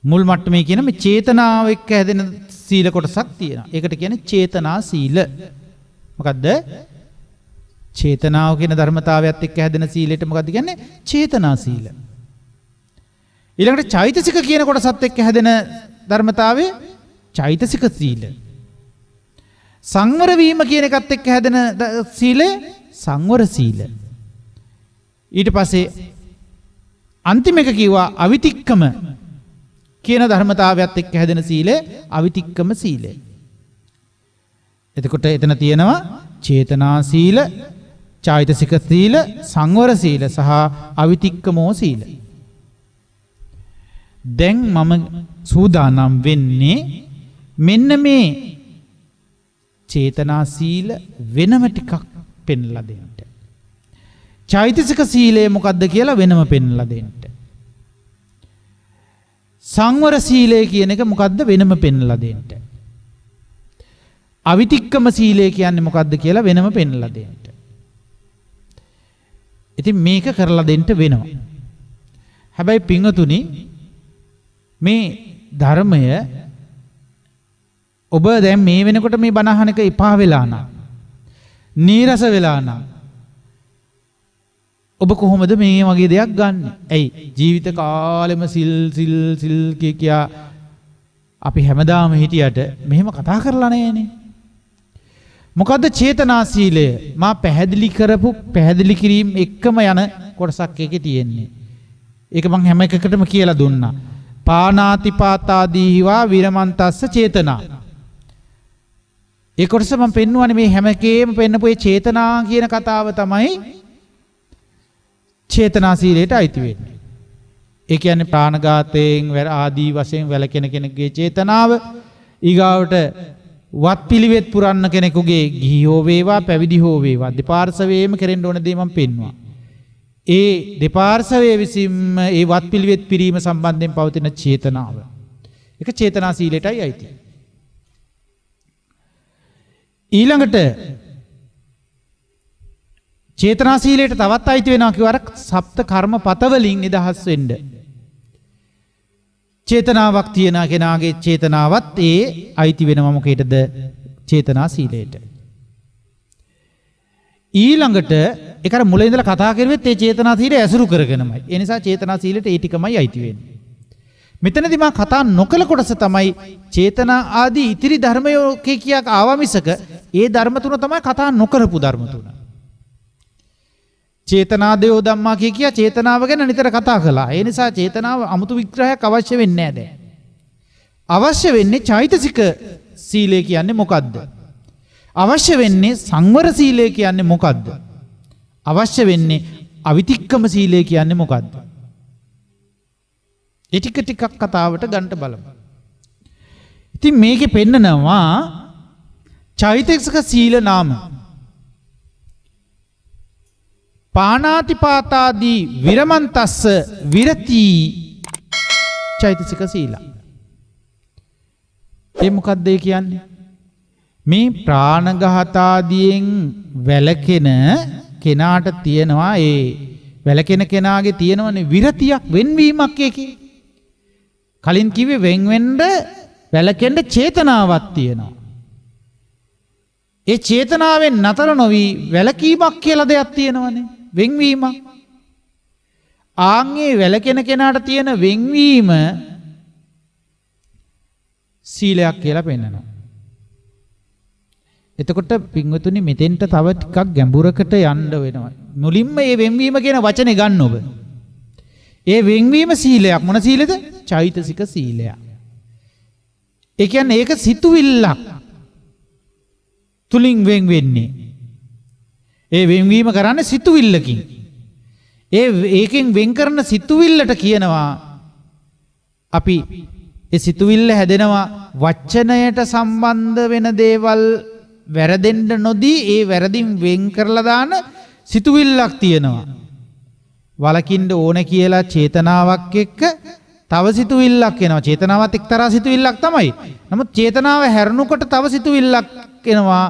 මුල් මට්ටමේ කියන මේ චේතනාව එක්ක හැදෙන සීල කොටසක් තියෙනවා. ඒකට කියන්නේ චේතනා සීල. මොකද්ද? චේතනාව කියන ධර්මතාවයත් එක්ක හැදෙන සීලයට මොකද්ද කියන්නේ? චේතනා සීල. ඊළඟට චෛතසික කියන කොටසත් එක්ක හැදෙන ධර්මතාවය චෛතසික සීල. සංවර වීම කියන එකත් එක්ක හැදෙන සීලය සංවර සීල. ඊට පස්සේ අන්තිම එක කිව්වා අවිතික්කම කියන ධර්මතාවයත් එක්ක හැදෙන සීලය අවිතික්කම සීලය. එතකොට එතන තියෙනවා චේතනා සීල, චෛතසික සීල, සංවර සීල සහ අවිතික්කමෝ සීල. දැන් මම සූදානම් වෙන්නේ මෙන්න මේ චේතනා සීල වෙනම ටිකක් පෙන්ලා දෙන්න. චෛතසික සීලය මොකද්ද කියලා වෙනම පෙන්ලා දෙන්න. සංවර සීලය කියන එක මොකද්ද වෙනම පෙන්ලා දෙන්න. අවිතික්කම සීලය කියන්නේ මොකද්ද කියලා වෙනම පෙන්ලා දෙන්න. ඉතින් මේක කරලා දෙන්න වෙනවා. හැබැයි පින්වතුනි මේ ධර්මය ඔබ දැන් මේ වෙනකොට මේ බණ අහන එක එපා වෙලා නම්, නීරස වෙලා නම් ඔබ කොහොමද මේ වගේ දෙයක් ගන්න? ඇයි ජීවිත කාලෙම සිල් කියා අපි හැමදාම හිටියට මෙහෙම කතා කරලා නැහැනේ. මොකද්ද චේතනා සීලය? මා පැහැදිලි කරපු පැහැදිලි කිරීම එක්කම යන කොටසක් එකේ තියෙන්නේ. ඒක මම හැම එකකටම කියලා දුන්නා. පානාතිපාතාදීවා විරමන්තස්ස චේතනා. ඒ කොටස මම පෙන්වන්නේ මේ හැම එකේම පෙන්නපු ඒ චේතනා කියන කතාව තමයි චේතනා සීලයට අයිති වෙන්නේ. ඒ කියන්නේ ප්‍රාණඝාතයෙන් ආදී වශයෙන් වැළකෙන කෙනෙකුගේ චේතනාව, ඊගාවට වත්පිළිවෙත් පුරන්න කෙනෙකුගේ ගිහි හෝ වේවා පැවිදි හෝ වේවා දෙපාර්ශවයේම කෙරෙන්න ඕන දේ මම පෙන්වුවා. ඒ දෙපාර්ශවයේ විසින්ම ඒ වත්පිළිවෙත් පිරීම සම්බන්ධයෙන් පවතින චේතනාව. ඒක චේතනා සීලයටයි අයිති. ඊළඟට චේතනා සීලයට තවත් අයිති වෙනවා කිව්වර සප්ත කර්ම පතවලින් නිදහස් වෙන්න. චේතනාවක් තියන කෙනාගේ චේතනාවත් ඒ අයිති වෙනවා මොකේද? චේතනා සීලයට. ඊළඟට ඒක අර මුලින් ඉඳලා කතා කරුවෙත් ඒ චේතනා සීලය ඇසුරු කරගෙනමයි. ඒ නිසා චේතනා සීලයට ඒ ටිකමයි අයිති වෙන්නේ. මෙතනදී මා කතා නොකල කොටස තමයි චේතනා ආදී ඉතිරි ධර්මයෝ කියක් ආවා මිසක ඒ ධර්ම තුන තමයි කතා නොකරපු ධර්ම තුන. චේතනාදයෝ ධම්මා කිය චේතනාව ගැන නිතර කතා කළා. ඒ නිසා චේතනාව 아무තු විග්‍රහයක් අවශ්‍ය වෙන්නේ නැහැ දැන්. අවශ්‍ය වෙන්නේ චෛතසික සීලය කියන්නේ මොකද්ද? අවශ්‍ය වෙන්නේ සංවර සීලය කියන්නේ මොකද්ද? අවශ්‍ය වෙන්නේ අවිතික්කම සීලය කියන්නේ මොකද්ද? ඒ ටික ටිකක් කතාවට ගන්න බලමු. ඉතින් මේකේ පෙන්නනවා චෛතසික සීල නාම පාණාතිපාතාදී විරමන්තස්ස විරති චෛතසික සීල. ඒ මොකක්ද ඒ කියන්නේ? මේ ප්‍රාණඝාතාදියෙන් වැළකෙන කෙනාට තියෙනවා ඒ වැළකෙන කෙනාගේ තියෙනවනේ විරතියක් වෙන්වීමක් ඒකේ. කලින් කිව්වේ වෙන් වෙන්න වැළකෙන්න චේතනාවක් තියෙනවා. ඒ චේතනාවෙන් නතර නොවි වැළකීමක් කියලා දෙයක් තියෙනවනේ. වෙන්වීමක්. ආන්ගේ වැළකෙන කෙනාට තියෙන වෙන්වීම සීලයක් කියලා පෙන්නනවා. එතකොට පින්වතුනි මෙතෙන්ට තව ටිකක් ගැඹුරකට යන්න වෙනවා. මුලින්ම මේ වෙන්වීම කියන වචනේ ගන්න ඔබ. ඒ වෙන්වීම සීලයක්. මොන සීලද? චෛතසික සීලයක්. ඒ කියන්නේ ඒක සිතුවිල්ලක් තුලින් වෙන් වෙන්නේ. ඒ වෙන්වීම කරන්නේ සිතුවිල්ලකින්. ඒකෙන් වෙන් කරන සිතුවිල්ලට කියනවා අපි ඒ සිතුවිල්ල හැදෙනවා වචනයට සම්බන්ධ වෙන දේවල් වැරදෙන්න නොදී ඒ වැරදින් වෙන් කරලා දාන සිතුවිල්ලක් තියෙනවා. වලකින්න ඕන කියලා චේතනාවක් එක්ක තව සිතුවිල්ලක් එනවා. චේතනාවත් එක්තරා සිතුවිල්ලක් තමයි. නමුත් චේතනාව හැරුණකොට තව සිතුවිල්ලක් එනවා.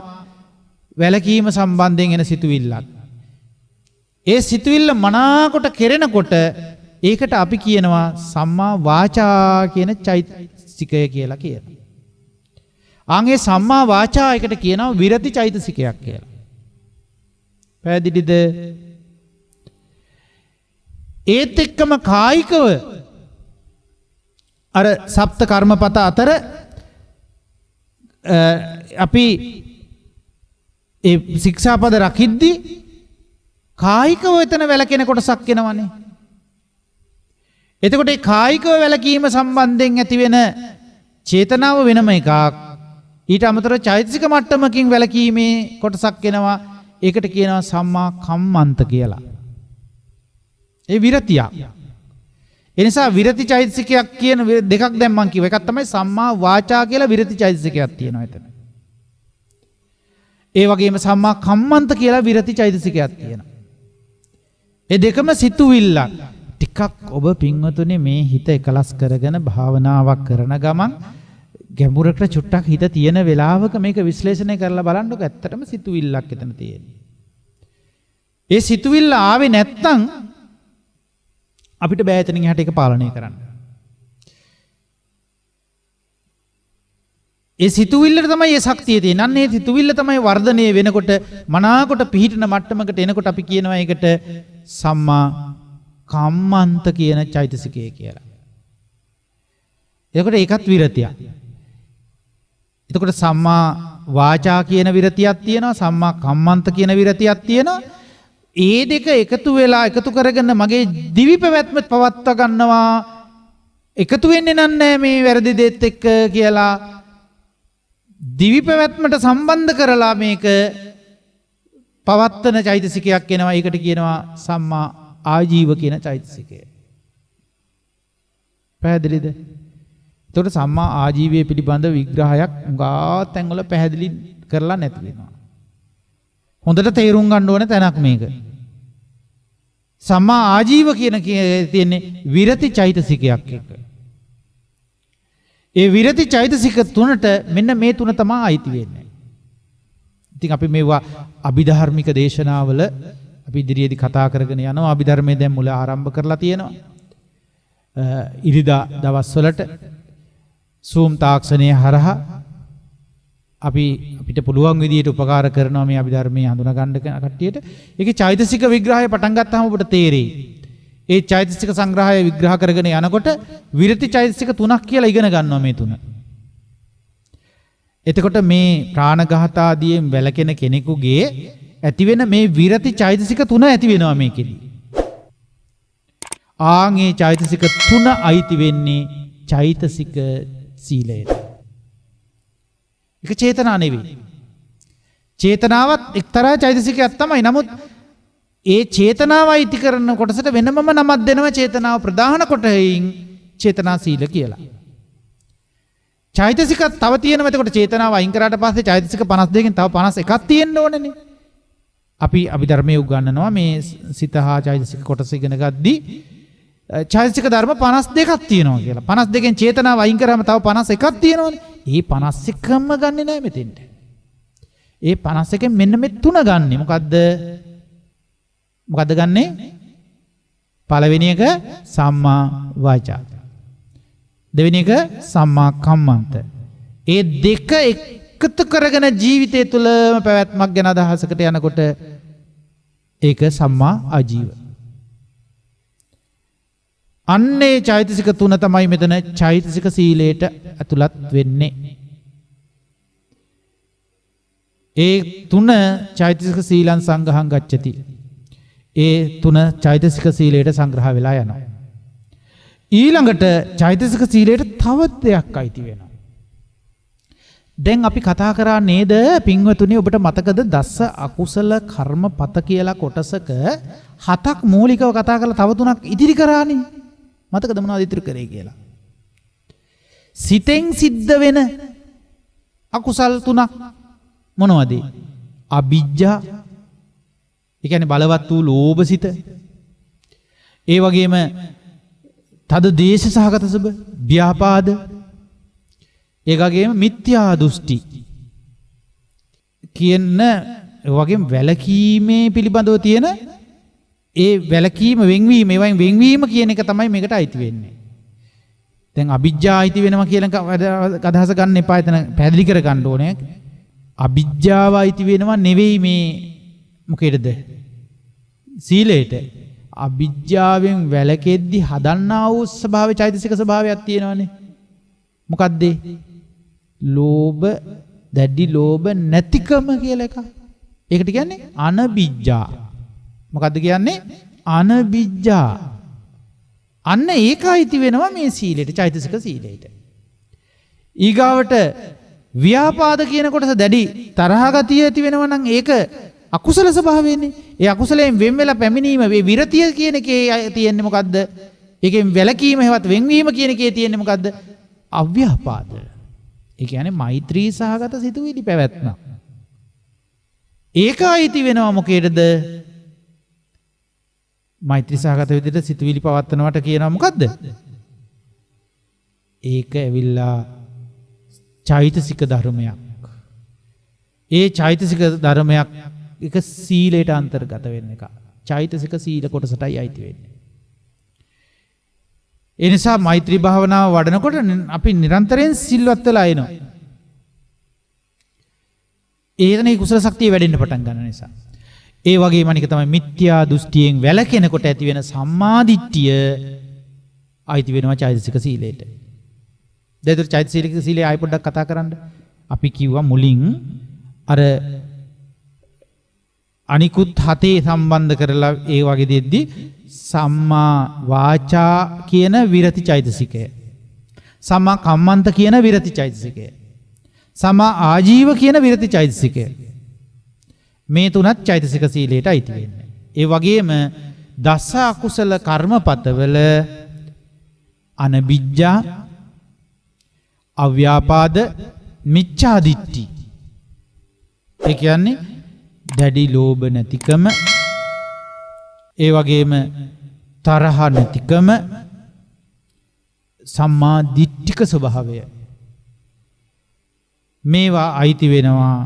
වැලකීම සම්බන්ධයෙන් එන සිතුවිල්ලක්. ඒ සිතුවිල්ල මනාකොට කෙරෙනකොට ඒකට අපි කියනවා සම්මා වාචා කියන චෛතසිකය කියලා කියනවා. ආන්ගේ සම්මා වාචා එකට කියනවා විරති චෛතසිකයක් කියලා. පැහැදිලිද? ඒත් එක්කම කායිකව අර සප්ත කර්මපත අතර අපි ඒ ශික්ෂාපද රකිද්දී කායිකව එතන වැළකෙන කොටසක් එනවනේ. එතකොට ඒ කායිකව වැළකීම සම්බන්ධයෙන් ඇති වෙන චේතනාව වෙනම එකක්. ඊට අමතරව චෛතසික මට්ටමකින් වැළකීමේ කොටසක් එනවා. ඒකට කියනවා සම්මා කම්මන්ත කියලා. ඒ විරතියක්. ඒ නිසා විරති චෛතසිකයක් කියන දෙකක් දැන් මම කිව්වා. එකක් තමයි සම්මා වාචා කියලා විරති චෛතසිකයක් තියෙනවා එතන. ඒ වගේම සම්මා කම්මන්ත කියලා විරති චෛතසිකයක් තියෙනවා. ඒ දෙකම සිතුවිල්ලක්. ටිකක් ඔබ පින්වතුනි මේ හිත එකලස් කරගෙන භාවනාවක් කරන ගමන් ගැඹුරකට චුට්ටක් හිත තියෙන වෙලාවක මේක විශ්ලේෂණය කරලා බලන්නකො ඇත්තටම සිතුවිල්ලක් එතන තියෙන්නේ. ඒ සිතුවිල්ල ආවේ නැත්තම් අපිට බෑ එතනින් එහාට ඒක පාලනය කරන්න. ඒ සිතුවිල්ලට තමයි ඒ ශක්තිය තියෙන්නේ. අන්න ඒ සිතුවිල්ල තමයි වර්ධනය වෙනකොට මනාකොට පිහිටන මට්ටමකට එනකොට අපි කියනවා ඒකට සම්මා කම්මන්ත කියන චෛතසිකය කියලා. එතකොට ඒකත් විරතියක්. එතකොට සම්මා වාචා කියන විරතියක් තියෙනවා, සම්මා කම්මන්ත කියන විරතියක් තියෙනවා. ඒ දෙක එකතු වෙලා එකතු කරගෙන මගේ දිවි පැවැත්ම පවත්වා ගන්නවා. එකතු වෙන්නේ නැහැ මේ වැරදි දෙත් එක්ක කියලා දිවි පැවැත්මට සම්බන්ධ කරලා මේක පවත්තන චෛතසිකයක් එනවා. ඒකට කියනවා සම්මා ආජීව කියන චෛතසිකය. පැහැදිලිද? එතකොට සම්මා ආජීවයේ පිළිබඳ විග්‍රහයක් උගා තැන්වල පැහැදිලි කරලා නැති වෙනවා. හොඳට තේරුම් ගන්න ඕන තැනක් මේක. සම්මා ආජීව කියන තියෙන්නේ විරති චෛතසිකයක් එක්ක. ඒ විරති චෛතසික තුනට මෙන්න මේ තුන තමයි අයිති වෙන්නේ. ඉතින් අපි මේවා අභිධර්මික දේශනාවල අපි ඉදිරියේදී කතා කරගෙන යනවා. අභිධර්මයේ දැන් මුල ආරම්භ කරලා තියෙනවා. ඉරිදා දවස්වලට සූම් තාක්ෂණය හරහා අපිට පුළුවන් විදියට උපකාර කරනවා මේ අභිධර්මයේ හඳුනා ගන්න කට්ටියට. ඒකේ චෛතසික විග්‍රහය පටන් ගත්තාම ඔබට තේරෙයි. ඒ චෛතසික සංග්‍රහය විග්‍රහ කරගෙන යනකොට විරති චෛතසික තුනක් කියලා ඉගෙන ගන්නවා මේ තුන. එතකොට මේ ප්‍රාණඝාතාදියෙන් වැළකෙන කෙනෙකුගේ ඇතිවෙන මේ විරති චෛතසික තුන ඇති වෙනවා මේකෙදි. ආන්ගේ චෛතසික තුන අයිති වෙන්නේ චෛතසික සීලයට. ඒක චේතනා නෙවෙයි. චේතනාවත් එක්තරා චෛතසිකයක් තමයි. නමුත් ඒ චේතනාව අයිති කරන කොටසට වෙනමම නමක් දෙනවා. චේතනාව ප්‍රධාන කොටයින් චේතනා සීල කියලා. චෛතසික තව තියෙනවා. එතකොට චේතනාව අයින් කරාට පස්සේ චෛතසික 52කින් තව 51ක් තියෙන්න ඕනේනේ. අපි ධර්මයේ උගන්වනවා මේ සිත හා චෛතසික කොටස ඉගෙන ගද්දී චෛතසික ධර්ම 52ක් තියෙනවා කියලා. 52කින් චේතනාව අයින් කරාම තව 51ක් තියෙනවනේ. ඒ 51ම ගන්නෙ නෑ මෙතෙන්ට. ඒ 51කින් මෙන්න මේ තුන ගන්නෙ. මොකද්ද ගන්නෙ? පළවෙනි එක සම්මා වාචා. දෙවෙනි එක සම්මා කම්මන්ත. ඒ දෙක එකතු කරගෙන ජීවිතය තුළම පැවැත්මක් ගැන අදහසකට යනකොට ඒක සම්මා ආජීව. අන්නේ චෛතසික තුන තමයි මෙතන චෛතසික සීලයට ඇතුළත් වෙන්නේ. ඒ තුන චෛතසික සීලං සංඝහං ගච්ඡති. ඒ තුන චෛතසික සීලයට සංග්‍රහ වෙලා යනවා. ඊළඟට චෛතසික සීලයට තව දෙයක් අයිති වෙනවා. දැන් අපි කතා කරා නේද පින්වතුනි, ඔබට මතකද දස අකුසල කර්මපත කියලා කොටසක 7ක් මූලිකව කතා කරලා තව 3ක් ඉදිරි කරානේ. මතකද මොනවද ඉදිරි කරේ කියලා? සිතෙන් සිද්ධ වෙන අකුසල් 3ක් මොනවද? අවිජ්ජා, ඒ කියන්නේ බලවත් වූ ලෝභ සිත. ඒ වගේම තද දේශ සහගත සබ, ව්‍යාපාද, ඒ වගේම මිත්‍යා දෘෂ්ටි කියන වගේම වැලකීමේ පිළිබඳව තියෙන ඒ වැලකීම වෙන්වීම, ඒවයින් වෙන්වීම කියන එක තමයි මේකට අයිති වෙන්නේ. දැන් අවිජ්ජා අයිති වෙනවා කියන අදහස ගන්න එපා. එතන පැහැදිලි කර ගන්න ඕනේ. අවිජ්ජාව අයිති වෙනවා නෙවෙයි මේ මොකේද? සීලයට. අවිජ්ජාවෙන් වැළකෙද්දි හදන්නා වූ ස්වභාවයේ චෛතසික ස්වභාවයක් තියෙනවානේ. මොකද්ද? ලෝභ, දැඩි ලෝභ නැතිකම කියලා එකක්. ඒකට කියන්නේ අනවිජ්ජා. මොකද්ද කියන්නේ? අනවිජ්ජා. අන්න ඒක අයිති වෙනවා මේ සීලයට, චෛතසික සීලයට. ඊගාවට ව්‍යාපාද කියන කොටස දැඩි තරහ ගතිය ඇති වෙනවා නම් ඒක අකුසල ස්වභාවයනේ. ඒ අකුසලයෙන් වෙන් වෙලා පැමිණීම, මේ විරතිය කියන එකේ තියෙන්නේ මොකද්ද? ඒකෙන් වැළකීම හැවත් වෙන්වීම කියන එකේ තියෙන්නේ මොකද්ද? අව්‍යාපාද. ඒ කියන්නේ මෛත්‍රී සහගත සිතුවිලි පැවැත්ම. ඒක අයිති වෙනවා මොකේද? මෛත්‍රී සහගත විදිහට සිතුවිලි පවත්වනවට කියනවා මොකද්ද? ඒක ඇවිල්ලා චෛතසික ධර්මයක්. ඒ චෛතසික ධර්මයක් එක සීලයට අන්තර්ගත වෙන එක. චෛතසික සීල කොටසටයි අයිති වෙන්නේ. ඒ නිසා මෛත්‍රී භාවනාව වඩනකොට අපි නිරන්තරයෙන් සිල්වත් වෙලා එනවා. ඒකනේ කුසල ශක්තිය වැඩෙන්න පටන් ගන්න නිසා. ඒ වගේම අනික තමයි මිත්‍යා දෘෂ්ටියෙන් වැළකෙනකොට ඇති වෙන සම්මාදිට්ඨිය අයිති වෙනවා චෛතසික සීලයට. දැන් චෛතසික සීලය ආයි පොඩ්ඩක් කතා කරන්න. අපි කිව්වා මුලින් අර අනිකුත් 7 සම්බන්ධ කරලා ඒ වගේ දෙද්දි සම්මා වාචා කියන විරති චෛතසිකය, සම්මා කම්මන්ත කියන විරති චෛතසිකය, සම්මා ආජීව කියන විරති චෛතසිකය, මේ තුනත් චෛතසික සීලයට අයිති වෙන්නේ. ඒ වගේම දස අකුසල කර්මපතවල අනවිජ්ජා, අව්‍යාපාද, මිච්ඡා දිට්ඨි, ඒ කියන්නේ දැඩි ලෝභ නැතිකම, ඒ වගේම තරහ නැතිකම, සම්මා දිට්ඨික ස්වභාවය, මේවා අයිති වෙනවා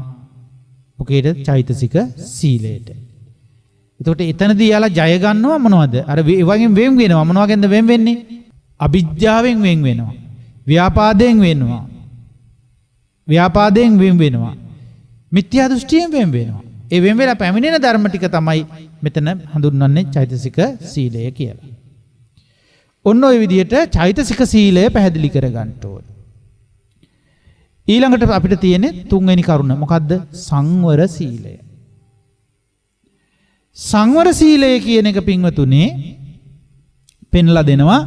මොකේද? චෛතසික සීලයට. එතකොට එතනදී යාලා ජය ගන්නවා මොනවද? අර ඒ වගේම වෙන් වෙනවා. මොනවාගෙන්ද වෙන් වෙන්නේ? අවිජ්ජාවෙන් වෙන් වෙනවා, ව්‍යාපාදයෙන් වෙනවා, ව්‍යාපාදයෙන් වෙන් වෙනවා, මිත්‍යා දෘෂ්ටියෙන් වෙන් වෙනවා. ඒ වෙන් වෙලා පැමිණෙන ධර්ම ටික තමයි මෙතන හඳුන්වන්නේ චෛතසික සීලය කියලා. ඔන්න ඔය විදිහට චෛතසික සීලය පැහැදිලි කර ගන්න ඕනේ. ඊළඟට අපිට තියෙන්නේ තුන්වෙනි කරුණ. මොකද්ද? සංවර සීලය. සංවර සීලය කියන එක පින්වතුනේ පෙන්ලා දෙනවා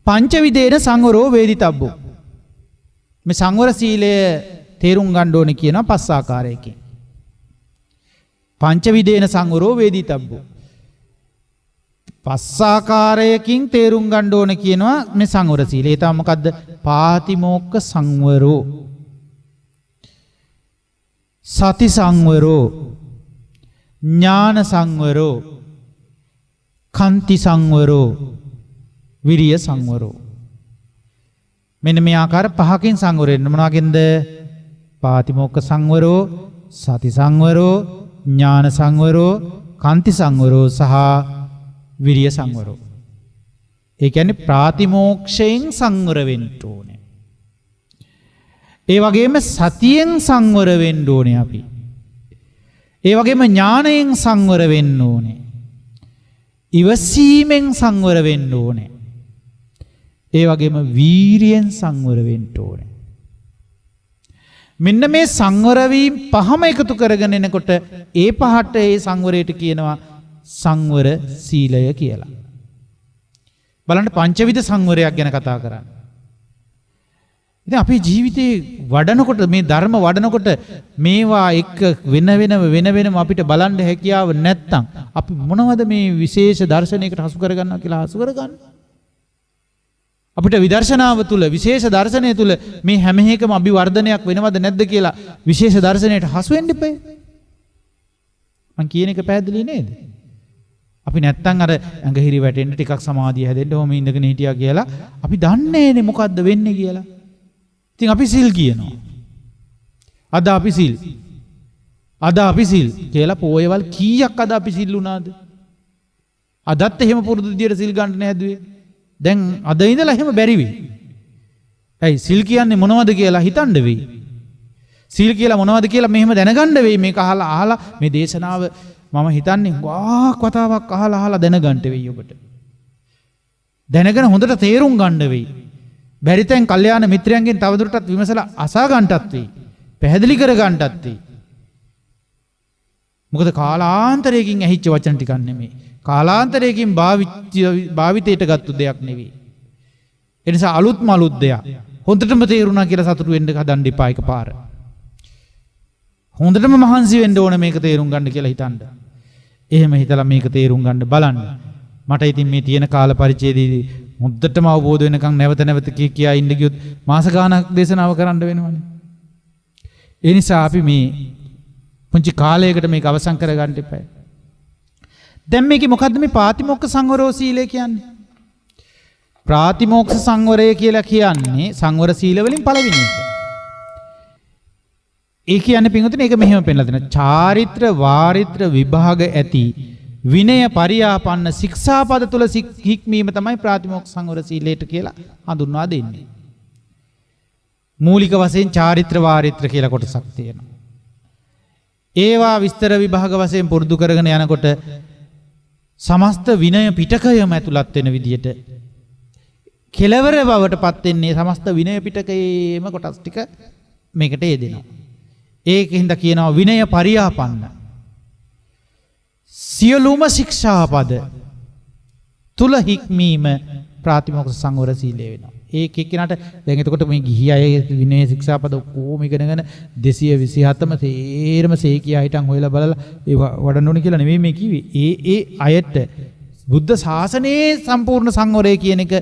පංච විදේන සංවරෝ වේදිතබ්බෝ. මේ සංවර සීලය තේරුම් ගන්න ඕනේ කියනවා 5 ආකාරයකින්. පංච විදේන සංවරෝ වේදිතබ්බෝ. පස්සාකාරයකින් තේරුම් ගන්න ඕන කියනවා මේ සංවර සීලය. ඒ තමයි මොකද්ද? පාතිමෝක්ඛ සංවරෝ, සති සංවරෝ, ඥාන සංවරෝ, කන්ති සංවරෝ, විරිය සංවරෝ. මෙන්න මේ ආකාර පහකින් සංවර වෙන්න. මොනවාගෙන්ද? පාතිමෝක්ඛ සංවරෝ, සති සංවරෝ, ඥාන සංවරෝ, කන්ති සංවරෝ සහ විරිය සංවරෝ. ඒ කියන්නේ ප්‍රාතිමෝක්ෂයෙන් සංවර වෙන්න ඕනේ. ඒ වගේම සතියෙන් සංවර වෙන්න ඕනේ අපි. ඒ වගේම ඥාණයෙන් සංවර වෙන්න ඕනේ. ඉවසීමෙන් සංවර වෙන්න ඕනේ. ඒ වගේම වීරියෙන් සංවර වෙන්න ඕනේ. මෙන්න මේ සංවර වීම පහම එකතු කරගෙන එනකොට ඒ පහට ඒ සංවරයට කියනවා සංවර සීලය කියලා. බලන්න පංචවිධ සංවරයක් ගැන කතා කරන්නේ. ඉතින් අපේ ජීවිතේ වඩනකොට මේ ධර්ම වඩනකොට මේවා එක්ක වෙන වෙනම අපිට බලන්න හැකියාව නැත්තම් අපි මොනවද මේ විශේෂ දර්ශනයකට හසු කරගන්නවා කියලා හසු කරගන්නේ? අපිට විදර්ශනාව තුළ විශේෂ දර්ශනය තුළ මේ හැම එකම අභිවර්ධනයක් වෙනවද නැද්ද කියලා විශේෂ දර්ශනයට හසු වෙන්න එපා. මං කියන එක පැහැදිලි නේද? අපි නැත්තම් අර ඇඟහිරි වැටෙන්න ටිකක් සමාධිය හැදෙන්න ඕම ඉඳගෙන හිටියා කියලා අපි දන්නේ නේ මොකද්ද වෙන්නේ කියලා. ඉතින් අපි සිල් කියනවා. අද අපි සිල් කියලා පොයවල් කීයක් අද අපි සිල් උනාද? අදත් එහෙම පුරුදු විදියට සිල් ගන්න නැහැදුවේ. දැන් අද ඉඳලා එහෙම බැරි වෙයි. ඇයි සිල් කියන්නේ මොනවද කියලා හිතන්න වෙයි. සිල් කියලා මොනවද කියලා මෙහෙම දැනගන්න වෙයි. මේක අහලා මේ දේශනාව මම හිතන්නේ ගාක් වතාවක් අහලා දැනගන්න වෙයි ඔබට. දැනගෙන හොඳට තේරුම් ගන්න වෙයි. බැරි තැන් කල්යාණ මිත්‍රයන්ගෙන් තවදුරටත් විමසලා අසා ගන්නටත් වෙයි. පැහැදිලි කර ගන්නටත් වෙයි. මොකද කාලාන්තරයකින් ඇහිච්ච වචන ටිකක් නෙමෙයි. කාලාන්තරයකින් භාවිතයට ගත්තු දෙයක් නෙවෙයි. ඒ නිසා අලුත් දෙයක්. හොඳටම තේරුණා කියලා සතුටු වෙන්න හදන්න එපා එකපාර. හොඳටම මහන්සි වෙන්න ඕන මේක තේරුම් ගන්න කියලා හිතන්න. එහෙම හිතලා මේක තේරුම් ගන්න බලන්න. මට ඉතින් මේ තියෙන කාල පරිච්ඡේදයේදී හොඳටම අවබෝධ වෙනකන් නැවත කියා ඉන්න ගියොත් මාස ගාණක් දේශනාව කරන්න වෙනවනේ. ඒ නිසා අපි මේ පුංචි කාලයකට මේක අවසන් කරගන්න එපා. දැන් මේකේ මොකද්ද මේ පාතිමෝක්ඛ සංවරෝ සීලය කියන්නේ? ප්‍රාතිමෝක්ෂ සංවරය කියලා කියන්නේ සංවර සීල වලින් පළවෙනි එක. ඒ කියන්නේ පින්වතුනි ඒක මෙහෙම පෙන්නලා දෙනවා. චාරිත්‍ර වාරිත්‍ර විභාග ඇති විනය පරියාපන්න ශික්ෂාපද තුල හික්මීම තමයි ප්‍රාතිමෝක්ෂ සංවර සීලයට කියලා හඳුන්වා දෙන්නේ. මූලික වශයෙන් චාරිත්‍ර වාරිත්‍ර කියලා කොටසක් තියෙනවා. ඒවා විස්තර විභාග වශයෙන් පුරුදු කරගෙන යනකොට සමස්ත විනය පිටකයම ඇතුළත් වෙන විදියට කෙලවර බවට පත් වෙන්නේ සමස්ත විනය පිටකයේම කොටස් ටික මේකට යෙදෙනවා. ඒකින්ද කියනවා විනය පරියාපන්න. සියලුම ශික්ෂාපද තුල හික්මීම ප්‍රාතිමෝක්ෂ සංවර සීලය වෙනවා. ඒක එක්කෙනාට දැන් එතකොට මේ ගිහි අය විනය ශික්ෂාපද ඔක්කොම ඉගෙනගෙන 227ම තේරම සේ කියා හිටන් හොයලා බලලා ඒ වඩන්න ඕනේ කියලා නෙමෙයි මේ කිව්වේ. ඒ අයට බුද්ධ ශාසනයේ සම්පූර්ණ සංවරය කියන එක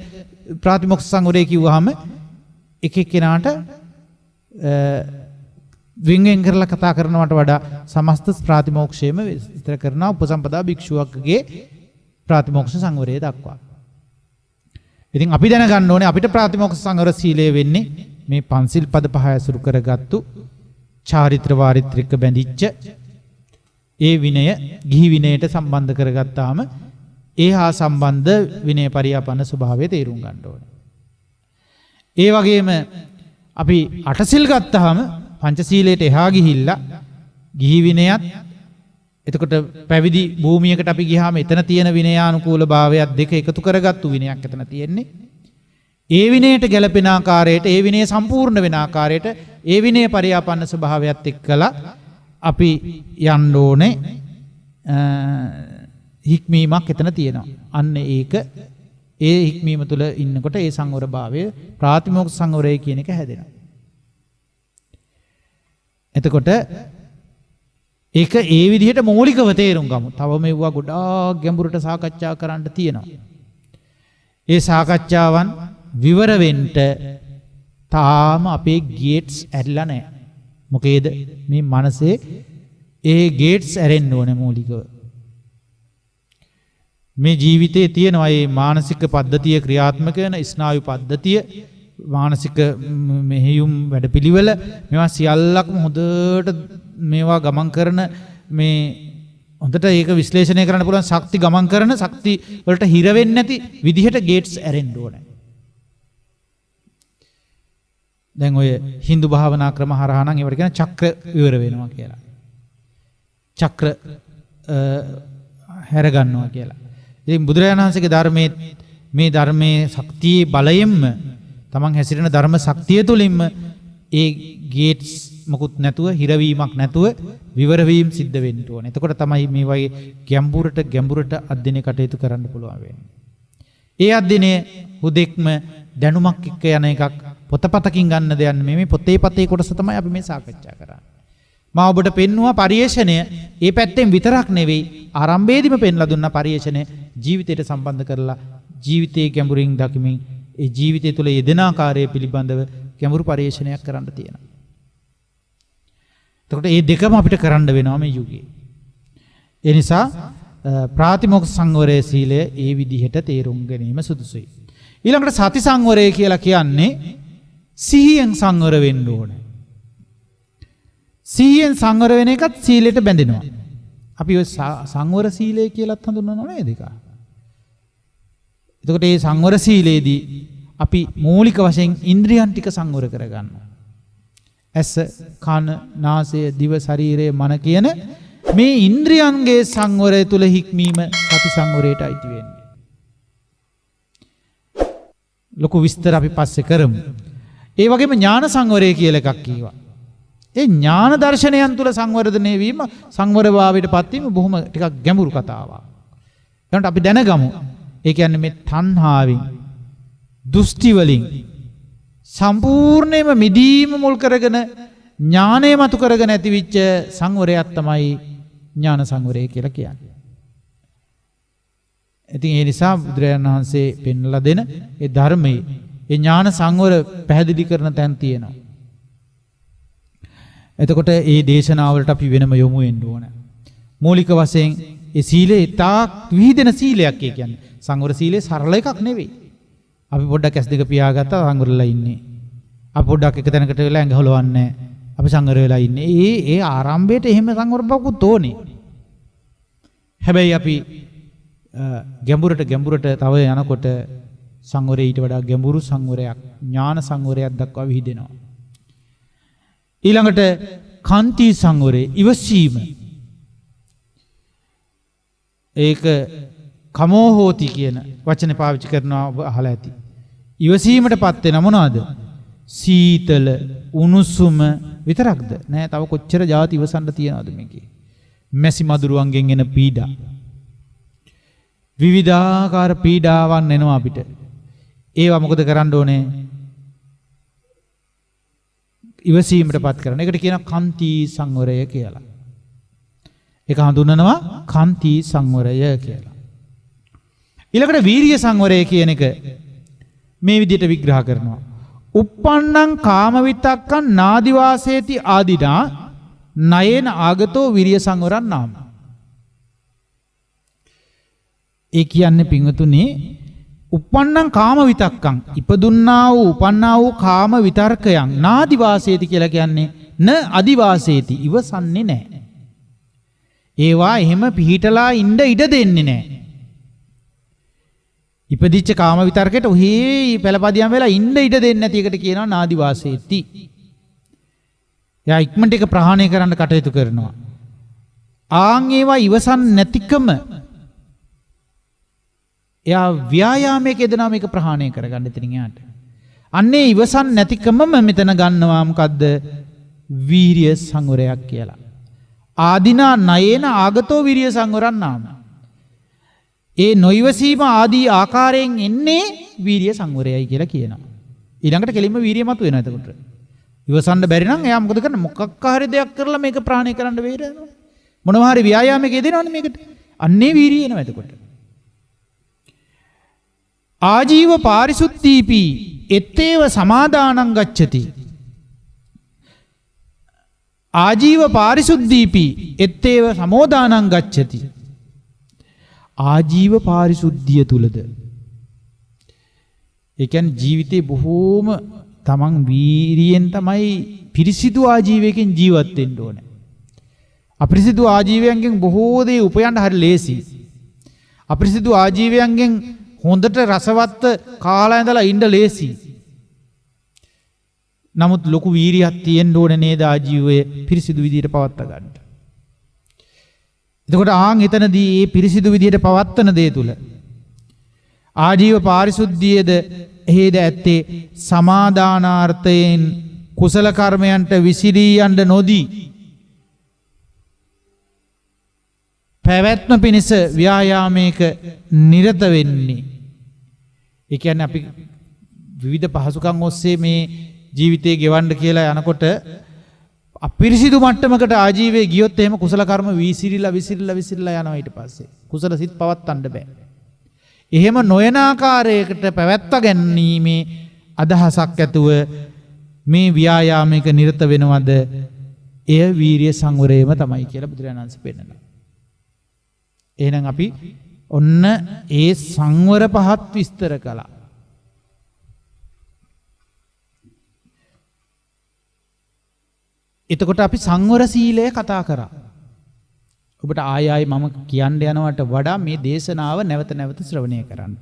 ප්‍රාතිමෝක්ෂ සංවරය කිව්වහම එක එක්කෙනාට වින්ගෙන් කරලා කතා කරනවට වඩා සමස්ත ප්‍රාතිමෝක්ෂයම විස්තර කරන උපසම්පදා භික්ෂුවකගේ ප්‍රාතිමෝක්ෂ සංවරය දක්වා. ඉතින් අපි දැනගන්න ඕනේ අපිට ප්‍රාතිමෝක්ෂ සංවර සීලය වෙන්නේ මේ පන්සිල් පද පහ ඇසුරු කරගත්තු චාරිත්‍ර වාරිත්‍රික බැඳිච්ච ඒ විනය ගිහි විනයට සම්බන්ධ කරගත්තාම ඒ හා සම්බන්ධ විනය පරියාපන්න ස්වභාවය තේරුම් ගන්න ඕනේ. ඒ වගේම අපි අටසිල් ගත්තාම පංචශීලයට එහා ගිහිල්ලා ගිහි විනයත් එතකොට පැවිදි භූමියකට අපි ගියාම එතන තියෙන විනයානුකූල භාවයත් දෙක එකතු කරගත්තු විනයක් එතන තියෙන්නේ. ඒ විනයට ගැලපෙන ආකාරයට ඒ විනය සම්පූර්ණ වෙන ආකාරයට ඒ විනය පරියාපන්න ස්වභාවයත් එක්කලා අපි යන්න ඕනේ. හික්මීමක් එතන තියෙනවා. අන්න ඒක ඒ හික්මීම තුළ ඉන්නකොට ඒ සංවර භාවය ප්‍රාතිමෝක්ෂ සංවරය කියන එක හැදෙනවා. එතකොට ඒක ඒ විදිහට මූලිකව තේරුම් ගමු. තව මේවා ගොඩාක් ගැඹුරට සාකච්ඡා කරන්න තියෙනවා. ඒ සාකච්ඡාවන් විවර වෙන්න තාම අපේ ගේට්ස් ඇරිලා නැහැ. මොකේද මේ මනසේ ඒ ගේට්ස් ඇරෙන්න ඕනේ මූලිකව. මේ ජීවිතයේ තියෙනවා මේ මානසික පද්ධතිය ක්‍රියාත්මක වෙන ස්නායු පද්ධතිය මානසික මෙහෙයුම් වැඩපිළිවෙල මේවා සියල්ලක්ම හොඳට මේවා ගමන් කරන මේ හොඳට ඒක විශ්ලේෂණය කරන්න පුළුවන් ශක්ති ගමන් කරන ශක්ති වලට හිර වෙන්නේ නැති විදිහට ගේට්ස් ඇරෙන්න ඕනේ. දැන් ඔය Hindu භාවනා ක්‍රම හරහා නම් ඒවට කියන චක්‍ර විවර වෙනවා කියලා. චක්‍ර හැර ගන්නවා කියලා. ඉතින් බුදුරජාණන් වහන්සේගේ ධර්මයේ මේ ධර්මයේ ශක්තියේ බලයෙන්ම තමන් හැසිරෙන ධර්ම ශක්තිය තුළින්ම ඒ ගේට්ස් මොකුත් නැතුව හිරවීමක් නැතුව විවර වීම සිද්ධ වෙන්න ඕනේ. එතකොට තමයි මේ වගේ ගැඹුරට අධ්‍යයනය කටයුතු කරන්න පුළුවන් වෙන්නේ. ඒ අධ්‍යයනය හුදෙක්ම දැනුමක් එක්ක යන එකක් පොතපතකින් ගන්න දෙයක් නෙමෙයි. මේ පොතේ කොටස තමයි අපි මේ සාකච්ඡා කරන්නේ. මා ඔබට පෙන්නවා පරිේශණය ඒ පැත්තෙන් විතරක් නෙවෙයි ආරම්භයේදීම පෙන්ලා දුන්න පරිේශණය ජීවිතයට සම්බන්ධ කරලා ජීවිතයේ ගැඹුරින් දකිමින් ඒ ජීවිතය තුළ යෙදෙන ආකාරය පිළිබඳව ගැඹුරු පරිේශණයක් කරන්න තියෙනවා. එතකොට මේ දෙකම අපිට කරන්න වෙනවා මේ යුගයේ. ඒ නිසා ප්‍රාතිමෝක්ෂ සංවරයේ සීලය ඒ විදිහට තේරුම් ගැනීම සුදුසුයි. ඊළඟට සති සංවරය කියලා කියන්නේ සිහියෙන් සංවර වෙන්න ඕනේ. සිහියෙන් සංවර වෙන එකත් සීලයට බැඳෙනවා. අපි ඔය සංවර සීලය කියලාත් හඳුන්වනව නේද ඒක? එතකොට මේ සංවර සීලේදී අපි මූලික වශයෙන් ඉන්ද්‍රියන් ටික සංවර කරගන්නවා. ඇස, කන, නාසය, දිව, ශරීරය, මන කියන මේ ඉන්ද්‍රියන්ගේ සංවරය තුල හික්මීම සති සංවරයට අයිති වෙන්නේ. ලොකු විස්තර අපි පස්සේ කරමු. ඒ වගේම ඥාන සංවරය කියලා එකක් කියවා. ඒ ඥාන දර්ශනයන් තුල සංවර්ධනය වීම සංවරභාවයටපත් වීම බොහොම ටිකක් ගැඹුරු කතාවක්. ඊළඟට අපි දැනගමු. ඒ කියන්නේ මේ තණ්හාවෙන් දෘෂ්ටි වලින් සම්පූර්ණයෙන්ම මිදීම මුල් කරගෙන ඥානය මතු කරගෙන ඇතිවිච්ච සංවරයක් තමයි ඥාන සංවරය කියලා කියන්නේ. ඉතින් ඒ නිසා බුදුරජාණන් වහන්සේ පෙන්වලා දෙන ඒ ධර්මයේ ඒ ඥාන සංවර පැහැදිලි කරන තැන් තියෙනවා. එතකොට ඒ දේශනාවලට අපි වෙනම යොමු වෙන්න ඕන. මූලික වශයෙන් ඒ සීලය තාක් විහිදෙන සීලයක් කියන්නේ. සංවර සීලේ සරල එකක් නෙවෙයි. අපි පොඩ්ඩක් ඇස් දෙක පියාගත්තා සංවරලා ඉන්නේ. අපි පොඩ්ඩක් එක තැනකට වෙලා ඇඟ හොලවන්නේ. අපි සංවර වෙලා ඉන්නේ. ඒ ආරම්භයේට එහෙම සංවර බවකුත් ඕනේ. හැබැයි අපි ගැඹුරට තව යනකොට සංවරය ඊට වඩා ගැඹුරු සංවරයක් ඥාන සංවරයක් දක්වා විහිදෙනවා. ඊළඟට කාන්ති සංවරය ඉවසීම. ඒක කමෝහෝති කියන වචනේ පාවිච්චි කරනවා ඔබ අහලා ඇති. ඉවසීමටපත් වෙන මොනවද? සීතල උණුසුම විතරක්ද? නෑ තව කොච්චර જાති ඉවසන්න තියනවද මේකේ? මැසි මදුරුවන්ගෙන් එන පීඩා. විවිධාකාර පීඩාවන් එනවා අපිට. ඒවා මොකද කරන්න ඕනේ? ඉවසීමටපත් කරන. ඒකට කියනවා කාන්ති සංවරය කියලා. ඒක හඳුන්වනවා කාන්ති සංවරය කියලා. ඊළඟට වීරිය සංවරය කියන එක මේ විදිහට විග්‍රහ කරනවා. uppannං කාම විතක්කං නාදි වාසේති ආදිනා නයේන ආගතෝ විරිය සංවරං නාම. ඒ කියන්නේ පින්වතුනි uppannං කාම විතක්කං ඉපදුන්නා වූ උපන්නා වූ කාම විතර්කයන් නාදි වාසේති කියලා කියන්නේ න අදි වාසේති ඉවසන්නේ නැහැ. ඒවා එහෙම පිහිටලා ඉඳ ඉඩ දෙන්නේ නැහැ. ඉපදිච්ච කාම විතර්කයට ඔහේ පළපදියම් වෙලා ඉඳ ඉඩ දෙන්නේ නැති එකට කියනවා නාදි වාසේති. එයා ඉක්මනට ඒක ප්‍රහාණය කරන්න කටයුතු කරනවා. ආන් ඒවා ඉවසන් නැතිකම එයා ව්‍යායාමයක යෙදෙනා මේක ප්‍රහාණය කරගන්න ඉතින් යාට. අන්නේ ඉවසන් නැතිකමම මෙතන ගන්නවා මොකද්ද? වීරිය සංවරයක් කියලා. ආදිනා නයේන ආගතෝ විරිය සංවරං නාම. ඒ නොයිවසීම ආදී ආකාරයෙන් එන්නේ වීරිය සංවරයයි කියලා කියනවා. ඊළඟට කෙලින්ම වීරිය මත වෙනවා එතකොට. ඉවසන්න බැරි නම් එයා මොකද කරන්නේ? මොකක් හරි දෙයක් කරලා මේක ප්‍රහාණය කරන්න වෙරනවා. මොනවා හරි ව්‍යායාමයක යෙදෙනවනේ මේකට. අන්නේ වීරිය එනවා එතකොට. ආජීව පාරිසුද්ධීපි එත්තේව සමාදානං ගච්ඡති. ආජීව පාරිසුද්ධීපි එත්තේව සමෝදානං ගච්ඡති. ආජීව පාරිසුද්ධිය තුලද ඒ කියන්නේ ජීවිතේ බොහෝම තමන් වීරියෙන් තමයි පිරිසිදු ආජීවයකින් ජීවත් වෙන්න ඕනේ. අපිරිසිදු ආජීවයන්ගෙන් බොහෝ දේ උපයන්න හරි ලේසි. අපිරිසිදු ආජීවයන්ගෙන් හොඳට රසවත් කාලා ඉඳලා ඉන්න ලේසි. නමුත් ලොකු වීරියක් තියෙන්න ඕනේ නේද ආජීවය පිරිසිදු විදියට පවත්වා ගන්න. එතකොට එතනදී මේ පිරිසිදු විදියට පවත්වන දේ තුල ආජීව පාරිශුද්ධියද එහෙද ඇත්තේ සමාදානාර්ථයෙන් කුසල කර්මයන්ට විසිරී යන්න නොදී පැවැත්ම පිණිස ව්‍යායාමයක නිරත වෙන්නේ. ඒ කියන්නේ අපි විවිධ පහසුකම් ඔස්සේ මේ ජීවිතේ ගෙවන්න කියලා යනකොට අපිරිසිදු මට්ටමකට ආජීවයේ ගියොත් එහෙම කුසල කර්ම විසිරිලා යනවා ඊට පස්සේ. කුසල සිත් පවත්වන්න බෑ. එහෙම නොයන ආකාරයකට පැවැත්ව ගැනීමේ අදහසක් ඇතුව මේ ව්‍යායාමයක නිරත වෙනවද එය වීරිය සංවරයම තමයි කියලා බුදුරජාණන් වහන්සේ පෙන්නනවා. එහෙනම් අපි ඔන්න ඒ සංවර පහත් විස්තර කළා. එතකොට අපි සංවර සීලය කතා කරා. ඔබට ආයෙ මම කියන්න යනවට වඩා මේ දේශනාව නැවත නැවත ශ්‍රවණය කරන්න.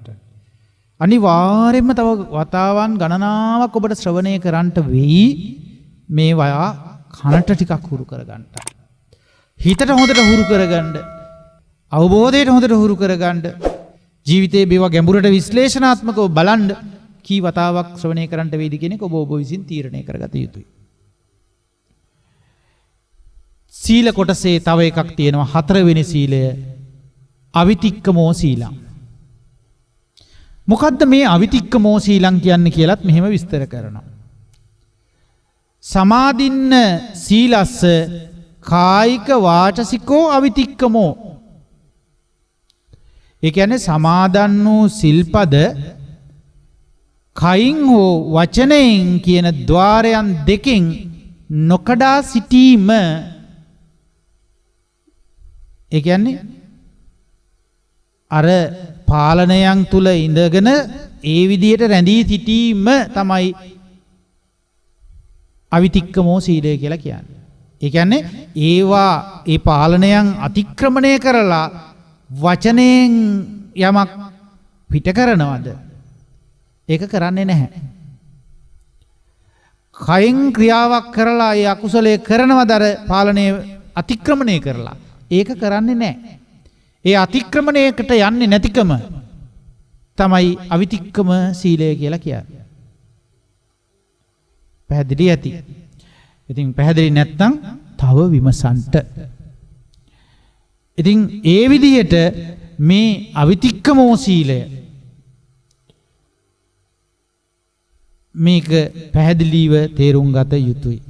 අනිවාර්යයෙන්ම තව වතාවන් ගණනාවක් ඔබට ශ්‍රවණය කරන්න වෙයි. මේවා කනට ටිකක් හුරු කරගන්න. හිතට හොඳට හුරු කරගන්න. අවබෝධයට හොඳට හුරු කරගන්න. ජීවිතයේ මේවා ගැඹුරට විශ්ලේෂණාත්මකව බලන්න කී වතාවක් ශ්‍රවණය කරන්න වෙයිද කියන එක ඔබ විසින් තීරණය කරගත යුතුයි. සීල කොටසේ තව එකක් තියෙනවා හතරවෙනි සීලය අවිතික්කමෝ සීලං. මොකද්ද මේ අවිතික්කමෝ සීලං කියන්නේ කියලාත් මෙහෙම විස්තර කරනවා. සමාදින්න සීලස්ස කායික වාචසිකෝ අවිතික්කමෝ. ඒ කියන්නේ සමාදන් වූ සිල්පද කයින් හෝ වචනයෙන් කියන ద్వාරයන් දෙකෙන් නොකඩා සිටීම. ඒ කියන්නේ අර පාලනයන් තුල ඉඳගෙන ඒ විදිහට රැඳී සිටීම තමයි අවිතික්කමෝ සීලය කියලා කියන්නේ. ඒ කියන්නේ ඒවා ඒ පාලනයන් අතික්‍රමණය කරලා වචනයෙන් යමක් පිට කරනවද? ඒක කරන්නේ නැහැ. කයින් ක්‍රියාවක් කරලා ඒ අකුසලයේ කරනවද අර පාලනය අතික්‍රමණය කරලා? ඒක කරන්නේ නැහැ. ඒ අතික්‍රමණයකට යන්නේ නැතිකම තමයි අවිතික්කම සීලය කියලා කියන්නේ. පැහැදිලි ඇති. ඉතින් පැහැදිලි නැත්නම් තව විමසන්ට. ඉතින් ඒ විදිහට මේ අවිතික්කමෝ සීලය මේක පැහැදිලිව තේරුම් ගත යුතුයි.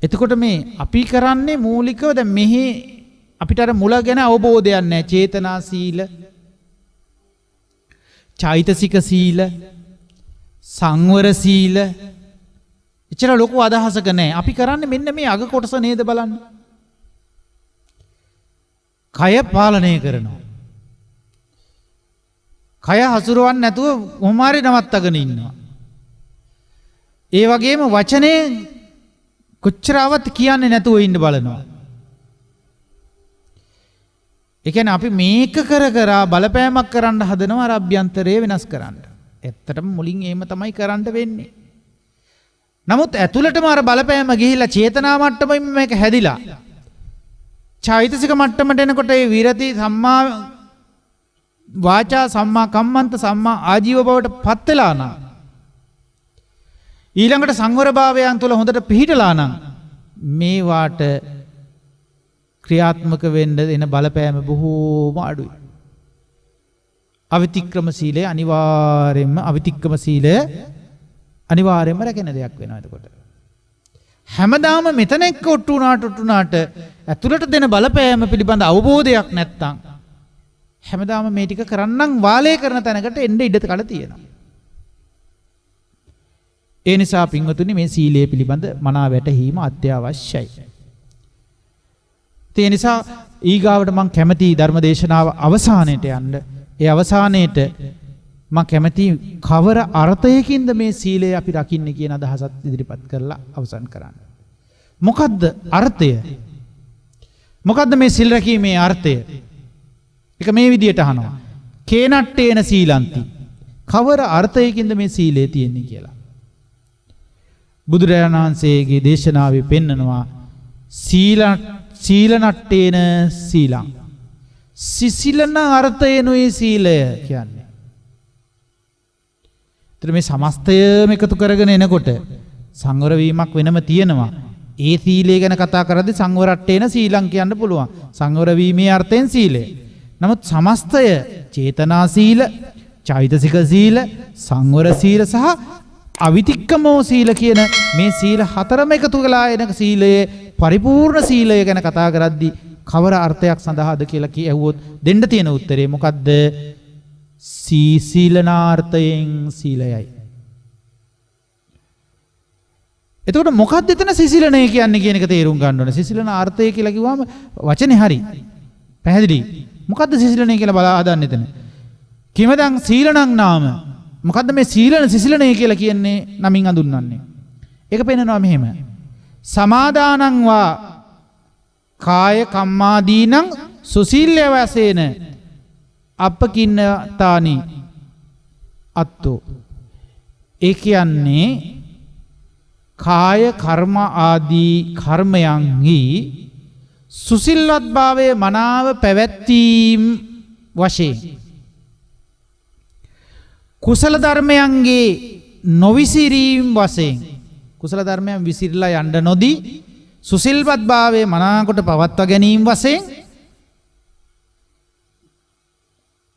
එතකොට මේ අපි කරන්නේ මූලිකව දැන් මෙහි අපිට අර මුල ගැන අවබෝධයක් නැහැ. චේතනා සීල, චෛතසික සීල, සංවර සීල එච්චර ලොකු අදහසක නැහැ. අපි කරන්නේ මෙන්න මේ අග කොටස නේද බලන්න. කය පාලනය කරනවා. කය හසුරවන්නේ නැතුව කොහොම හරි නවත්තගෙන ඉන්නවා. ඒ වගේම වචනේ කොච්චරවත් කියන්නේ නැතුව ඉන්න බලනවා. ඒ කියන්නේ අපි මේක කර බලපෑමක් කරන්න හදනවා අර අභ්‍යන්තරය වෙනස් කරන්න. ඇත්තටම මුලින් එහෙම තමයි කරන්න වෙන්නේ. නමුත් ඇතුළටම අර බලපෑම ගිහිලා චේතනා මට්ටමින් මේක හැදිලා චෛතසික මට්ටමට එනකොට ඒ විරති සම්මා වාචා සම්මා කම්මන්ත සම්මා ආජීව බවට පත් වෙලා නම් ඊළඟට සංවර භාවයන් තුළ හොඳට පිහිටලා නම් මේ වාට ක්‍රියාත්මක වෙන්න එන බලපෑම බොහෝම අඩුයි. අවිතික්‍රම සීලය අනිවාර්යයෙන්ම රැකෙන දෙයක් වෙනවා එතකොට. හැමදාම මෙතන එක්ක ඔට්ටු වුණාට ඇතුළට දෙන බලපෑම පිළිබඳ අවබෝධයක් නැත්තම් හැමදාම මේ ටික කරන්නම් වාලේ කරන තැනකට එන්න ඉඩ කඩ තියෙනවා. ඒ නිසා පින්වතුනි මේ සීලය පිළිබඳ මනා වැටහීම අත්‍යවශ්‍යයි. ඒ නිසා ඊගාවට මම කැමති ධර්මදේශනාව අවසානයේට යන්න. ඒ අවසානයේට මම කැමති කවර අර්ථයකින්ද මේ සීලය අපි රකින්නේ කියන අදහසත් ඉදිරිපත් කරලා අවසන් කරන්න. මොකද්ද අර්ථය? මොකද්ද මේ සිල් රැකීමේ අර්ථය? ඒක මේ විදියට අහනවා. කේනට්ටේන සීලන්ති. කවර අර්ථයකින්ද මේ සීලය තියෙන්නේ කියලා. බුදුරජාණන් වහන්සේගේ දේශනාවේ පෙන්නනවා සීලනට්ටේන සීලං. සිසිලන අර්ථයනුයි සීලය කියන්නේ. ඒතර මේ සමස්තයම එකතු කරගෙන එනකොට සංවර වීමක් වෙනම තියෙනවා. ඒ සීලය ගැන කතා කරද්දී සංවරට්ටේන සීලං කියන්න පුළුවන්. සංවර වීමේ අර්ථයෙන් සීලය. නමුත් සමස්තය චේතනා සීල, චෛතසික සීල, සංවර සීල සහ අවිතික්කමෝ සීල කියන මේ සීල හතරම එකතු වෙලා එන සීලයේ පරිපූර්ණ සීලය ගැන කතා කරද්දී කවර අර්ථයක් සඳහාද කියලා කියවුවොත් දෙන්න තියෙන උත්තරේ මොකද්ද? සීලනාර්ථයෙන් සීලයයි. එතකොට මොකක්ද එතන සිසිලණය කියන්නේ කියන එක තේරුම් ගන්න ඕනේ. සිසිලන අර්ථය කියලා කිව්වම වචනේ හරි. පැහැදිලි. මොකද්ද සිසිලණය කියලා බලා හදන්න එතන. කිමදං සීලණං නාම. මොකද්ද මේ සීලන සිසිලණය කියලා කියන්නේ නමින් අඳුන්වන්නේ. ඒක පෙන්නනවා මෙහෙම. සමාදානං වා කාය කම්මාදීනං සුසීල්‍ය වශයෙන් අපකින්නතානි අත්තෝ. ඒ කියන්නේ කාය කර්ම ආදී කර්මයන්හි සුසිල්වත් භාවයේ මනාව පැවැත්වීම වශයෙන් කුසල ධර්මයන්ගේ නොවිසිරීම වශයෙන් කුසල ධර්මයන් විසිරලා යන්න නොදී සුසිල්වත් භාවයේ මනාකොට පවත්වා ගැනීම වශයෙන්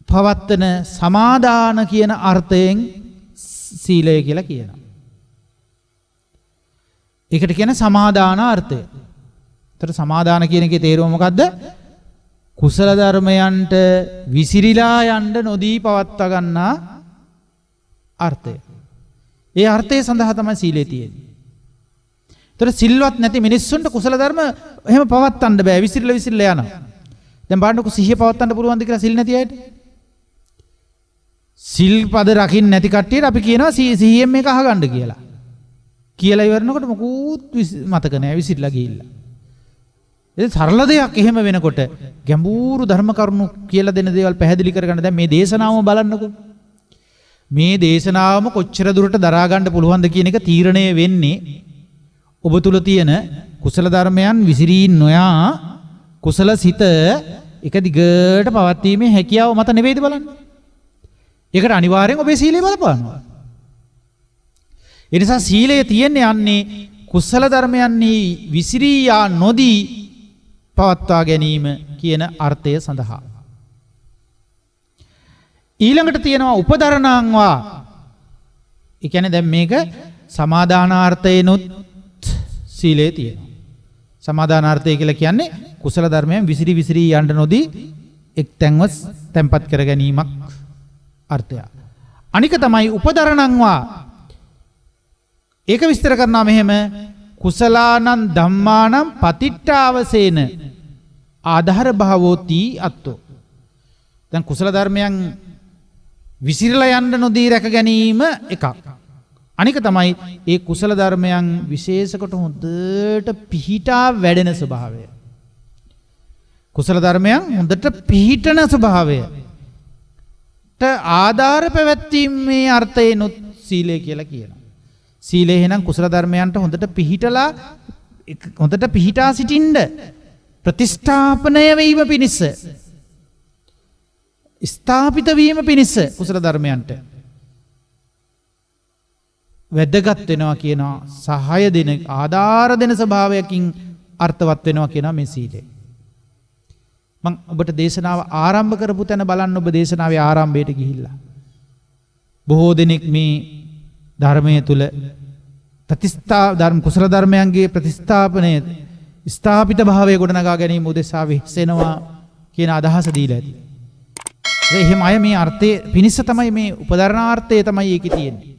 පවත්තන සමාදාන කියන අර්ථයෙන් සීලය කියලා කියනවා. ඒකට කියන සමාදාන අර්ථය. ඒතර සමාදාන කියන එකේ තේරුම මොකද්ද? කුසල ධර්මයන්ට විසිරීලා යන්න නොදී පවත්වා ගන්නා අර්ථය. ඒ අර්ථය සඳහා තමයි සීලය තියෙන්නේ. ඒතර සිල්වත් නැති මිනිස්සුන්ට කුසල ධර්ම එහෙම පවත්වන්න බෑ. විසිරිලා යනවා. දැන් බලන්නකො සිහිය පවත්වන්න පුළුවන්ද කියලා සිල් නැති අයට? සිල් පද රකින්න නැති කට්ටියට අපි කියනවා සිහියෙන් මේක අහගන්න කියලා. කියලා ඉවරනකොට මොකුත් මතක නැහැ විසිරලා ගිහිල්ලා. ඒ සරල දෙයක් එහෙම වෙනකොට ගැඹුරු ධර්ම කරුණු කියලා දෙන දේවල් පැහැදිලි කරගන්න දැන් මේ දේශනාවම බලන්නකො. මේ දේශනාවම කොච්චර දුරට දරා ගන්න පුළුවන්ද කියන එක තීරණය වෙන්නේ ඔබ තුල තියෙන කුසල ධර්මයන් විසිරී නොයා කුසල සිත එක දිගට පවත්වීමේ හැකියාව මත නෙවෙයිද බලන්න. ඒකට අනිවාර්යෙන් ඔබේ සීලය බලපානවා. ඒ නිසා සීලය තියෙන්නේ යන්නේ කුසල ධර්මයන්හි විසිරී යා නොදී පවත්වා ගැනීම කියන අර්ථය සඳහා. ඊළඟට තියෙනවා උපදරණංවා. ඒ කියන්නේ දැන් මේක සමාදානාර්ථයනොත් සීලය තියෙනවා. සමාදානාර්ථය කියලා කියන්නේ කුසල ධර්මයන් විසිරී යන්න නොදී එක්තැන්ව තැම්පත් කර ගැනීමක් අර්ථය. අනික තමයි උපදරණංවා. ඒක විස්තර කරනවා මෙහෙම කුසලානං ධම්මානං පතිට්ඨාවසේන ආධාර භාවෝති අත්තෝ. දැන් කුසල ධර්මයන් විසිරලා යන්න නොදී රැක ගැනීම එකක්. අනික තමයි ඒ කුසල ධර්මයන් විශේෂ කොට හොඳට පිහිටා වැඩෙන ස්වභාවය. කුසල ධර්මයන් හොඳට පිහිටන ස්වභාවය. ආධාර පැවැත්වීමේ අර්ථයෙන්ුත් සීලය කියලා කියනවා. සීලය එහෙනම් කුසල ධර්මයන්ට හොඳට පිහිටලා හොඳට පිහිටා සිටින්න ප්‍රතිස්ථාපනය වීම පිණිස ස්ථාපිත වීම පිණිස කුසල ධර්මයන්ට වැදගත් වෙනවා කියනවා. සහාය දෙන ආධාර දෙන ස්වභාවයකින් අර්ථවත් වෙනවා කියනවා මේ සීලය. මම ඔබට දේශනාව ආරම්භ කරපු තැන බලන්න. ඔබ දේශනාවේ ආරම්භයට ගිහිල්ලා බොහෝ දෙනෙක් මේ ධර්මයේ තුල ධර්ම කුසල ධර්මයන්ගේ ප්‍රතිස්ථාපනය ස්ථාපිත භාවය ගොඩනගා ගැනීම උදෙසා වෙහෙසෙනවා කියන අදහස දීලා ඇති. එහෙම අය මේ අර්ථය පිණිස තමයි මේ උපදරණාර්ථය තමයි ඒකේ තියෙන්නේ.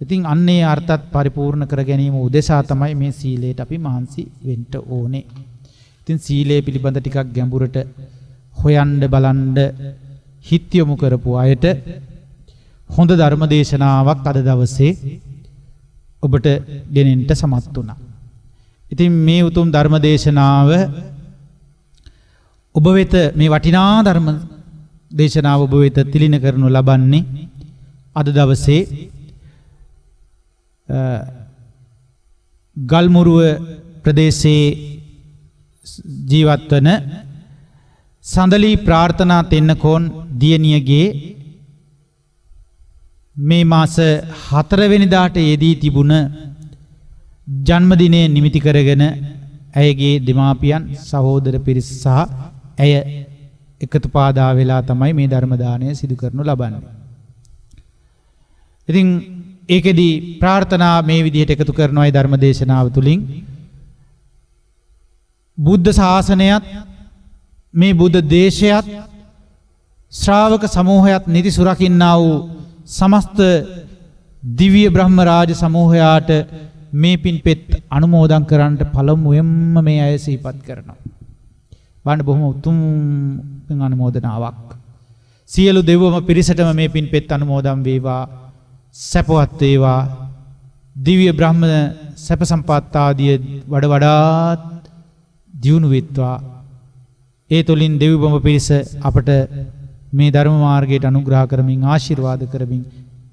ඉතින් අන්නේ අර්ථත් පරිපූර්ණ කර ගැනීම උදෙසා තමයි මේ සීලයට අපි මහන්සි වෙන්න ඕනේ. ඉතින් සීලය පිළිබඳ ටිකක් ගැඹුරට හොයන්න බලන්න හිත යොමු කරපු අයට හොඳ ධර්ම දේශනාවක් අද දවසේ ඔබට ගෙනෙන්න සමත් වුණා. ඉතින් මේ උතුම් ධර්ම දේශනාව ඔබ වෙත මේ වටිනා ධර්ම දේශනාව ඔබ වෙත තිලින කරනු ලබන්නේ අද දවසේ ගල්මුරුව ප්‍රදේශයේ ජීවත් වන සඳලී ප්‍රාර්ථනා තෙන්නකෝන් දියණියගේ මේ මාස 4 වෙනිදාට යෙදී තිබුණ ජන්මදිනය නිමිති කරගෙන ඇයගේ දෙමාපියන් සහෝදර පිරිස සහ ඇය එකතු පාදා වෙලා තමයි මේ ධර්ම දාණය සිදු කරනු ලබන්නේ. ඉතින් ඒකෙදි ප්‍රාර්ථනා මේ විදිහට එකතු කරනවායි ධර්ම දේශනාව තුලින් බුද්ධ ශාසනයත් මේ බුද්ධ දේශයත් ශ්‍රාවක සමූහයත් නිති සුරකින්නා වූ සමස්ත දිව්‍ය බ්‍රහ්ම රාජ සමූහයාට මේ පින්පෙත් අනුමෝදන් කරන්නට පළමුවෙන්ම මේ අය සිහිපත් කරනවා. වань බොහොම උතුම් අනුමෝදනාවක්. සියලු දෙවිවම පිරිසටම මේ පින්පෙත් අනුමෝදන් වේවා. සැපවත් වේවා. දිව්‍ය බ්‍රහ්ම සැප සම්පත් ආදී වඩාත් දියුණු වෙත්වා. ඒ තුලින් දෙවිවම පිරිස අපට මේ ධර්ම මාර්ගයට අනුග්‍රහ කරමින් ආශිර්වාද කරමින්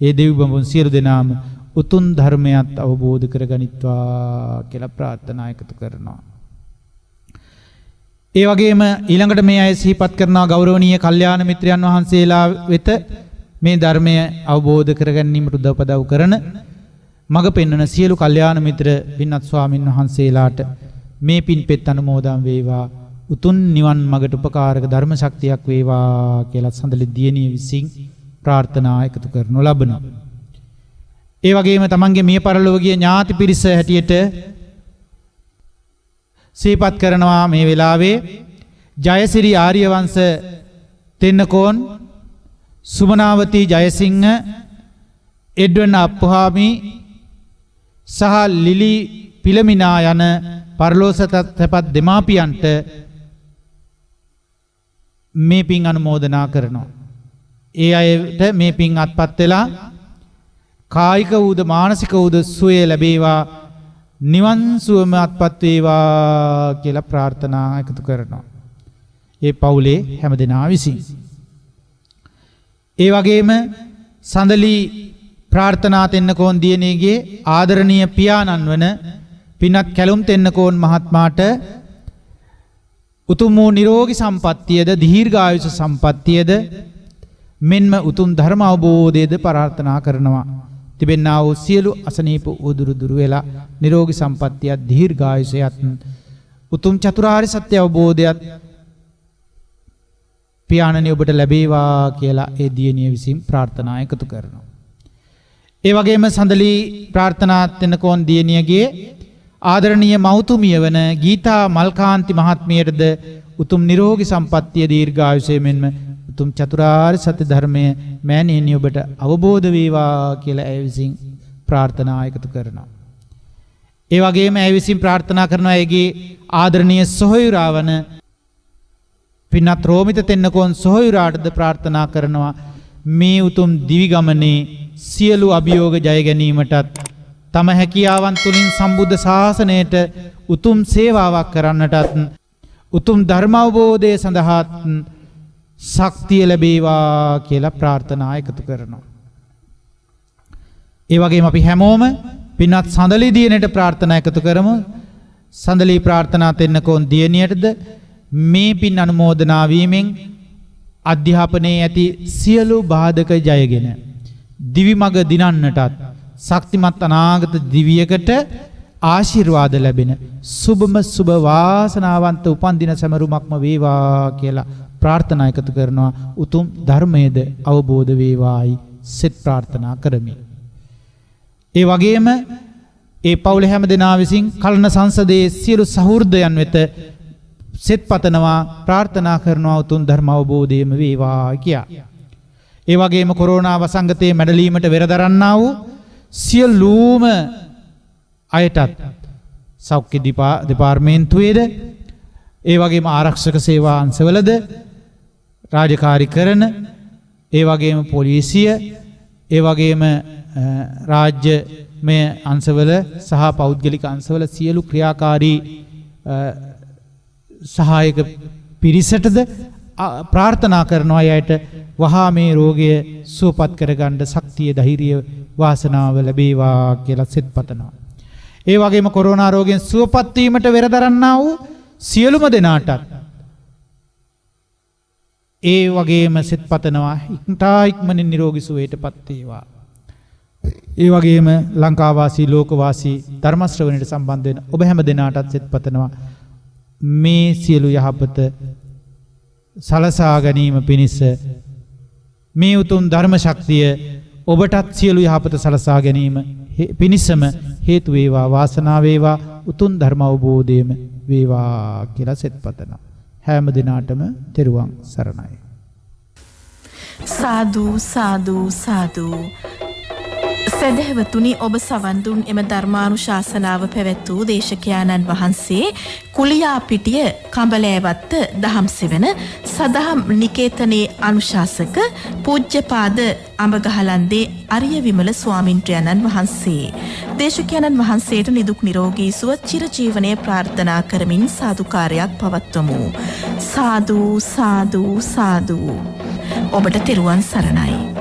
ඒ දෙවිවරුන් සියලු දෙනාම උතුම් ධර්මයත් අවබෝධ කරගනිත්වා කියලා ප්‍රාර්ථනා එකතු කරනවා. ඒ වගේම ඊළඟට මේ අය සිහිපත් කරනවා ගෞරවනීය කල්යාණ මිත්‍රයන් වහන්සේලා වෙත මේ ධර්මය අවබෝධ කරගැනීමට උදව්පදව් කරන මඟ පෙන්වන සියලු කල්යාණ මිත්‍ර පින්වත් ස්වාමින් වහන්සේලාට මේ පින්පෙත් අනුමෝදන් වේවා. උතුම් නිවන් මඟට උපකාරක ධර්ම ශක්තියක් වේවා කියලා සඳලි දියණිය විසින් ප්‍රාර්ථනා එකතු කරනු ලබනවා. ඒ වගේම තමන්ගේ මිය පරලොවගිය ඥාති පිරිස හැටියට සිහිපත් කරනවා මේ වෙලාවේ ජයසිරි ආර්යවංශ තෙන්නකෝන් සුමනාවති ජයසිංහ එඩ්වන් අප්පුහාමි සහ ලිලි පිලමිනා යන පරලෝසතපත් දෙමාපියන්ට මේ පින් අනුමෝදනා කරනවා. ඒ අයට මේ පින් අත්පත් වෙලා කායික වූද මානසික වූද සුවය ලැබේවා නිවන් සුවම අත්පත් වේවා කියලා ප්‍රාර්ථනා එකතු කරනවා. ඒ පවුලේ හැමදෙනා විසින්. ඒ වගේම සඳලි ප්‍රාර්ථනා තෙන්නකෝන් දියණියගේ ආදරණීය පියාණන් වන පින්වත් කැලුම් තෙන්නකෝන් මහත්මයාට උතුම් වූ නිරෝගී සම්පන්නියද දීර්ඝායුෂ සම්පන්නියද මෙන්ම උතුම් ධර්ම අවබෝධයද ප්‍රාර්ථනා කරනවා. තිබෙන්නා වූ සියලු අසනීප උදුරු දුරු වෙලා නිරෝගී සම්පන්නියත් දීර්ඝායුෂයත් උතුම් චතුරාර්ය සත්‍ය අවබෝධයත් පියාණනි ඔබට ලැබේවා කියලා ඒ දියණිය විසින් ප්‍රාර්ථනා එකතු කරනවා. ඒ වගේම සඳලි ප්‍රාර්ථනා තෙන්නකෝන් දියණියගේ ආදරණීය මෞතුමිය වන ගීතා මල්කාන්ති මහත්මියටද උතුම් නිරෝගී සම්පන්නිය දීර්ඝායුෂය මෙන්ම උතුම් චතුරාර්ය සත්‍ය ධර්මය මෑණියනි ඔබට අවබෝධ වේවා කියලා ඇය විසින් ප්‍රාර්ථනා එකතු කරනවා. ඒ වගේම ඇය විසින් ප්‍රාර්ථනා කරනවා ඇයගේ ආදරණීය සොහොයුරා වන පින්වත් රෝමිත තෙන්නකෝන් සොහොයුරාටද ප්‍රාර්ථනා කරනවා මේ උතුම් දිවි ගමනේ සියලු අභියෝග ජය ගැනීමටත් තම හැකියාවන් තුලින් සම්බුද්ධ ශාසනයට උතුම් සේවාවක් කරන්නටත් උතුම් ධර්ම අවබෝධය සඳහා ශක්තිය ලැබේවා කියලා ප්‍රාර්ථනා එකතු කරනවා. ඒ වගේම අපි හැමෝම පින්වත් සඳලි දියණියට ප්‍රාර්ථනා එකතු කරමු. සඳලි ප්‍රාර්ථනා තෙන්නකෝන් දියණියටද මේ පින් අනුමෝදනා වීමෙන් අධ්‍යාපනයේ ඇති සියලු බාධක ජයගෙන දිවි මඟ දිනන්නටත් ශක්තිමත් අනාගත දිවියකට ආශිර්වාද ලැබෙන සුබම සුබ වාසනාවන්ත උපන්දින සැමරුමක්ම වේවා කියලා ප්‍රාර්ථනා එකතු කරනවා. උතුම් ධර්මයේද අවබෝධ වේවායි සෙත් ප්‍රාර්ථනා කරමි. ඒ වගේම ඒ පවුල හැම දෙනා විසින් කලන සංසදයේ සියලු සහෘදයන් වෙත සෙත් පතනවා ප්‍රාර්ථනා කරනවා උතුම් ධර්ම අවබෝධයම වේවා කියා. ඒ වගේම කොරෝනා වසංගතයේ මැඩලීමට වෙරදරන්නා වූ සියලුම අයටත් සෞඛ්‍ය දෙපාර්තමේන්තුවේද ඒ වගේම ආරක්ෂක සේවා අංශවලද රාජකාරී කරන ඒ වගේම පොලිසිය ඒ වගේම රාජ්‍යමය අංශවල සහ පෞද්ගලික අංශවල සියලු ක්‍රියාකාරී සහායක පිරිසටද ප්‍රාර්ථනා කරනවා අයට වහා මේ රෝගය සුවපත් කරගන්න ශක්තිය ධෛර්යය වාසනාව ලැබේවා කියලා සෙත් පතනවා. ඒ වගේම කොරෝනා රෝගයෙන් සුවපත් වීමට වෙරදරන්නා වූ සියලුම දෙනාටත් ඒ වගේම සෙත් පතනවා ඉක්මනින් නිරෝගී සුවයටපත් වේවා. ඒ වගේම ලංකාවාසී ලෝකවාසී ධර්ම ශ්‍රවණයට සම්බන්ධ වෙන ඔබ හැම දෙනාටත් සෙත් පතනවා මේ සියලු යහපත සලසා ගැනීම පිණිස මේ උතුම් ධර්ම ශක්තිය ඔබටත් සියලු යහපත සලසා ගැනීම පිණිසම හේතු වේවා වාසනාව වේවා උතුම් ධර්ම අවබෝධයම වේවා කියලා සෙත් පතනවා. හැම දිනාටම තෙරුවන් සරණයි. සාදු සාදු සාදු. සදහවතුනි ඔබ සවන් දුන් එම ධර්මානුශාසනාව පැවැත් වූ දේශකයාණන් වහන්සේ කුලියාපිටිය කඹලෑවත්ත දහම්සෙවන සදහම් නිකේතනයේ අනුශාසක පූජ්‍යපාද අඹගහලන්දේ අරිය විමල ස්වාමින්ද්‍රයන්න් වහන්සේ. දේශකයාණන් වහන්සේට නිදුක් නිරෝගී සුව චිරජීවනයේ ප්‍රාර්ථනා කරමින් සාදුකාරයක් පවත්වමු. සාදු සාදු සාදු. ඔබට තෙරුවන් සරණයි.